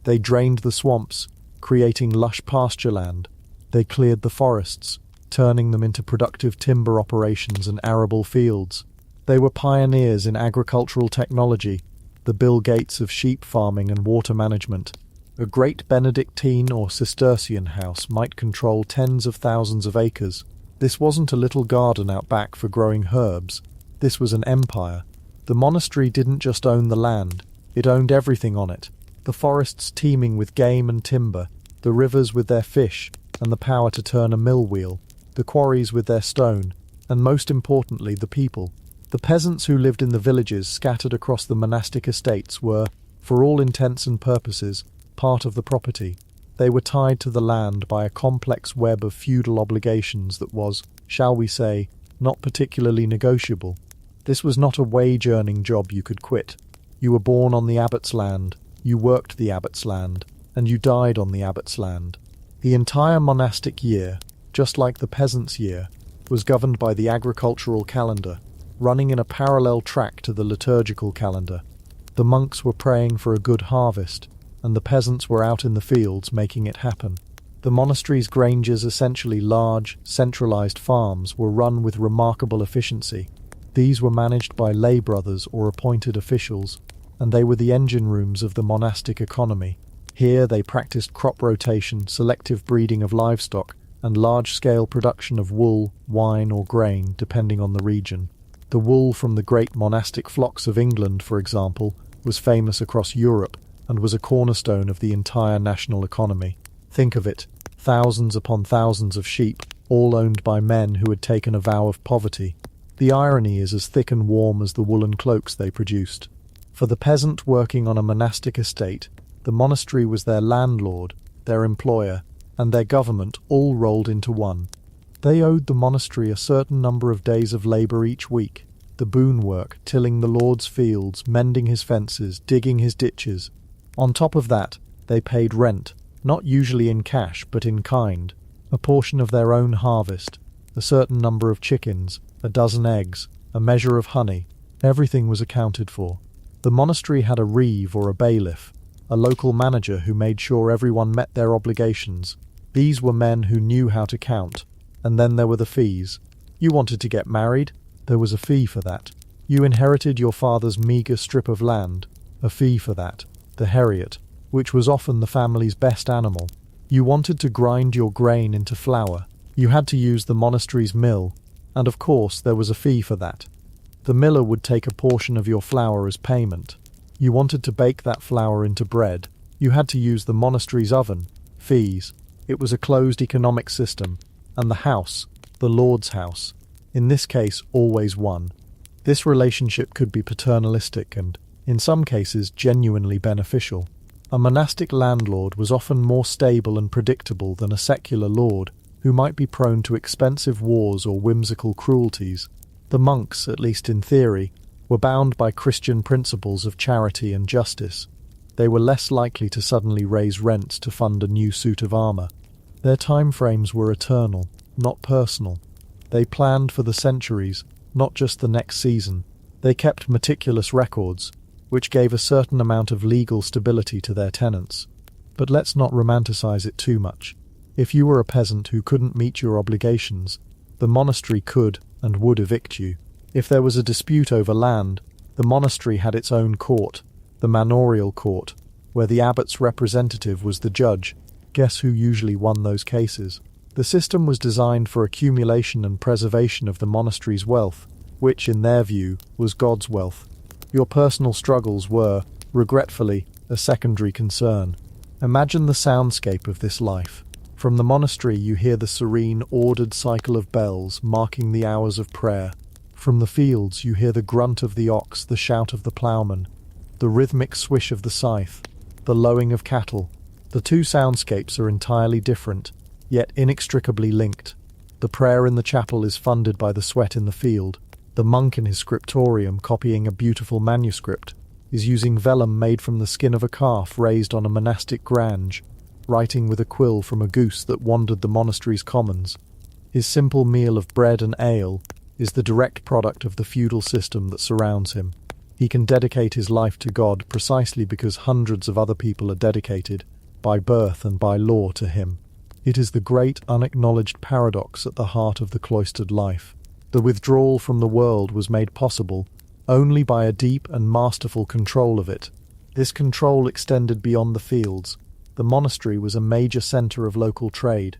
They drained the swamps, creating lush pasture land. They cleared the forests, turning them into productive timber operations and arable fields. They were pioneers in agricultural technology, the Bill Gates of sheep farming and water management. A great Benedictine or Cistercian house might control tens of thousands of acres. This wasn't a little garden out back for growing herbs. This was an empire. The monastery didn't just own the land, it owned everything on it. The forests teeming with game and timber, the rivers with their fish and the power to turn a mill wheel, the quarries with their stone, and most importantly the people. The peasants who lived in the villages scattered across the monastic estates were, for all intents and purposes, part of the property. They were tied to the land by a complex web of feudal obligations that was, shall we say, not particularly negotiable. This was not a wage-earning job you could quit. You were born on the abbot's land, you worked the abbot's land, and you died on the abbot's land. The entire monastic year, just like the peasant's year, was governed by the agricultural calendar, running in a parallel track to the liturgical calendar. The monks were praying for a good harvest, and the peasants were out in the fields making it happen. The monastery's granges, essentially large, centralized farms, were run with remarkable efficiency. These were managed by lay brothers or appointed officials, and they were the engine rooms of the monastic economy. Here they practiced crop rotation, selective breeding of livestock, and large-scale production of wool, wine or grain, depending on the region. The wool from the great monastic flocks of England, for example, was famous across Europe and was a cornerstone of the entire national economy. Think of it, thousands upon thousands of sheep, all owned by men who had taken a vow of poverty. The irony is as thick and warm as the woolen cloaks they produced. For the peasant working on a monastic estate, the monastery was their landlord, their employer, and their government all rolled into one. They owed the monastery a certain number of days of labour each week, the boon work, tilling the Lord's fields, mending his fences, digging his ditches. On top of that, they paid rent, not usually in cash but in kind, a portion of their own harvest, a certain number of chickens, a dozen eggs, a measure of honey. Everything was accounted for. The monastery had a reeve or a bailiff, a local manager who made sure everyone met their obligations. These were men who knew how to count. And then there were the fees. You wanted to get married? There was a fee for that. You inherited your father's meagre strip of land? A fee for that. The heriot, which was often the family's best animal. You wanted to grind your grain into flour? You had to use the monastery's mill, and of course there was a fee for that. The miller would take a portion of your flour as payment. You wanted to bake that flour into bread? You had to use the monastery's oven. Fees. It was a closed economic system. And the house, the Lord's house, in this case always won. This relationship could be paternalistic and, in some cases, genuinely beneficial. A monastic landlord was often more stable and predictable than a secular lord, who might be prone to expensive wars or whimsical cruelties. The monks, at least in theory, were bound by Christian principles of charity and justice. They were less likely to suddenly raise rents to fund a new suit of armour. Their time frames were eternal, not personal. They planned for the centuries, not just the next season. They kept meticulous records, which gave a certain amount of legal stability to their tenants. But let's not romanticize it too much. If you were a peasant who couldn't meet your obligations, the monastery could and would evict you. If there was a dispute over land, the monastery had its own court, the manorial court, where the abbot's representative was the judge. Guess who usually won those cases? The system was designed for accumulation and preservation of the monastery's wealth, which, in their view, was God's wealth. Your personal struggles were, regretfully, a secondary concern. Imagine the soundscape of this life. From the monastery you hear the serene, ordered cycle of bells marking the hours of prayer. From the fields you hear the grunt of the ox, the shout of the ploughman, the rhythmic swish of the scythe, the lowing of cattle. The two soundscapes are entirely different, yet inextricably linked. The prayer in the chapel is funded by the sweat in the field. The monk in his scriptorium, copying a beautiful manuscript, is using vellum made from the skin of a calf raised on a monastic grange, writing with a quill from a goose that wandered the monastery's commons. His simple meal of bread and ale is the direct product of the feudal system that surrounds him. He can dedicate his life to God precisely because hundreds of other people are dedicated, by birth and by law, to him. It is the great unacknowledged paradox at the heart of the cloistered life. The withdrawal from the world was made possible only by a deep and masterful control of it. This control extended beyond the fields. The monastery was a major centre of local trade.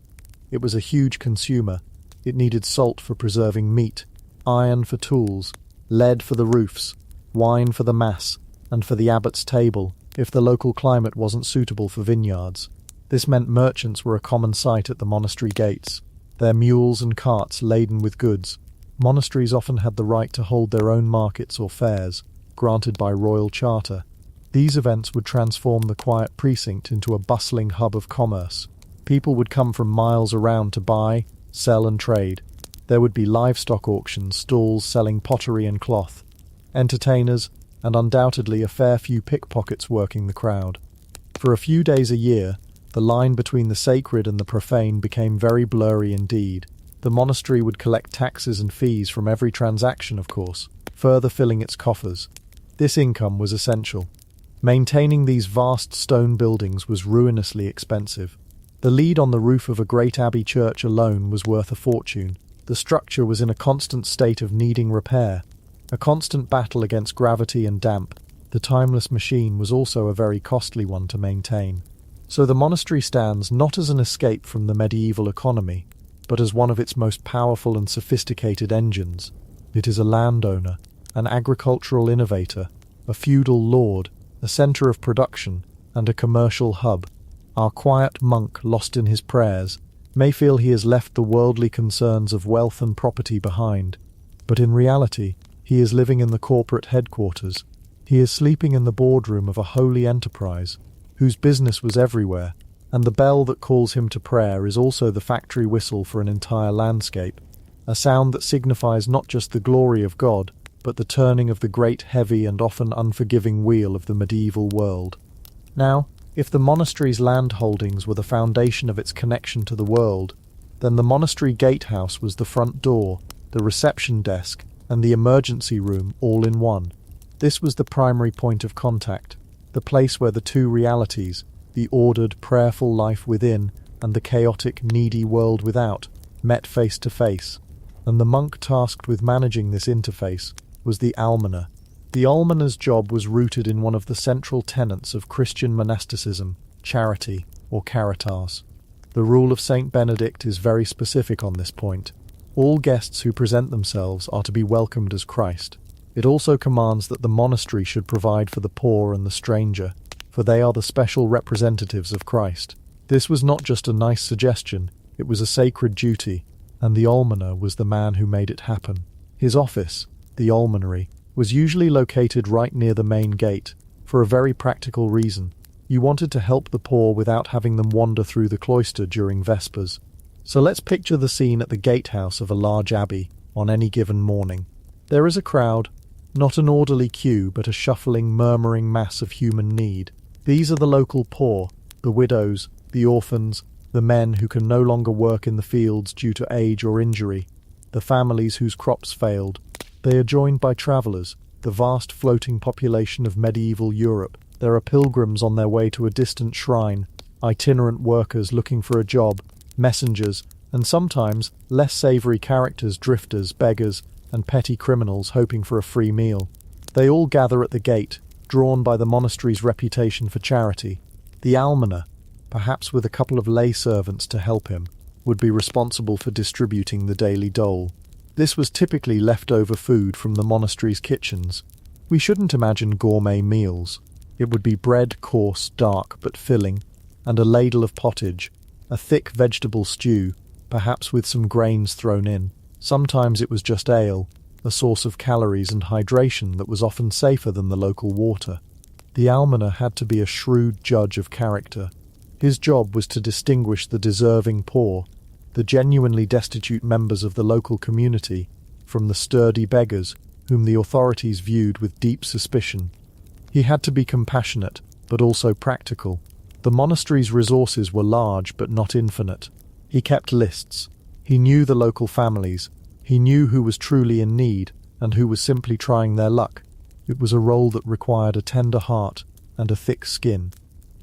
It was a huge consumer. It needed salt for preserving meat, iron for tools, lead for the roofs, wine for the mass, and for the abbot's table, if the local climate wasn't suitable for vineyards. This meant merchants were a common sight at the monastery gates, their mules and carts laden with goods. Monasteries often had the right to hold their own markets or fairs, granted by royal charter. These events would transform the quiet precinct into a bustling hub of commerce. People would come from miles around to buy, sell and trade. There would be livestock auctions, stalls selling pottery and cloth, entertainers, and undoubtedly a fair few pickpockets working the crowd. For a few days a year, the line between the sacred and the profane became very blurry indeed. The monastery would collect taxes and fees from every transaction, of course, further filling its coffers. This income was essential. Maintaining these vast stone buildings was ruinously expensive. The lead on the roof of a great abbey church alone was worth a fortune. The structure was in a constant state of needing repair, a constant battle against gravity and damp. The timeless machine was also a very costly one to maintain. So the monastery stands not as an escape from the medieval economy, but as one of its most powerful and sophisticated engines. It is a landowner, an agricultural innovator, a feudal lord, a centre of production, and a commercial hub. Our quiet monk, lost in his prayers, may feel he has left the worldly concerns of wealth and property behind, but in reality, he is living in the corporate headquarters. He is sleeping in the boardroom of a holy enterprise, whose business was everywhere, and the bell that calls him to prayer is also the factory whistle for an entire landscape, a sound that signifies not just the glory of God, but the turning of the great, heavy, and often unforgiving wheel of the medieval world. Now, if the monastery's land holdings were the foundation of its connection to the world, then the monastery gatehouse was the front door, the reception desk, and the emergency room all in one. This was the primary point of contact, the place where the two realities, the ordered, prayerful life within and the chaotic, needy world without, met face to face. And the monk tasked with managing this interface was the almoner. The almoner's job was rooted in one of the central tenets of Christian monasticism, charity, or caritas. The rule of Saint Benedict is very specific on this point. All guests who present themselves are to be welcomed as Christ. It also commands that the monastery should provide for the poor and the stranger, for they are the special representatives of Christ. This was not just a nice suggestion, it was a sacred duty, and the almoner was the man who made it happen. His office, the almonery, was usually located right near the main gate, for a very practical reason. You wanted to help the poor without having them wander through the cloister during Vespers. So let's picture the scene at the gatehouse of a large abbey on any given morning. There is a crowd, not an orderly queue, but a shuffling, murmuring mass of human need. These are the local poor, the widows, the orphans, the men who can no longer work in the fields due to age or injury, the families whose crops failed. They are joined by travellers, the vast floating population of medieval Europe. There are pilgrims on their way to a distant shrine, itinerant workers looking for a job, messengers, and sometimes less savoury characters, drifters, beggars, and petty criminals hoping for a free meal. They all gather at the gate, drawn by the monastery's reputation for charity. The almoner, perhaps with a couple of lay servants to help him, would be responsible for distributing the daily dole. This was typically leftover food from the monastery's kitchens. We shouldn't imagine gourmet meals. It would be bread, coarse, dark, but filling, and a ladle of pottage, a thick vegetable stew, perhaps with some grains thrown in. Sometimes it was just ale, a source of calories and hydration that was often safer than the local water. The almoner had to be a shrewd judge of character. His job was to distinguish the deserving poor, the genuinely destitute members of the local community, from the sturdy beggars whom the authorities viewed with deep suspicion. He had to be compassionate, but also practical. The monastery's resources were large but not infinite. He kept lists. He knew the local families. He knew who was truly in need and who was simply trying their luck. It was a role that required a tender heart and a thick skin.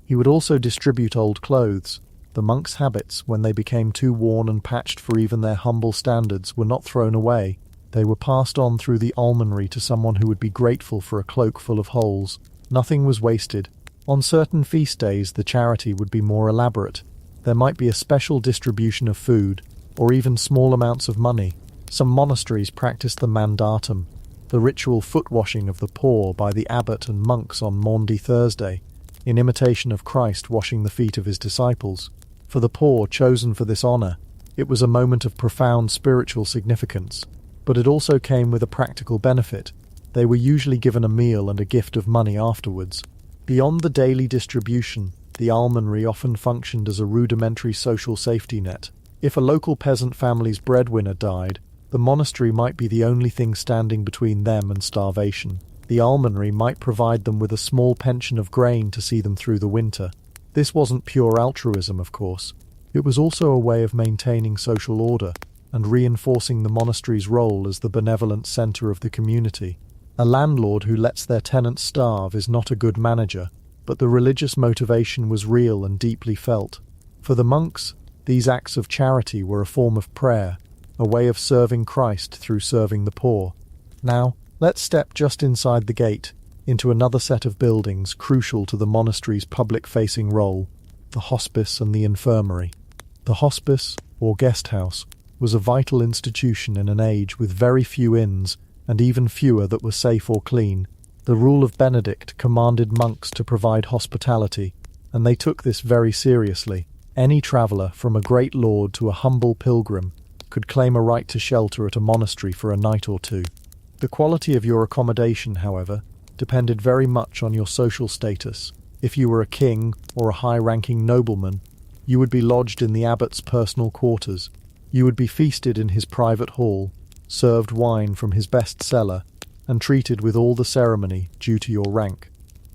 He would also distribute old clothes. The monks' habits, when they became too worn and patched for even their humble standards, were not thrown away. They were passed on through the almonry to someone who would be grateful for a cloak full of holes. Nothing was wasted. On certain feast days, the charity would be more elaborate. There might be a special distribution of food, or even small amounts of money. Some monasteries practiced the mandatum, the ritual foot-washing of the poor by the abbot and monks on Maundy Thursday, in imitation of Christ washing the feet of his disciples. For the poor chosen for this honour, it was a moment of profound spiritual significance. But it also came with a practical benefit. They were usually given a meal and a gift of money afterwards. Beyond the daily distribution, the almonry often functioned as a rudimentary social safety net. If a local peasant family's breadwinner died, the monastery might be the only thing standing between them and starvation. The almonry might provide them with a small pension of grain to see them through the winter. This wasn't pure altruism, of course. It was also a way of maintaining social order and reinforcing the monastery's role as the benevolent centre of the community. A landlord who lets their tenants starve is not a good manager, but the religious motivation was real and deeply felt. For the monks, these acts of charity were a form of prayer, a way of serving Christ through serving the poor. Now, let's step just inside the gate, into another set of buildings crucial to the monastery's public-facing role, the hospice and the infirmary. The hospice, or guest house, was a vital institution in an age with very few inns, and even fewer that were safe or clean. The rule of Benedict commanded monks to provide hospitality, and they took this very seriously. Any traveller, from a great lord to a humble pilgrim, could claim a right to shelter at a monastery for a night or two. The quality of your accommodation, however, depended very much on your social status. If you were a king or a high-ranking nobleman, you would be lodged in the abbot's personal quarters. You would be feasted in his private hall, served wine from his best cellar, and treated with all the ceremony due to your rank.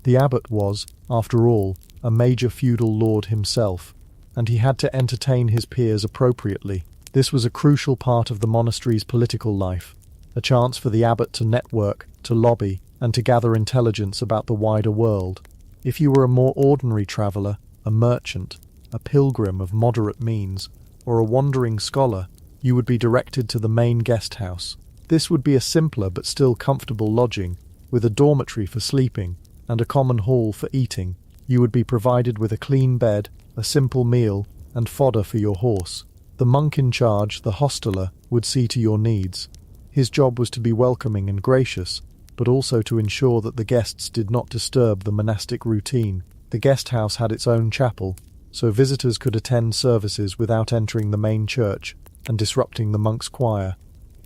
The abbot was, after all, a major feudal lord himself, and he had to entertain his peers appropriately. This was a crucial part of the monastery's political life, a chance for the abbot to network, to lobby, and to gather intelligence about the wider world. If you were a more ordinary traveller, a merchant, a pilgrim of moderate means, or a wandering scholar, you would be directed to the main guest house. This would be a simpler but still comfortable lodging, with a dormitory for sleeping and a common hall for eating. You would be provided with a clean bed, a simple meal, and fodder for your horse. The monk in charge, the hosteler, would see to your needs. His job was to be welcoming and gracious, but also to ensure that the guests did not disturb the monastic routine. The guest house had its own chapel, so visitors could attend services without entering the main church and disrupting the monk's choir.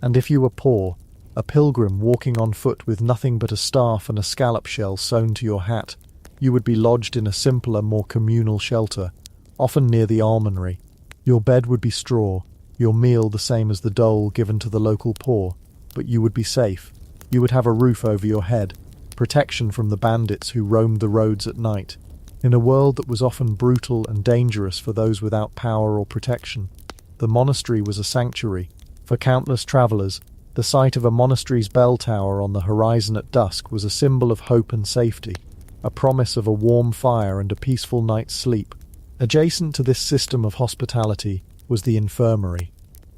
And if you were poor, a pilgrim walking on foot with nothing but a staff and a scallop shell sewn to your hat, you would be lodged in a simpler, more communal shelter, often near the almonry. Your bed would be straw, your meal the same as the dole given to the local poor, but you would be safe. You would have a roof over your head, protection from the bandits who roamed the roads at night. In a world that was often brutal and dangerous for those without power or protection, the monastery was a sanctuary. For countless travellers, the sight of a monastery's bell tower on the horizon at dusk was a symbol of hope and safety, a promise of a warm fire and a peaceful night's sleep. Adjacent to this system of hospitality was the infirmary,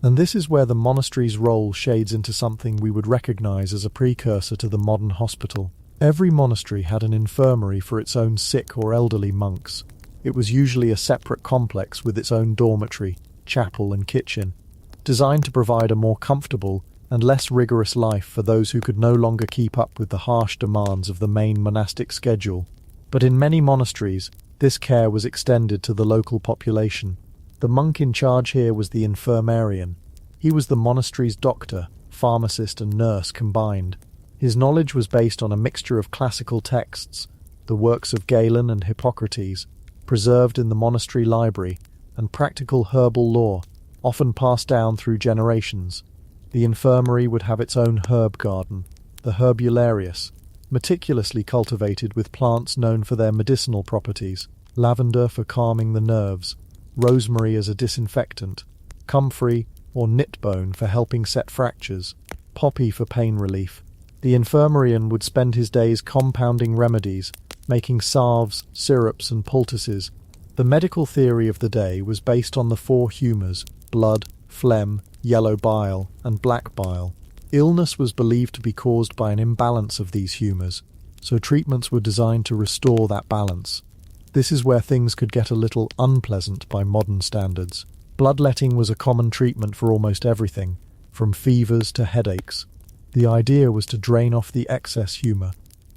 and this is where the monastery's role shades into something we would recognise as a precursor to the modern hospital. Every monastery had an infirmary for its own sick or elderly monks. It was usually a separate complex with its own dormitory, chapel and kitchen, designed to provide a more comfortable and less rigorous life for those who could no longer keep up with the harsh demands of the main monastic schedule. But in many monasteries, this care was extended to the local population. The monk in charge here was the infirmarian. He was the monastery's doctor, pharmacist and nurse combined. His knowledge was based on a mixture of classical texts, the works of Galen and Hippocrates, preserved in the monastery library, and practical herbal lore, often passed down through generations. The infirmary would have its own herb garden, the herbularius, meticulously cultivated with plants known for their medicinal properties: lavender for calming the nerves, rosemary as a disinfectant, comfrey or knitbone for helping set fractures, poppy for pain relief. The infirmarian would spend his days compounding remedies, making salves, syrups and poultices. The medical theory of the day was based on the four humours: blood, phlegm, yellow bile, and black bile. Illness was believed to be caused by an imbalance of these humours, so treatments were designed to restore that balance. This is where things could get a little unpleasant by modern standards. Bloodletting was a common treatment for almost everything, from fevers to headaches. The idea was to drain off the excess humour.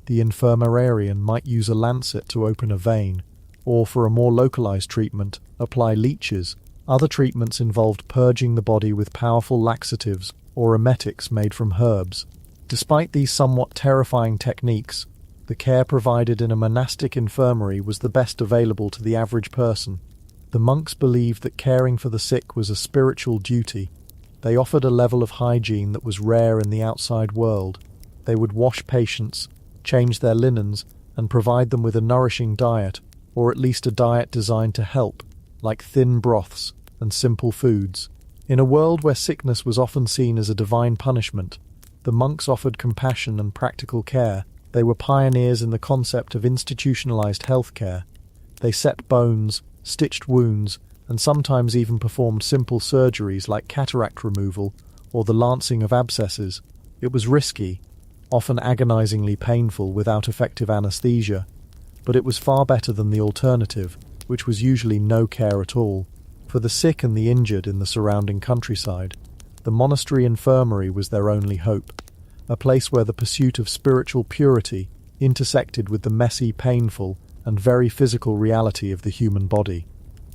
The infirmarian might use a lancet to open a vein, or for a more localised treatment, apply leeches, Other treatments involved purging the body with powerful laxatives or emetics made from herbs. Despite these somewhat terrifying techniques, the care provided in a monastic infirmary was the best available to the average person. The monks believed that caring for the sick was a spiritual duty. They offered a level of hygiene that was rare in the outside world. They would wash patients, change their linens, and provide them with a nourishing diet, or at least a diet designed to help, like thin broths and simple foods. In a world where sickness was often seen as a divine punishment, the monks offered compassion and practical care. They were pioneers in the concept of institutionalized healthcare. They set bones, stitched wounds, and sometimes even performed simple surgeries like cataract removal or the lancing of abscesses. It was risky, often agonizingly painful without effective anesthesia, but it was far better than the alternative, which was usually no care at all. For the sick and the injured in the surrounding countryside, the monastery infirmary was their only hope, a place where the pursuit of spiritual purity intersected with the messy, painful, and very physical reality of the human body.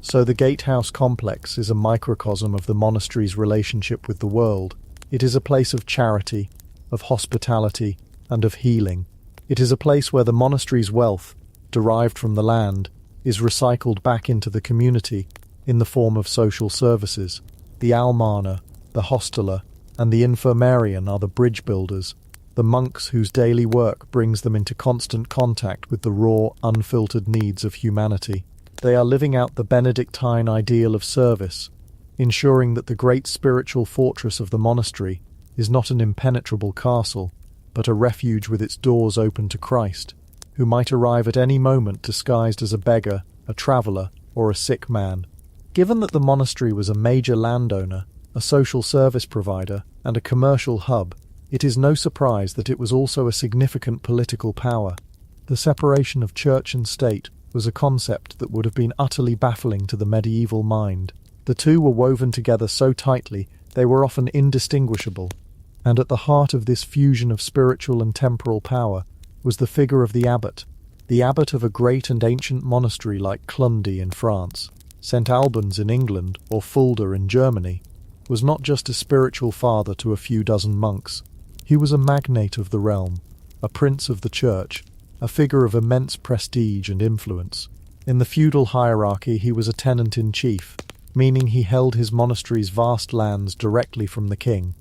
So the gatehouse complex is a microcosm of the monastery's relationship with the world. It is a place of charity, of hospitality, and of healing. It is a place where the monastery's wealth, derived from the land, is recycled back into the community in the form of social services. The almoner, the hosteler, and the infirmarian are the bridge builders, the monks whose daily work brings them into constant contact with the raw, unfiltered needs of humanity. They are living out the Benedictine ideal of service, ensuring that the great spiritual fortress of the monastery is not an impenetrable castle, but a refuge with its doors open to Christ, who might arrive at any moment disguised as a beggar, a traveller, or a sick man. Given that the monastery was a major landowner, a social service provider, and a commercial hub, it is no surprise that it was also a significant political power. The separation of church and state was a concept that would have been utterly baffling to the medieval mind. The two were woven together so tightly they were often indistinguishable, and at the heart of this fusion of spiritual and temporal power was the figure of the abbot of a great and ancient monastery like Cluny in France. St. Albans in England, or Fulda in Germany, was not just a spiritual father to a few dozen monks. He was a magnate of the realm, a prince of the church, a figure of immense prestige and influence. In the feudal hierarchy he was a tenant-in-chief, meaning he held his monastery's vast lands directly from the king.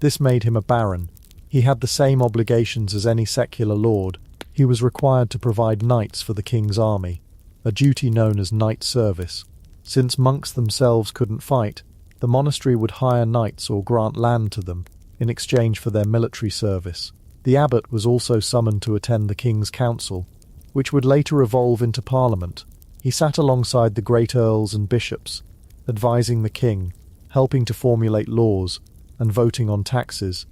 This made him a baron. He had the same obligations as any secular lord. He was required to provide knights for the king's army, a duty known as knight service. Since monks themselves couldn't fight, the monastery would hire knights or grant land to them in exchange for their military service. The abbot was also summoned to attend the king's council, which would later evolve into parliament. He sat alongside the great earls and bishops, advising the king, helping to formulate laws, and voting on taxes.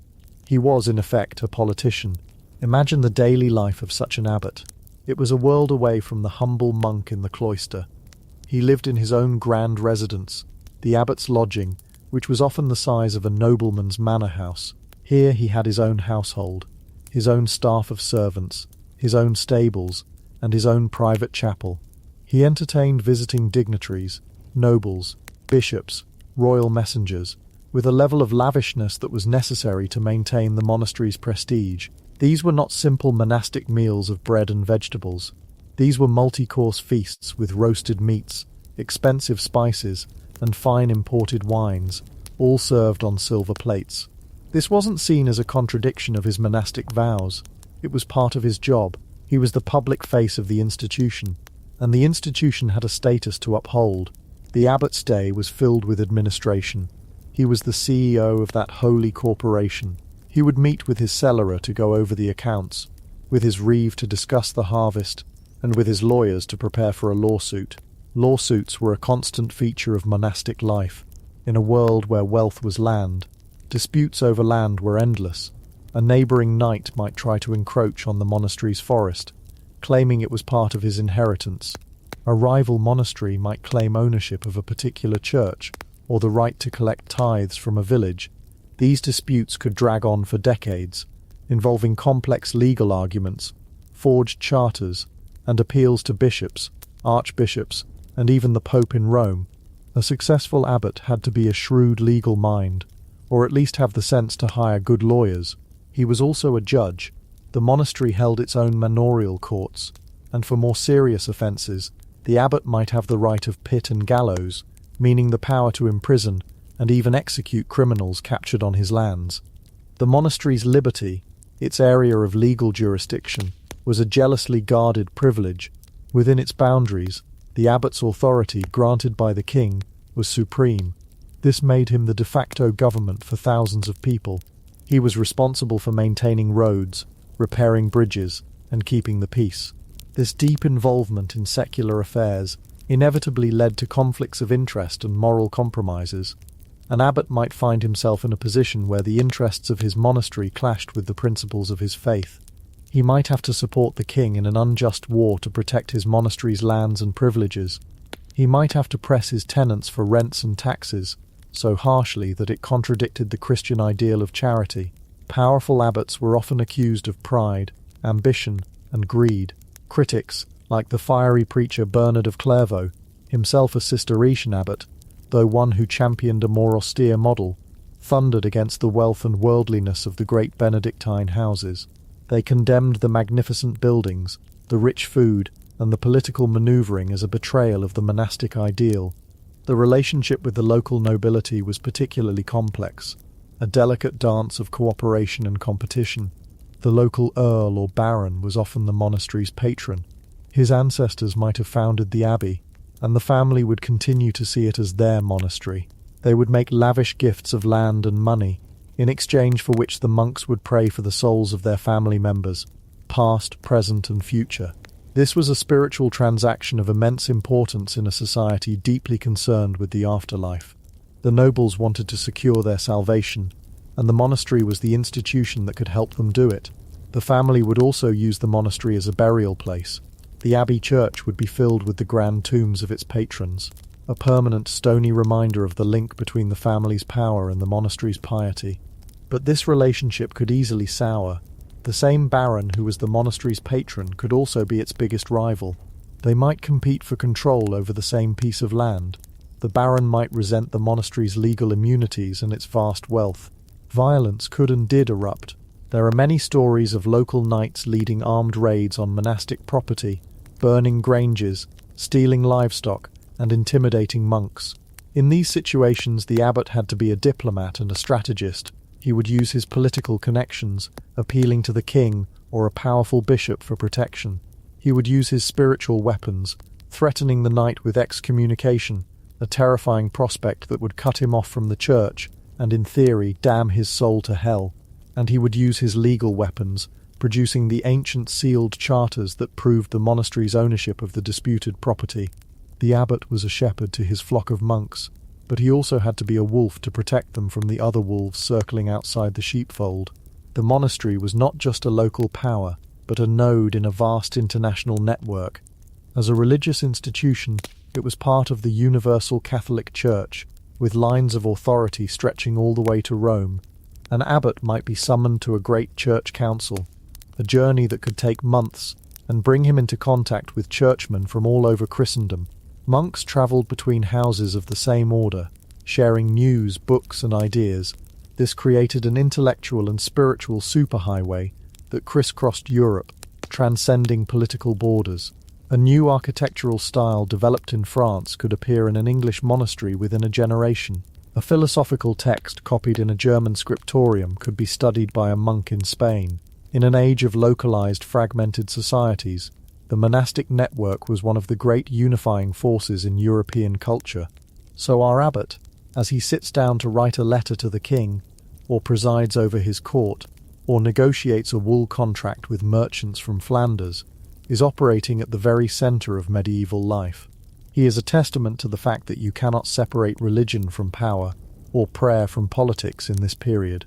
He was, in effect, a politician. Imagine the daily life of such an abbot. It was a world away from the humble monk in the cloister. He lived in his own grand residence, the abbot's lodging, which was often the size of a nobleman's manor house. Here he had his own household, his own staff of servants, his own stables, and his own private chapel. He entertained visiting dignitaries, nobles, bishops, royal messengers, with a level of lavishness that was necessary to maintain the monastery's prestige. These were not simple monastic meals of bread and vegetables. These were multi-course feasts with roasted meats, expensive spices, and fine imported wines, all served on silver plates. This wasn't seen as a contradiction of his monastic vows. It was part of his job. He was the public face of the institution, and the institution had a status to uphold. The abbot's day was filled with administration. He was the CEO of that holy corporation. He would meet with his cellarer to go over the accounts, with his reeve to discuss the harvest, and with his lawyers to prepare for a lawsuit. Lawsuits were a constant feature of monastic life. In a world where wealth was land, disputes over land were endless. A neighbouring knight might try to encroach on the monastery's forest, claiming it was part of his inheritance. A rival monastery might claim ownership of a particular church, or the right to collect tithes from a village. These disputes could drag on for decades, involving complex legal arguments, forged charters, and appeals to bishops, archbishops, and even the Pope in Rome. A successful abbot had to be a shrewd legal mind, or at least have the sense to hire good lawyers. He was also a judge. The monastery held its own manorial courts, and for more serious offences, the abbot might have the right of pit and gallows, meaning the power to imprison and even execute criminals captured on his lands. The monastery's liberty, its area of legal jurisdiction, was a jealously guarded privilege. Within its boundaries, the abbot's authority, granted by the king, was supreme. This made him the de facto government for thousands of people. He was responsible for maintaining roads, repairing bridges, and keeping the peace. This deep involvement in secular affairs inevitably led to conflicts of interest and moral compromises. An abbot might find himself in a position where the interests of his monastery clashed with the principles of his faith. He might have to support the king in an unjust war to protect his monastery's lands and privileges. He might have to press his tenants for rents and taxes, so harshly that it contradicted the Christian ideal of charity. Powerful abbots were often accused of pride, ambition, and greed. Critics, like the fiery preacher Bernard of Clairvaux, himself a Cistercian abbot, though one who championed a more austere model, thundered against the wealth and worldliness of the great Benedictine houses. They condemned the magnificent buildings, the rich food, and the political manoeuvring as a betrayal of the monastic ideal. The relationship with the local nobility was particularly complex, a delicate dance of cooperation and competition. The local earl or baron was often the monastery's patron. His ancestors might have founded the abbey, and the family would continue to see it as their monastery. They would make lavish gifts of land and money, in exchange for which the monks would pray for the souls of their family members, past, present, and future. This was a spiritual transaction of immense importance in a society deeply concerned with the afterlife. The nobles wanted to secure their salvation, and the monastery was the institution that could help them do it. The family would also use the monastery as a burial place. The abbey church would be filled with the grand tombs of its patrons, a permanent stony reminder of the link between the family's power and the monastery's piety. But this relationship could easily sour. The same baron who was the monastery's patron could also be its biggest rival. They might compete for control over the same piece of land. The baron might resent the monastery's legal immunities and its vast wealth. Violence could and did erupt. There are many stories of local knights leading armed raids on monastic property, burning granges, stealing livestock, and intimidating monks. In these situations, the abbot had to be a diplomat and a strategist. He would use his political connections, appealing to the king or a powerful bishop for protection. He would use his spiritual weapons, threatening the knight with excommunication, a terrifying prospect that would cut him off from the church and, in theory, damn his soul to hell. And he would use his legal weapons, producing the ancient sealed charters that proved the monastery's ownership of the disputed property. The abbot was a shepherd to his flock of monks, but he also had to be a wolf to protect them from the other wolves circling outside the sheepfold. The monastery was not just a local power, but a node in a vast international network. As a religious institution, it was part of the Universal Catholic Church, with lines of authority stretching all the way to Rome. An abbot might be summoned to a great church council, a journey that could take months, and bring him into contact with churchmen from all over Christendom. Monks travelled between houses of the same order, sharing news, books, and ideas. This created an intellectual and spiritual superhighway that crisscrossed Europe, transcending political borders. A new architectural style developed in France could appear in an English monastery within a generation. A philosophical text copied in a German scriptorium could be studied by a monk in Spain. In an age of localized, fragmented societies, the monastic network was one of the great unifying forces in European culture. So our abbot, as he sits down to write a letter to the king, or presides over his court, or negotiates a wool contract with merchants from Flanders, is operating at the very centre of medieval life. He is a testament to the fact that you cannot separate religion from power, or prayer from politics in this period.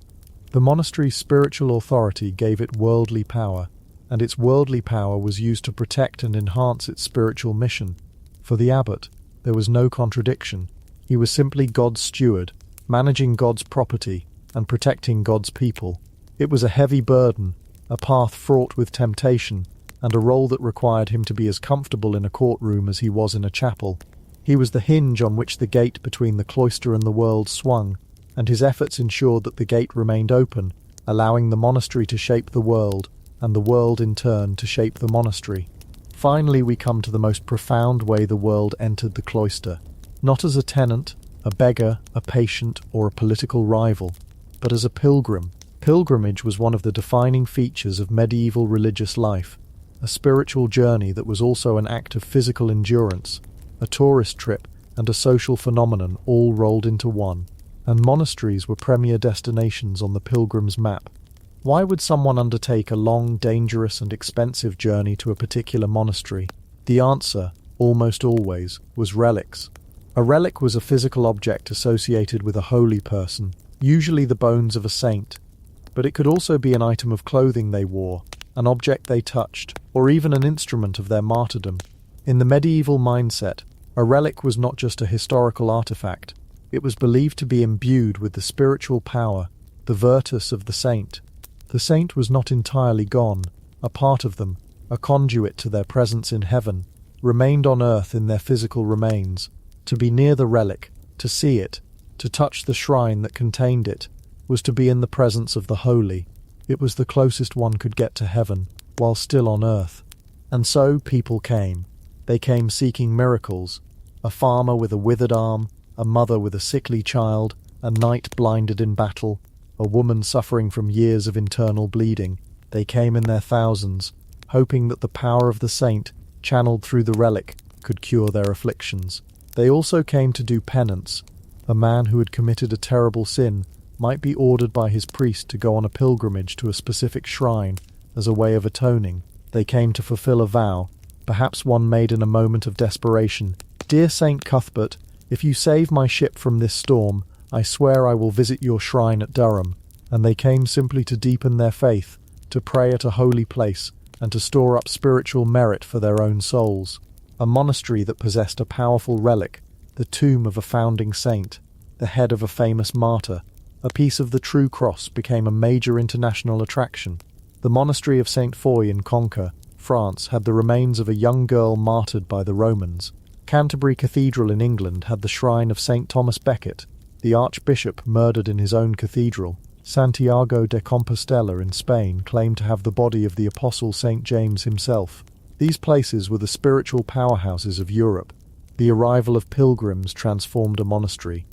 The monastery's spiritual authority gave it worldly power, and its worldly power was used to protect and enhance its spiritual mission. For the abbot, there was no contradiction. He was simply God's steward, managing God's property and protecting God's people. It was a heavy burden, a path fraught with temptation, and a role that required him to be as comfortable in a courtroom as he was in a chapel. He was the hinge on which the gate between the cloister and the world swung, and his efforts ensured that the gate remained open, allowing the monastery to shape the world, and the world in turn to shape the monastery. Finally, we come to the most profound way the world entered the cloister, not as a tenant, a beggar, a patient, or a political rival, but as a pilgrim. Pilgrimage was one of the defining features of medieval religious life, a spiritual journey that was also an act of physical endurance, a tourist trip, and a social phenomenon all rolled into one. And monasteries were premier destinations on the pilgrim's map. Why would someone undertake a long, dangerous, and expensive journey to a particular monastery? The answer, almost always, was relics. A relic was a physical object associated with a holy person, usually the bones of a saint, but it could also be an item of clothing they wore, an object they touched, or even an instrument of their martyrdom. In the medieval mindset, a relic was not just a historical artifact. It was believed to be imbued with the spiritual power, the virtus of the saint. The saint was not entirely gone. A part of them, a conduit to their presence in heaven, remained on earth in their physical remains. To be near the relic, to see it, to touch the shrine that contained it, was to be in the presence of the holy. It was the closest one could get to heaven, while still on earth. And so people came. They came seeking miracles. A farmer with a withered arm, a mother with a sickly child, a knight blinded in battle, a woman suffering from years of internal bleeding. They came in their thousands, hoping that the power of the saint, channeled through the relic, could cure their afflictions. They also came to do penance. A man who had committed a terrible sin might be ordered by his priest to go on a pilgrimage to a specific shrine as a way of atoning. They came to fulfill a vow, perhaps one made in a moment of desperation. "Dear Saint Cuthbert, if you save my ship from this storm, I swear I will visit your shrine at Durham." And they came simply to deepen their faith, to pray at a holy place, and to store up spiritual merit for their own souls. A monastery that possessed a powerful relic, the tomb of a founding saint, the head of a famous martyr, a piece of the true cross, became a major international attraction. The monastery of Saint Foy in Conques, France, had the remains of a young girl martyred by the Romans. Canterbury Cathedral in England had the shrine of St. Thomas Becket, the archbishop murdered in his own cathedral. Santiago de Compostela in Spain claimed to have the body of the apostle St. James himself. These places were the spiritual powerhouses of Europe. The arrival of pilgrims transformed a monastery.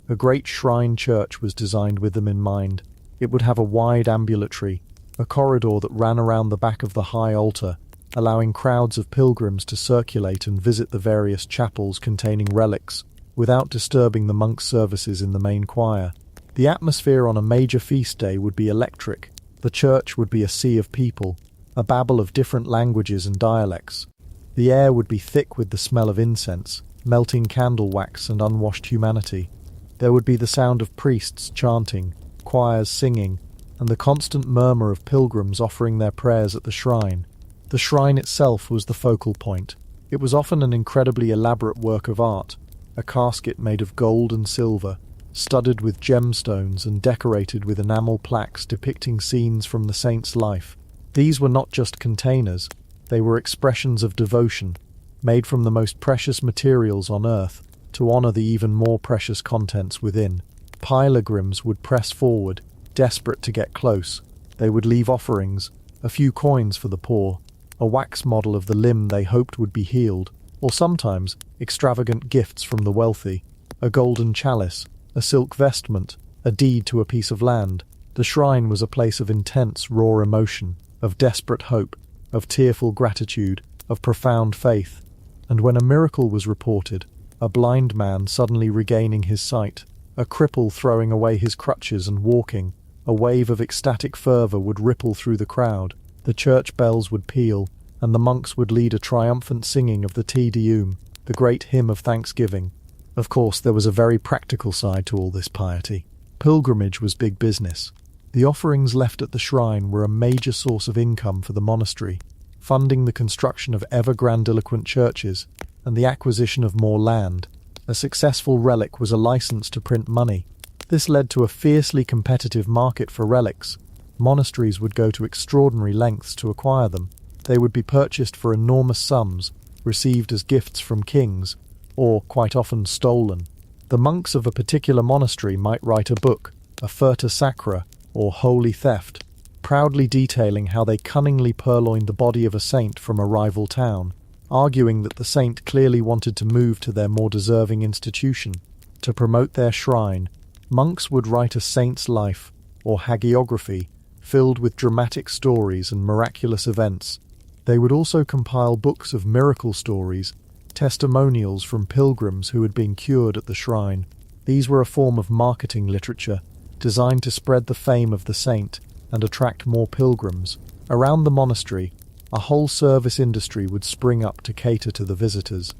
A great shrine church was designed with them in mind. It would have a wide ambulatory, a corridor that ran around the back of the high altar, allowing crowds of pilgrims to circulate and visit the various chapels containing relics, without disturbing the monks' services in the main choir. The atmosphere on a major feast day would be electric. The church would be a sea of people, a babble of different languages and dialects. The air would be thick with the smell of incense, melting candle wax and unwashed humanity. There would be the sound of priests chanting, choirs singing, and the constant murmur of pilgrims offering their prayers at the shrine. The shrine itself was the focal point. It was often an incredibly elaborate work of art, a casket made of gold and silver, studded with gemstones and decorated with enamel plaques depicting scenes from the saint's life. These were not just containers, they were expressions of devotion, made from the most precious materials on earth, to honor the even more precious contents within. Pilgrims would press forward, desperate to get close. They would leave offerings, a few coins for the poor, a wax model of the limb they hoped would be healed, or sometimes extravagant gifts from the wealthy, a golden chalice, a silk vestment, a deed to a piece of land. The shrine was a place of intense, raw emotion, of desperate hope, of tearful gratitude, of profound faith. And when a miracle was reported, a blind man suddenly regaining his sight, a cripple throwing away his crutches and walking, a wave of ecstatic fervour would ripple through the crowd. The church bells would peal, and the monks would lead a triumphant singing of the Te Deum, the great hymn of thanksgiving. Of course, there was a very practical side to all this piety. Pilgrimage was big business. The offerings left at the shrine were a major source of income for the monastery, funding the construction of ever grandiloquent churches and the acquisition of more land. A successful relic was a license to print money. This led to a fiercely competitive market for relics. Monasteries would go to extraordinary lengths to acquire them. They would be purchased for enormous sums, received as gifts from kings, or, quite often, stolen. The monks of a particular monastery might write a book, a furta sacra, or holy theft, proudly detailing how they cunningly purloined the body of a saint from a rival town, arguing that the saint clearly wanted to move to their more deserving institution. To promote their shrine, monks would write a saint's life, or hagiography, filled with dramatic stories and miraculous events. They would also compile books of miracle stories, testimonials from pilgrims who had been cured at the shrine. These were a form of marketing literature, designed to spread the fame of the saint and attract more pilgrims. Around the monastery, a whole service industry would spring up to cater to the visitors.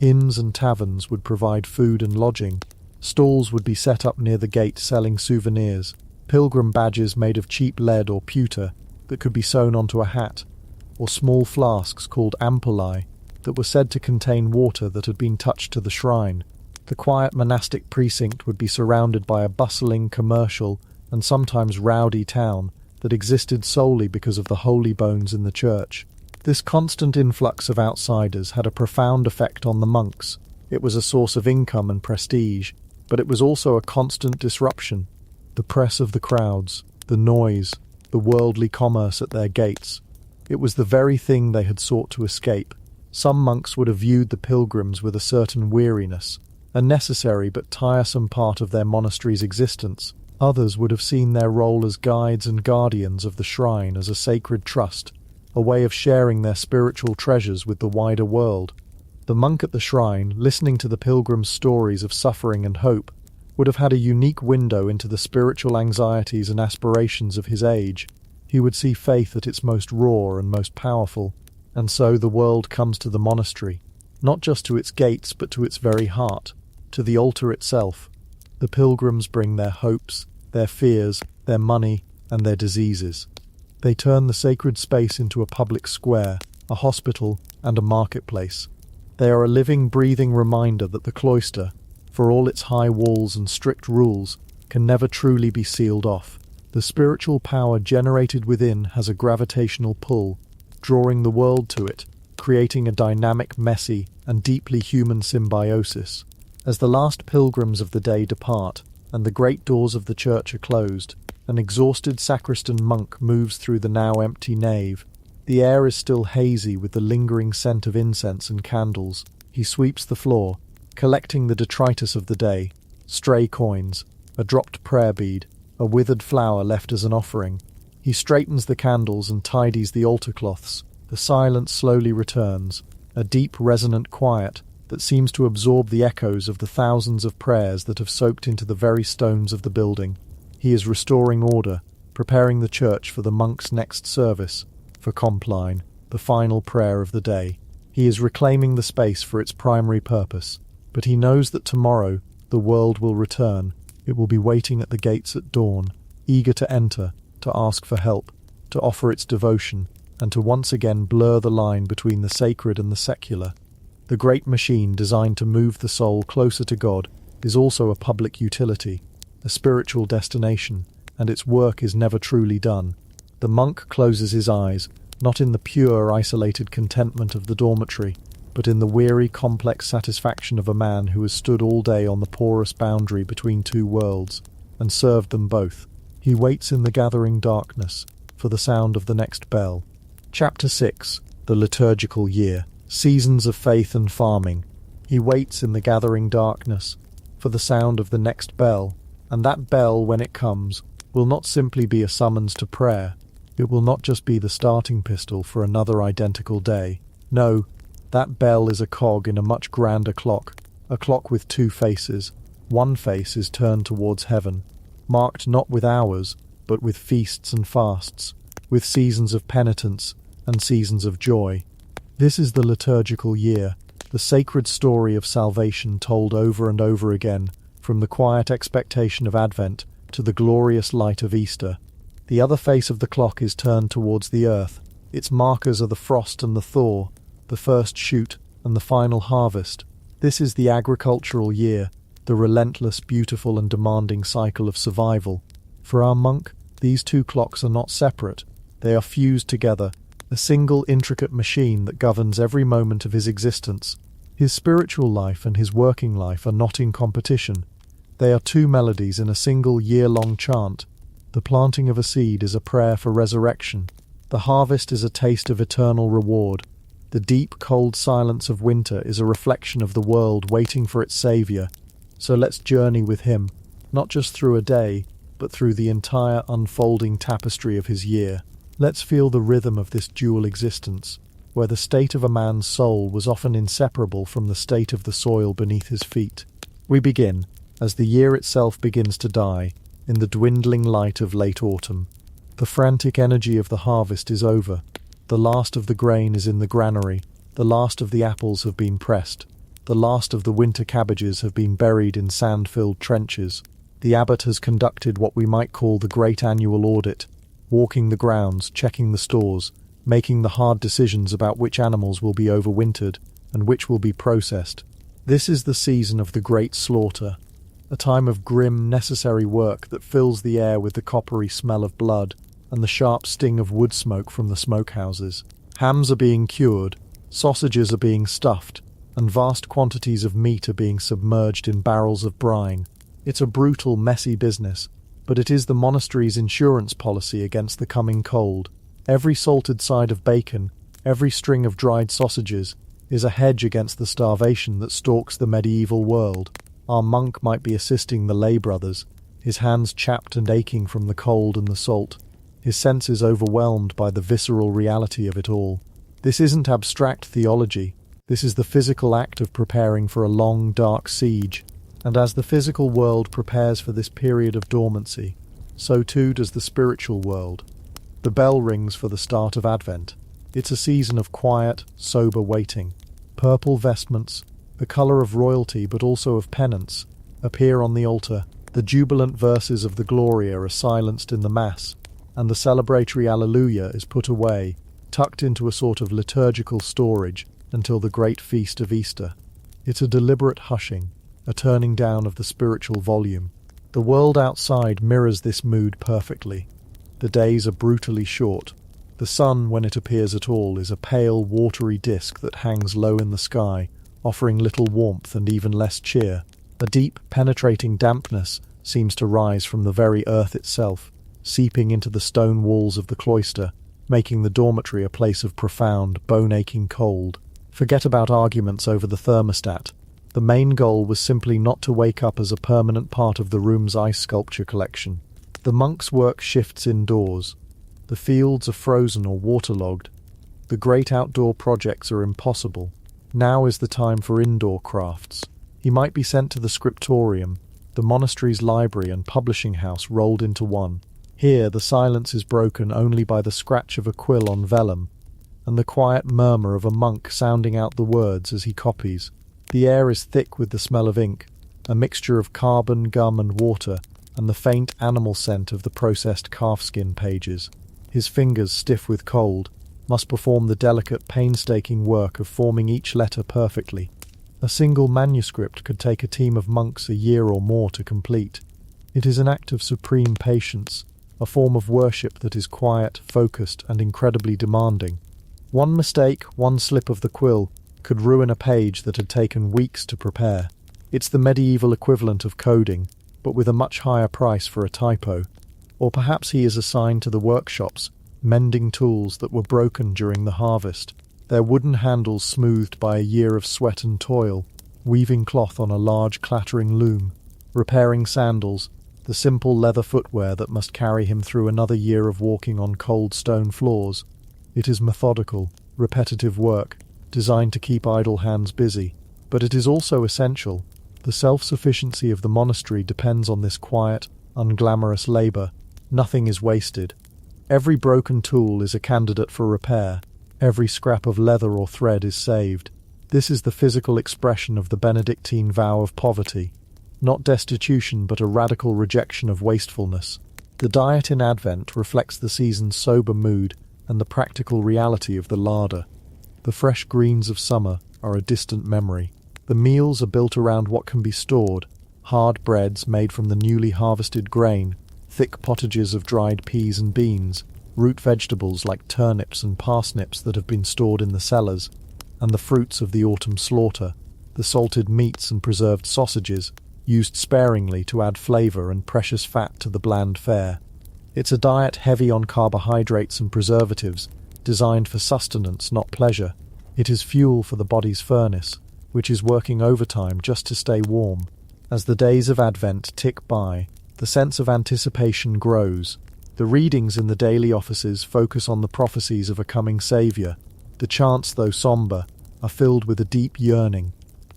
Inns and taverns would provide food and lodging. Stalls would be set up near the gate selling souvenirs, pilgrim badges made of cheap lead or pewter that could be sewn onto a hat, or small flasks called ampullae that were said to contain water that had been touched to the shrine. The quiet monastic precinct would be surrounded by a bustling, commercial, and sometimes rowdy town that existed solely because of the holy bones in the church. This constant influx of outsiders had a profound effect on the monks. It was a source of income and prestige, but it was also a constant disruption. The press of the crowds, the noise, the worldly commerce at their gates. It was the very thing they had sought to escape. Some monks would have viewed the pilgrims with a certain weariness, a necessary but tiresome part of their monastery's existence. Others would have seen their role as guides and guardians of the shrine as a sacred trust, a way of sharing their spiritual treasures with the wider world. The monk at the shrine, listening to the pilgrims' stories of suffering and hope, would have had a unique window into the spiritual anxieties and aspirations of his age. He would see faith at its most raw and most powerful. And so the world comes to the monastery, not just to its gates but to its very heart, to the altar itself. The pilgrims bring their hopes, their fears, their money, and their diseases. They turn the sacred space into a public square, a hospital, and a marketplace. They are a living, breathing reminder that the cloister, for all its high walls and strict rules, can never truly be sealed off. The spiritual power generated within has a gravitational pull, drawing the world to it, creating a dynamic, messy, and deeply human symbiosis. As the last pilgrims of the day depart, and the great doors of the church are closed, an exhausted sacristan monk moves through the now empty nave. The air is still hazy with the lingering scent of incense and candles. He sweeps the floor, collecting the detritus of the day, stray coins, a dropped prayer bead, a withered flower left as an offering. He straightens the candles and tidies the altar cloths. The silence slowly returns, a deep, resonant quiet that seems to absorb the echoes of the thousands of prayers that have soaked into the very stones of the building. He is restoring order, preparing the church for the monk's next service, for Compline, the final prayer of the day. He is reclaiming the space for its primary purpose, but he knows that tomorrow the world will return. It will be waiting at the gates at dawn, eager to enter, to ask for help, to offer its devotion, and to once again blur the line between the sacred and the secular. The great machine designed to move the soul closer to God is also a public utility, a spiritual destination, and its work is never truly done. The monk closes his eyes, not in the pure, isolated contentment of the dormitory, but in the weary, complex satisfaction of a man who has stood all day on the porous boundary between two worlds, and served them both. He waits in the gathering darkness for the sound of the next bell. Chapter 6. The Liturgical Year. Seasons of Faith and Farming. He waits in the gathering darkness for the sound of the next bell, and that bell, when it comes, will not simply be a summons to prayer. It will not just be the starting pistol for another identical day. No, that bell is a cog in a much grander clock, a clock with two faces. One face is turned towards heaven, marked not with hours, but with feasts and fasts, with seasons of penitence and seasons of joy. This is the liturgical year, the sacred story of salvation told over and over again, from the quiet expectation of Advent to the glorious light of Easter. The other face of the clock is turned towards the earth. Its markers are the frost and the thaw, the first shoot and the final harvest. This is the agricultural year, the relentless, beautiful and demanding cycle of survival. For our monk, these two clocks are not separate. They are fused together, a single intricate machine that governs every moment of his existence. His spiritual life and his working life are not in competition. They are two melodies in a single year-long chant. The planting of a seed is a prayer for resurrection. The harvest is a taste of eternal reward. The deep, cold silence of winter is a reflection of the world waiting for its Saviour. So let's journey with him, not just through a day, but through the entire unfolding tapestry of his year. Let's feel the rhythm of this dual existence, where the state of a man's soul was often inseparable from the state of the soil beneath his feet. We begin, as the year itself begins to die, in the dwindling light of late autumn. The frantic energy of the harvest is over. The last of the grain is in the granary. The last of the apples have been pressed. The last of the winter cabbages have been buried in sand-filled trenches. The abbot has conducted what we might call the great annual audit, walking the grounds, checking the stores, making the hard decisions about which animals will be overwintered and which will be processed. This is the season of the great slaughter, a time of grim, necessary work that fills the air with the coppery smell of blood and the sharp sting of wood smoke from the smokehouses. Hams are being cured, sausages are being stuffed, and vast quantities of meat are being submerged in barrels of brine. It's a brutal, messy business, but it is the monastery's insurance policy against the coming cold. Every salted side of bacon, every string of dried sausages, is a hedge against the starvation that stalks the medieval world. Our monk might be assisting the lay brothers, his hands chapped and aching from the cold and the salt, his senses overwhelmed by the visceral reality of it all. This isn't abstract theology. This is the physical act of preparing for a long, dark siege. And as the physical world prepares for this period of dormancy, so too does the spiritual world. The bell rings for the start of Advent. It's a season of quiet, sober waiting. Purple vestments, the colour of royalty but also of penance, appear on the altar. The jubilant verses of the Gloria are silenced in the Mass, and the celebratory Alleluia is put away, tucked into a sort of liturgical storage until the great feast of Easter. It's a deliberate hushing, a turning down of the spiritual volume. The world outside mirrors this mood perfectly. The days are brutally short. The sun, when it appears at all, is a pale, watery disk that hangs low in the sky, offering little warmth and even less cheer. A deep, penetrating dampness seems to rise from the very earth itself, seeping into the stone walls of the cloister, making the dormitory a place of profound, bone-aching cold. Forget about arguments over the thermostat. The main goal was simply not to wake up as a permanent part of the room's ice sculpture collection. The monk's work shifts indoors. The fields are frozen or waterlogged. The great outdoor projects are impossible. Now is the time for indoor crafts. He might be sent to the scriptorium, the monastery's library and publishing house rolled into one. Here the silence is broken only by the scratch of a quill on vellum, and the quiet murmur of a monk sounding out the words as he copies. The air is thick with the smell of ink, a mixture of carbon, gum and water, and the faint animal scent of the processed calfskin pages. His fingers, stiff with cold, must perform the delicate, painstaking work of forming each letter perfectly. A single manuscript could take a team of monks a year or more to complete. It is an act of supreme patience, a form of worship that is quiet, focused, and incredibly demanding. One mistake, one slip of the quill, could ruin a page that had taken weeks to prepare. It's the medieval equivalent of coding, but with a much higher price for a typo. Or perhaps he is assigned to the workshops, mending tools that were broken during the harvest, their wooden handles smoothed by a year of sweat and toil, weaving cloth on a large clattering loom, repairing sandals, the simple leather footwear that must carry him through another year of walking on cold stone floors. It is methodical, repetitive work, designed to keep idle hands busy, but it is also essential. The self-sufficiency of the monastery depends on this quiet, unglamorous labour. Nothing is wasted. Every broken tool is a candidate for repair. Every scrap of leather or thread is saved. This is the physical expression of the Benedictine vow of poverty. Not destitution, but a radical rejection of wastefulness. The diet in Advent reflects the season's sober mood and the practical reality of the larder. The fresh greens of summer are a distant memory. The meals are built around what can be stored: hard breads made from the newly harvested grain, thick pottages of dried peas and beans, root vegetables like turnips and parsnips that have been stored in the cellars, and the fruits of the autumn slaughter, the salted meats and preserved sausages, used sparingly to add flavour and precious fat to the bland fare. It's a diet heavy on carbohydrates and preservatives, designed for sustenance, not pleasure. It is fuel for the body's furnace, which is working overtime just to stay warm. As the days of Advent tick by, the sense of anticipation grows. The readings in the daily offices focus on the prophecies of a coming Saviour. The chants, though sombre, are filled with a deep yearning.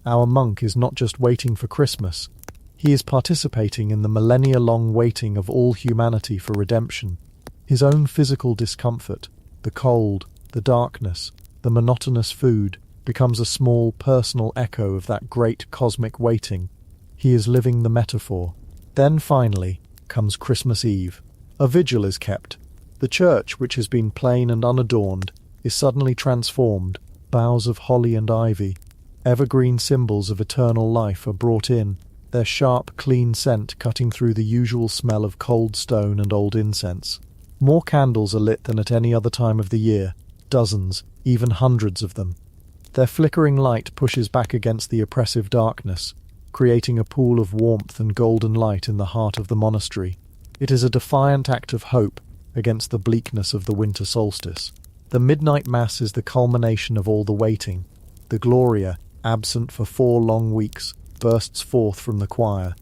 Our monk is not just waiting for Christmas. He is participating in the millennia-long waiting of all humanity for redemption. His own physical discomfort, the cold, the darkness, the monotonous food, becomes a small personal echo of that great cosmic waiting. He is living the metaphor. Then finally comes Christmas Eve. A vigil is kept. The church, which has been plain and unadorned, is suddenly transformed. Boughs of holly and ivy, evergreen symbols of eternal life, are brought in, their sharp, clean scent cutting through the usual smell of cold stone and old incense. More candles are lit than at any other time of the year, dozens, even hundreds of them. Their flickering light pushes back against the oppressive darkness, creating a pool of warmth and golden light in the heart of the monastery. It is a defiant act of hope against the bleakness of the winter solstice. The midnight mass is the culmination of all the waiting. The Gloria, absent for 4 long weeks, bursts forth from the choir.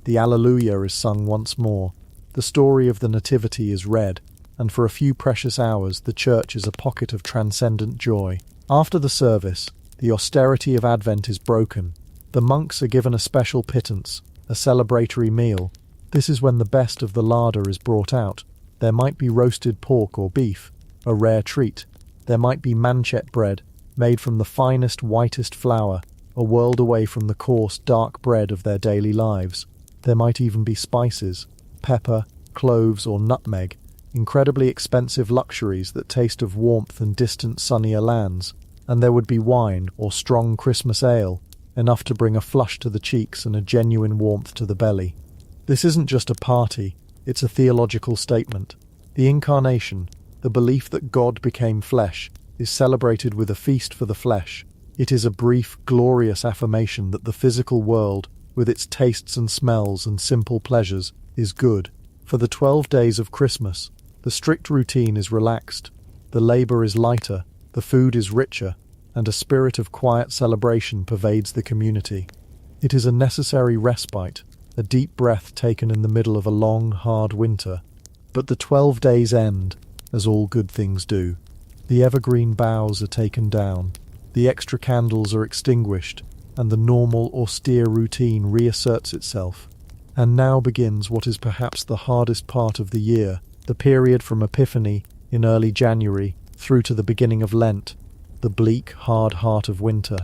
The Alleluia is sung once more. The story of the Nativity is read, and for a few precious hours the church is a pocket of transcendent joy. After the service, the austerity of Advent is broken. The monks are given a special pittance, a celebratory meal. This is when the best of the larder is brought out. There might be roasted pork or beef, a rare treat. There might be manchet bread, made from the finest, whitest flour, a world away from the coarse, dark bread of their daily lives. There might even be spices, pepper, cloves or nutmeg, incredibly expensive luxuries that taste of warmth and distant sunnier lands. And there would be wine or strong Christmas ale, enough to bring a flush to the cheeks and a genuine warmth to the belly. This isn't just a party, it's a theological statement. The Incarnation, the belief that God became flesh, is celebrated with a feast for the flesh. It is a brief, glorious affirmation that the physical world, with its tastes and smells and simple pleasures, is good. For the 12 days of Christmas, the strict routine is relaxed, the labour is lighter, the food is richer, and a spirit of quiet celebration pervades the community. It is a necessary respite, a deep breath taken in the middle of a long, hard winter. But the 12 days end, as all good things do. The evergreen boughs are taken down, the extra candles are extinguished, and the normal, austere routine reasserts itself. And now begins what is perhaps the hardest part of the year, the period from Epiphany in early January through to the beginning of Lent, the bleak, hard heart of winter.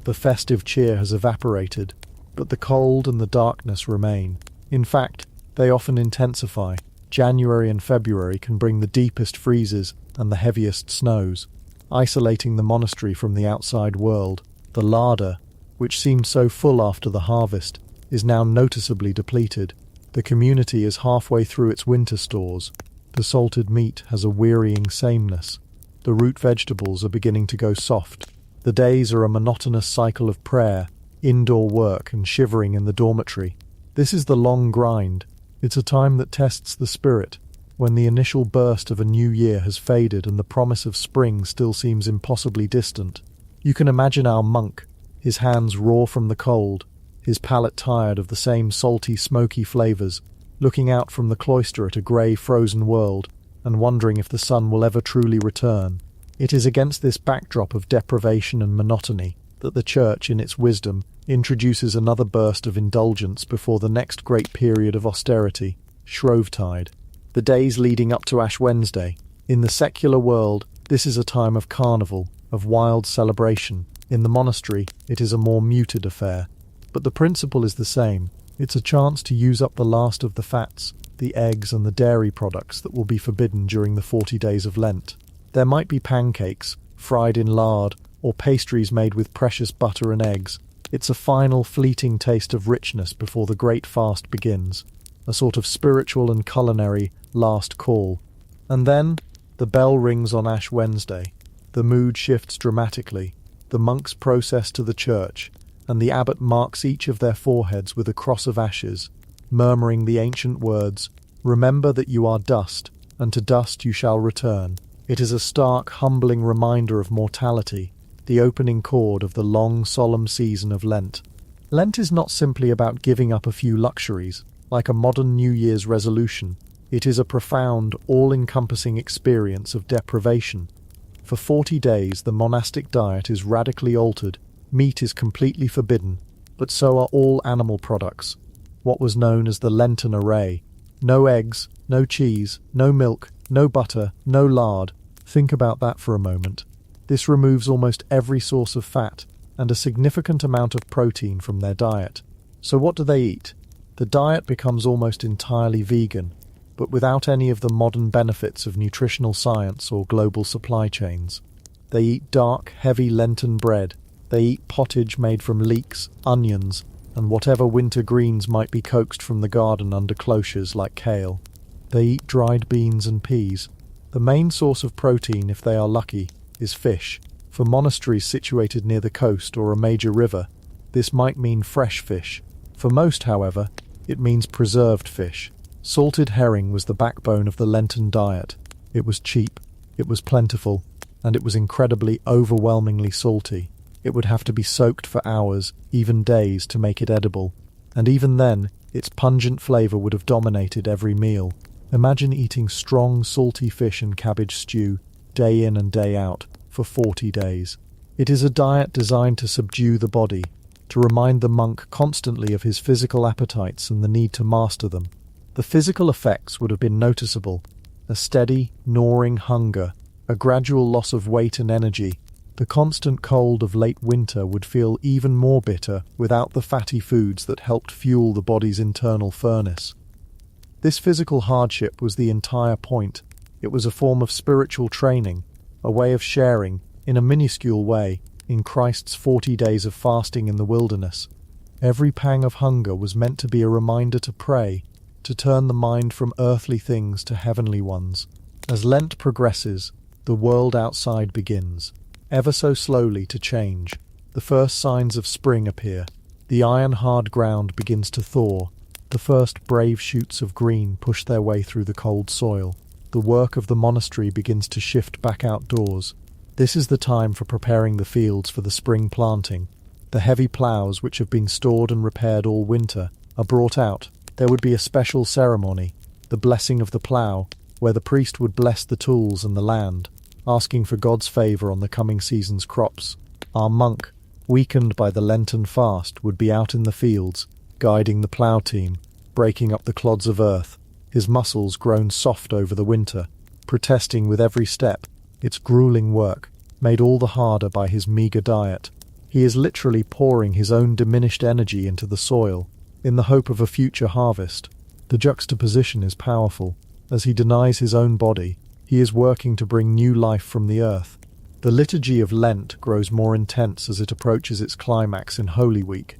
The festive cheer has evaporated, but the cold and the darkness remain. In fact, they often intensify. January and February can bring the deepest freezes and the heaviest snows, isolating the monastery from the outside world. The larder, which seemed so full after the harvest, is now noticeably depleted. The community is halfway through its winter stores. The salted meat has a wearying sameness. The root vegetables are beginning to go soft. The days are a monotonous cycle of prayer, indoor work and shivering in the dormitory. This is the long grind. It's a time that tests the spirit, when the initial burst of a new year has faded and the promise of spring still seems impossibly distant. You can imagine our monk, his hands raw from the cold, his palate tired of the same salty, smoky flavours, looking out from the cloister at a grey, frozen world, and wondering if the sun will ever truly return. It is against this backdrop of deprivation and monotony that the Church, in its wisdom, introduces another burst of indulgence before the next great period of austerity, Shrovetide, the days leading up to Ash Wednesday. In the secular world, this is a time of carnival, of wild celebration. In the monastery, it is a more muted affair. But the principle is the same. It's a chance to use up the last of the fats, the eggs and the dairy products that will be forbidden during the 40 days of Lent. There might be pancakes, fried in lard, or pastries made with precious butter and eggs. It's a final, fleeting taste of richness before the great fast begins, a sort of spiritual and culinary last call. And then, the bell rings on Ash Wednesday. The mood shifts dramatically. The monks process to the church, and the abbot marks each of their foreheads with a cross of ashes, murmuring the ancient words, "Remember that you are dust, and to dust you shall return." It is a stark, humbling reminder of mortality, the opening chord of the long, solemn season of Lent. Lent is not simply about giving up a few luxuries, like a modern New Year's resolution. It is a profound, all-encompassing experience of deprivation. For 40 days, the monastic diet is radically altered, meat is completely forbidden, but so are all animal products, what was known as the Lenten array. No eggs, no cheese, no milk, no butter, no lard. Think about that for a moment. This removes almost every source of fat and a significant amount of protein from their diet. So what do they eat? The diet becomes almost entirely vegan, but without any of the modern benefits of nutritional science or global supply chains. They eat dark, heavy Lenten bread. They eat pottage made from leeks, onions, and whatever winter greens might be coaxed from the garden under clochers like kale. They eat dried beans and peas. The main source of protein, if they are lucky, is fish. For monasteries situated near the coast or a major river, this might mean fresh fish. For most, however, it means preserved fish. Salted herring was the backbone of the Lenten diet. It was cheap, it was plentiful, and it was incredibly, overwhelmingly salty. It would have to be soaked for hours, even days, to make it edible. And even then, its pungent flavour would have dominated every meal. Imagine eating strong, salty fish and cabbage stew, day in and day out, for 40 days. It is a diet designed to subdue the body, to remind the monk constantly of his physical appetites and the need to master them. The physical effects would have been noticeable: a steady, gnawing hunger, a gradual loss of weight and energy. The constant cold of late winter would feel even more bitter without the fatty foods that helped fuel the body's internal furnace. This physical hardship was the entire point. It was a form of spiritual training, a way of sharing, in a minuscule way, in Christ's 40 days of fasting in the wilderness. Every pang of hunger was meant to be a reminder to pray, to turn the mind from earthly things to heavenly ones. As Lent progresses, the world outside begins, ever so slowly, to change. The first signs of spring appear. The iron-hard ground begins to thaw. The first brave shoots of green push their way through the cold soil. The work of the monastery begins to shift back outdoors. This is the time for preparing the fields for the spring planting. The heavy ploughs, which have been stored and repaired all winter, are brought out. There would be a special ceremony, the blessing of the plough, where the priest would bless the tools and the land, asking for God's favour on the coming season's crops. Our monk, weakened by the Lenten fast, would be out in the fields, guiding the plough team, breaking up the clods of earth, his muscles grown soft over the winter, protesting with every step. Its grueling work, made all the harder by his meagre diet. He is literally pouring his own diminished energy into the soil, in the hope of a future harvest. The juxtaposition is powerful. As he denies his own body, he is working to bring new life from the earth. The liturgy of Lent grows more intense as it approaches its climax in Holy Week.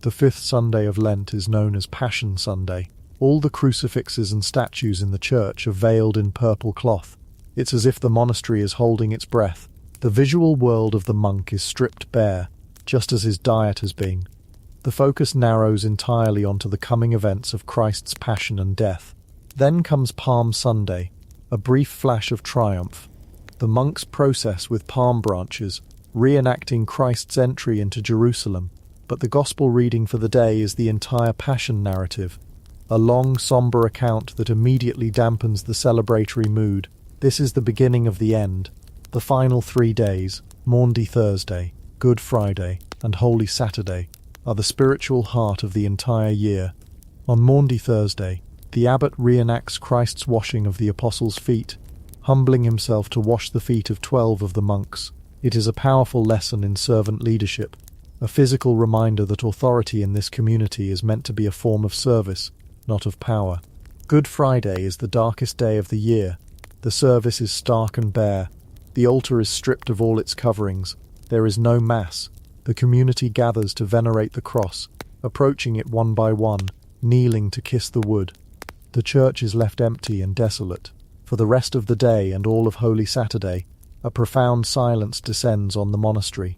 The fifth Sunday of Lent is known as Passion Sunday. All the crucifixes and statues in the church are veiled in purple cloth. It's as if the monastery is holding its breath. The visual world of the monk is stripped bare, just as his diet has been. The focus narrows entirely onto the coming events of Christ's passion and death. Then comes Palm Sunday, a brief flash of triumph. The monks process with palm branches, reenacting Christ's entry into Jerusalem. But the gospel reading for the day is the entire passion narrative, a long, sombre account that immediately dampens the celebratory mood. This is the beginning of the end. The final 3 days, Maundy Thursday, Good Friday, and Holy Saturday, are the spiritual heart of the entire year. On Maundy Thursday, the abbot reenacts Christ's washing of the apostles' feet, humbling himself to wash the feet of 12 of the monks. It is a powerful lesson in servant leadership, a physical reminder that authority in this community is meant to be a form of service, not of power. Good Friday is the darkest day of the year. The service is stark and bare. The altar is stripped of all its coverings. There is no mass. The community gathers to venerate the cross, approaching it one by one, kneeling to kiss the wood. The church is left empty and desolate. For the rest of the day and all of Holy Saturday, a profound silence descends on the monastery.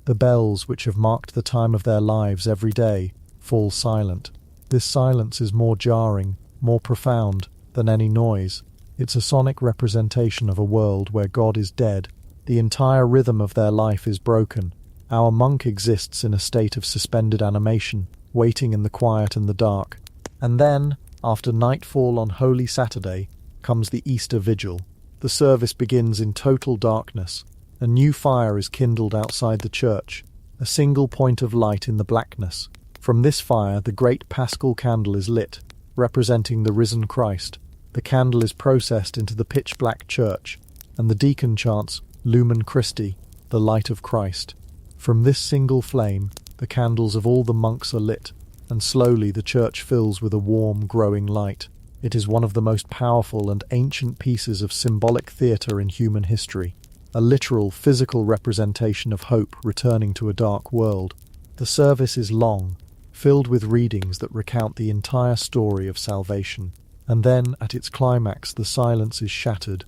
The bells, which have marked the time of their lives every day, fall silent. This silence is more jarring, more profound than any noise. It's a sonic representation of a world where God is dead. The entire rhythm of their life is broken. Our monk exists in a state of suspended animation, waiting in the quiet and the dark. And then, after nightfall on Holy Saturday, comes the Easter Vigil. The service begins in total darkness. A new fire is kindled outside the church, a single point of light in the blackness. From this fire, the great Paschal candle is lit, representing the risen Christ. The candle is processed into the pitch-black church, and the deacon chants, Lumen Christi, the light of Christ. From this single flame, the candles of all the monks are lit, and slowly the church fills with a warm, growing light. It is one of the most powerful and ancient pieces of symbolic theatre in human history, a literal, physical representation of hope returning to a dark world. The service is long, filled with readings that recount the entire story of salvation. And then, at its climax, the silence is shattered.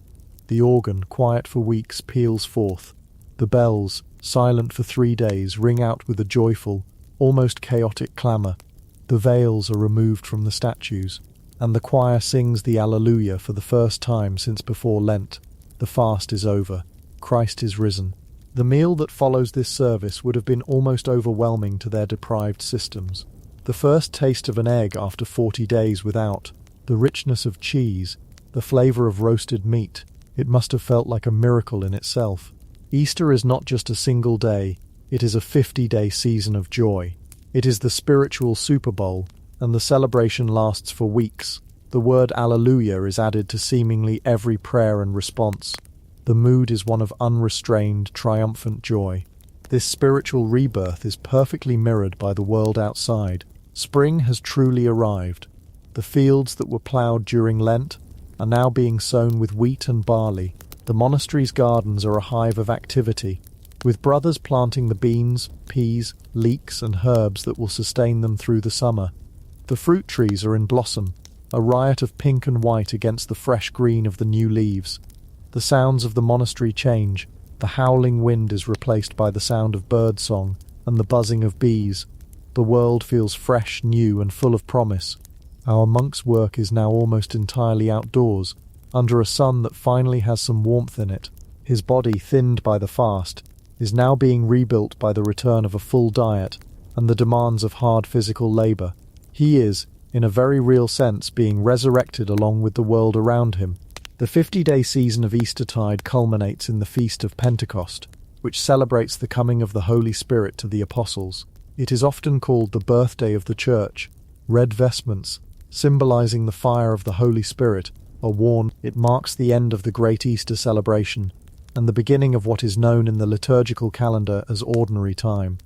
The organ, quiet for weeks, peals forth. The bells, silent for 3 days, ring out with a joyful, almost chaotic clamour. The veils are removed from the statues, and the choir sings the Alleluia for the first time since before Lent. The fast is over. Christ is risen. The meal that follows this service would have been almost overwhelming to their deprived systems. The first taste of an egg after 40 days without, the richness of cheese, the flavour of roasted meat, it must have felt like a miracle in itself. Easter is not just a single day, it is a 50-day season of joy. It is the spiritual Super Bowl, and the celebration lasts for weeks. The word Alleluia is added to seemingly every prayer and response. The mood is one of unrestrained, triumphant joy. This spiritual rebirth is perfectly mirrored by the world outside. Spring has truly arrived. The fields that were ploughed during Lent are now being sown with wheat and barley. The monastery's gardens are a hive of activity, with brothers planting the beans, peas, leeks and herbs that will sustain them through the summer. The fruit trees are in blossom, a riot of pink and white against the fresh green of the new leaves. The sounds of the monastery change. The howling wind is replaced by the sound of bird song and the buzzing of bees. The world feels fresh, new and full of promise. Our monk's work is now almost entirely outdoors, under a sun that finally has some warmth in it. His body, thinned by the fast, is now being rebuilt by the return of a full diet and the demands of hard physical labour. He is, in a very real sense, being resurrected along with the world around him. The 50-day season of Eastertide culminates in the Feast of Pentecost, which celebrates the coming of the Holy Spirit to the Apostles. It is often called the birthday of the Church. Red vestments, symbolizing the fire of the Holy Spirit, are worn. It marks the end of the Great Easter celebration and the beginning of what is known in the liturgical calendar as ordinary time.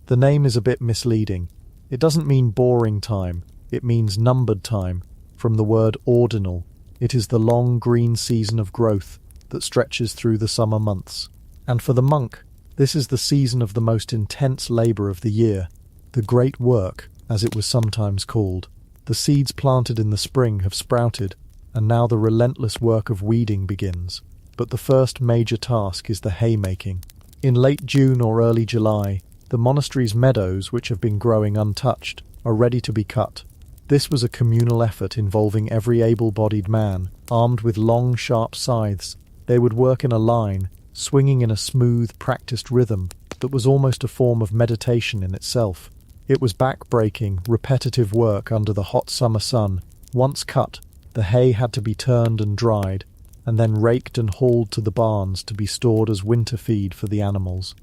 The name is a bit misleading. It doesn't mean boring time, it means numbered time, from the word ordinal. It is the long green season of growth that stretches through the summer months. And for the monk, this is the season of the most intense labour of the year, the great work, as it was sometimes called. The seeds planted in the spring have sprouted, and now the relentless work of weeding begins. But the first major task is the haymaking. In late June or early July, the monastery's meadows, which have been growing untouched, are ready to be cut. This was a communal effort involving every able-bodied man, armed with long, sharp scythes. They would work in a line, swinging in a smooth, practiced rhythm that was almost a form of meditation in itself. It was back-breaking, repetitive work under the hot summer sun. Once cut, the hay had to be turned and dried, and then raked and hauled to the barns to be stored as winter feed for the animals.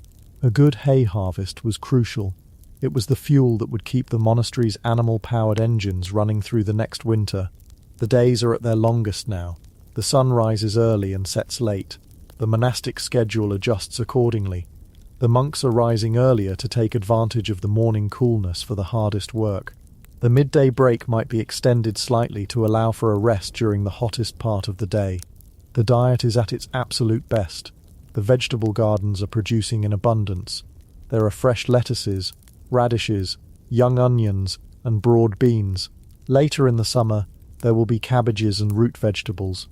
A good hay harvest was crucial. It was the fuel that would keep the monastery's animal-powered engines running through the next winter. The days are at their longest now. The sun rises early and sets late. The monastic schedule adjusts accordingly. The monks are rising earlier to take advantage of the morning coolness for the hardest work. The midday break might be extended slightly to allow for a rest during the hottest part of the day. The diet is at its absolute best. The vegetable gardens are producing in abundance. There are fresh lettuces, radishes, young onions, and broad beans. Later in the summer, there will be cabbages and root vegetables.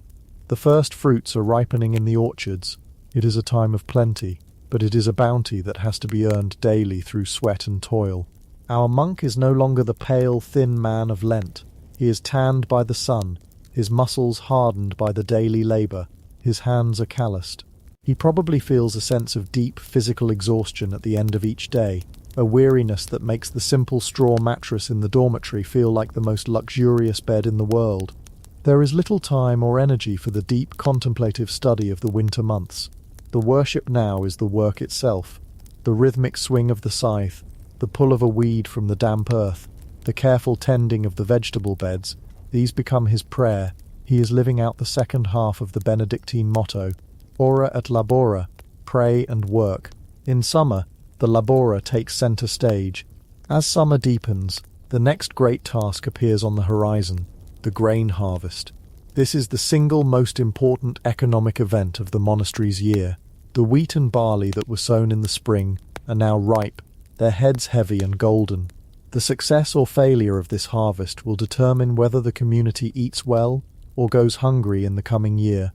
The first fruits are ripening in the orchards. It is a time of plenty. but it is a bounty that has to be earned daily through sweat and toil. Our monk is no longer the pale, thin man of Lent. He is tanned by the sun, his muscles hardened by the daily labour, his hands are calloused. He probably feels a sense of deep physical exhaustion at the end of each day, a weariness that makes the simple straw mattress in the dormitory feel like the most luxurious bed in the world. There is little time or energy for the deep contemplative study of the winter months. The worship now is the work itself, the rhythmic swing of the scythe, the pull of a weed from the damp earth, the careful tending of the vegetable beds. These become his prayer. He is living out the second half of the Benedictine motto, Ora et Labora, pray and work. In summer, the Labora takes centre stage. As summer deepens, the next great task appears on the horizon, the grain harvest. This is the single most important economic event of the monastery's year. The wheat and barley that were sown in the spring are now ripe, their heads heavy and golden. The success or failure of this harvest will determine whether the community eats well or goes hungry in the coming year.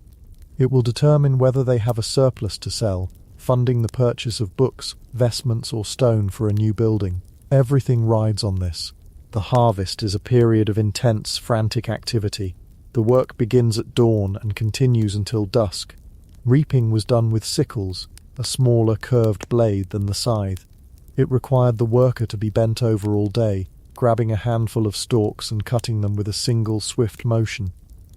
It will determine whether they have a surplus to sell, funding the purchase of books, vestments, or stone for a new building. Everything rides on this. The harvest is a period of intense, frantic activity. The work begins at dawn and continues until dusk. Reaping was done with sickles, a smaller curved blade than the scythe. It required the worker to be bent over all day, grabbing a handful of stalks and cutting them with a single swift motion.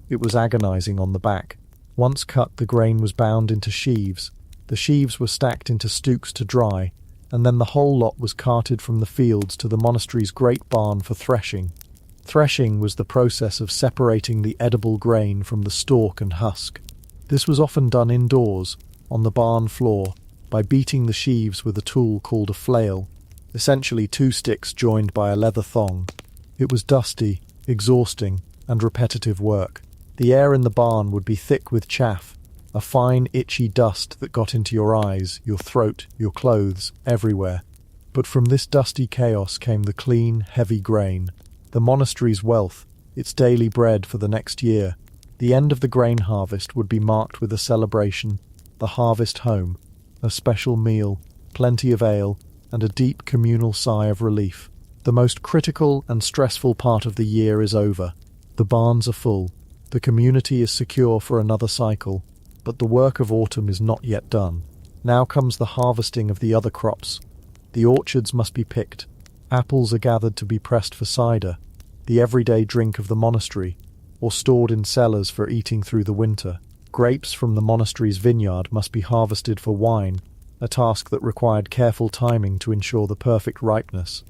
It was agonizing on the back. Once cut, the grain was bound into sheaves. The sheaves were stacked into stooks to dry, and then the whole lot was carted from the fields to the monastery's great barn for threshing. Threshing was the process of separating the edible grain from the stalk and husk. This was often done indoors, on the barn floor, by beating the sheaves with a tool called a flail, essentially two sticks joined by a leather thong. It was dusty, exhausting, and repetitive work. The air in the barn would be thick with chaff, a fine, itchy dust that got into your eyes, your throat, your clothes, everywhere. But from this dusty chaos came the clean, heavy grain, the monastery's wealth, its daily bread for the next year. The end of the grain harvest would be marked with a celebration, the harvest home, a special meal, plenty of ale, and a deep communal sigh of relief. The most critical and stressful part of the year is over. The barns are full. The community is secure for another cycle, but the work of autumn is not yet done. Now comes the harvesting of the other crops. The orchards must be picked. Apples are gathered to be pressed for cider, the everyday drink of the monastery, or stored in cellars for eating through the winter. Grapes from the monastery's vineyard must be harvested for wine, a task that required careful timing to ensure the perfect ripeness.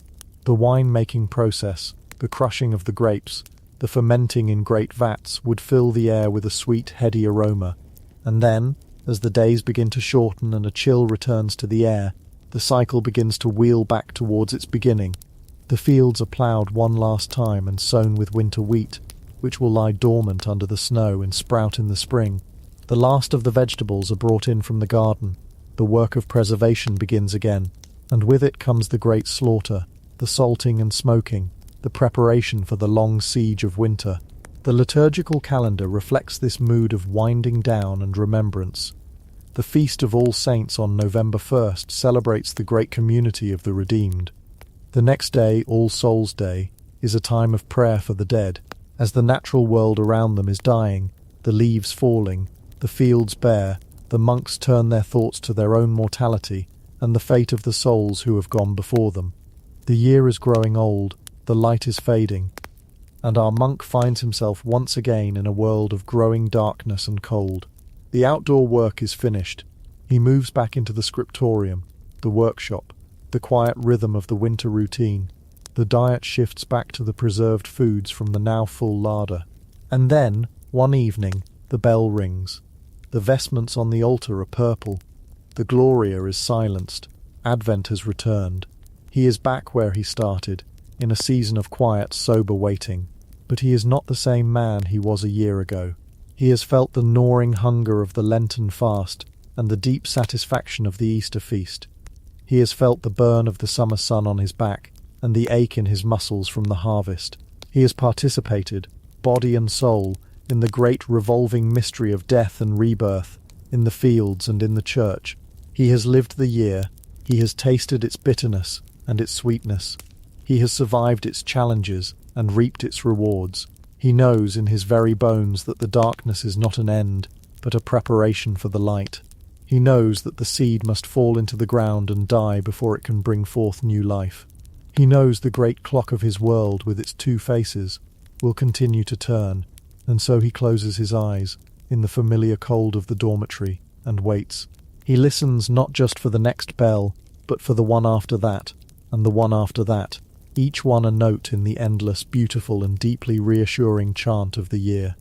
The wine-making process, the crushing of the grapes, the fermenting in great vats would fill the air with a sweet, heady aroma. And then, as the days begin to shorten and a chill returns to the air, the cycle begins to wheel back towards its beginning. The fields are ploughed one last time and sown with winter wheat, which will lie dormant under the snow and sprout in the spring. The last of the vegetables are brought in from the garden. The work of preservation begins again, and with it comes the great slaughter, the salting and smoking, the preparation for the long siege of winter. The liturgical calendar reflects this mood of winding down and remembrance. The Feast of All Saints on November 1st celebrates the great community of the redeemed. The next day, All Souls' Day, is a time of prayer for the dead. As the natural world around them is dying, the leaves falling, the fields bare, the monks turn their thoughts to their own mortality and the fate of the souls who have gone before them. The year is growing old, the light is fading, and our monk finds himself once again in a world of growing darkness and cold. The outdoor work is finished. He moves back into the scriptorium, the workshop, the quiet rhythm of the winter routine. The diet shifts back to the preserved foods from the now full larder. And then, one evening, the bell rings. The vestments on the altar are purple. The Gloria is silenced. Advent has returned. He is back where he started, in a season of quiet, sober waiting. But he is not the same man he was a year ago. He has felt the gnawing hunger of the Lenten fast and the deep satisfaction of the Easter feast. He has felt the burn of the summer sun on his back and the ache in his muscles from the harvest. He has participated, body and soul, in the great revolving mystery of death and rebirth, in the fields and in the church. He has lived the year. He has tasted its bitterness and its sweetness. He has survived its challenges and reaped its rewards. He knows in his very bones that the darkness is not an end, but a preparation for the light. He knows that the seed must fall into the ground and die before it can bring forth new life. He knows the great clock of his world with its two faces will continue to turn, and so he closes his eyes in the familiar cold of the dormitory and waits. He listens not just for the next bell, but for the one after that, and the one after that, each one a note in the endless, beautiful and deeply reassuring chant of the year.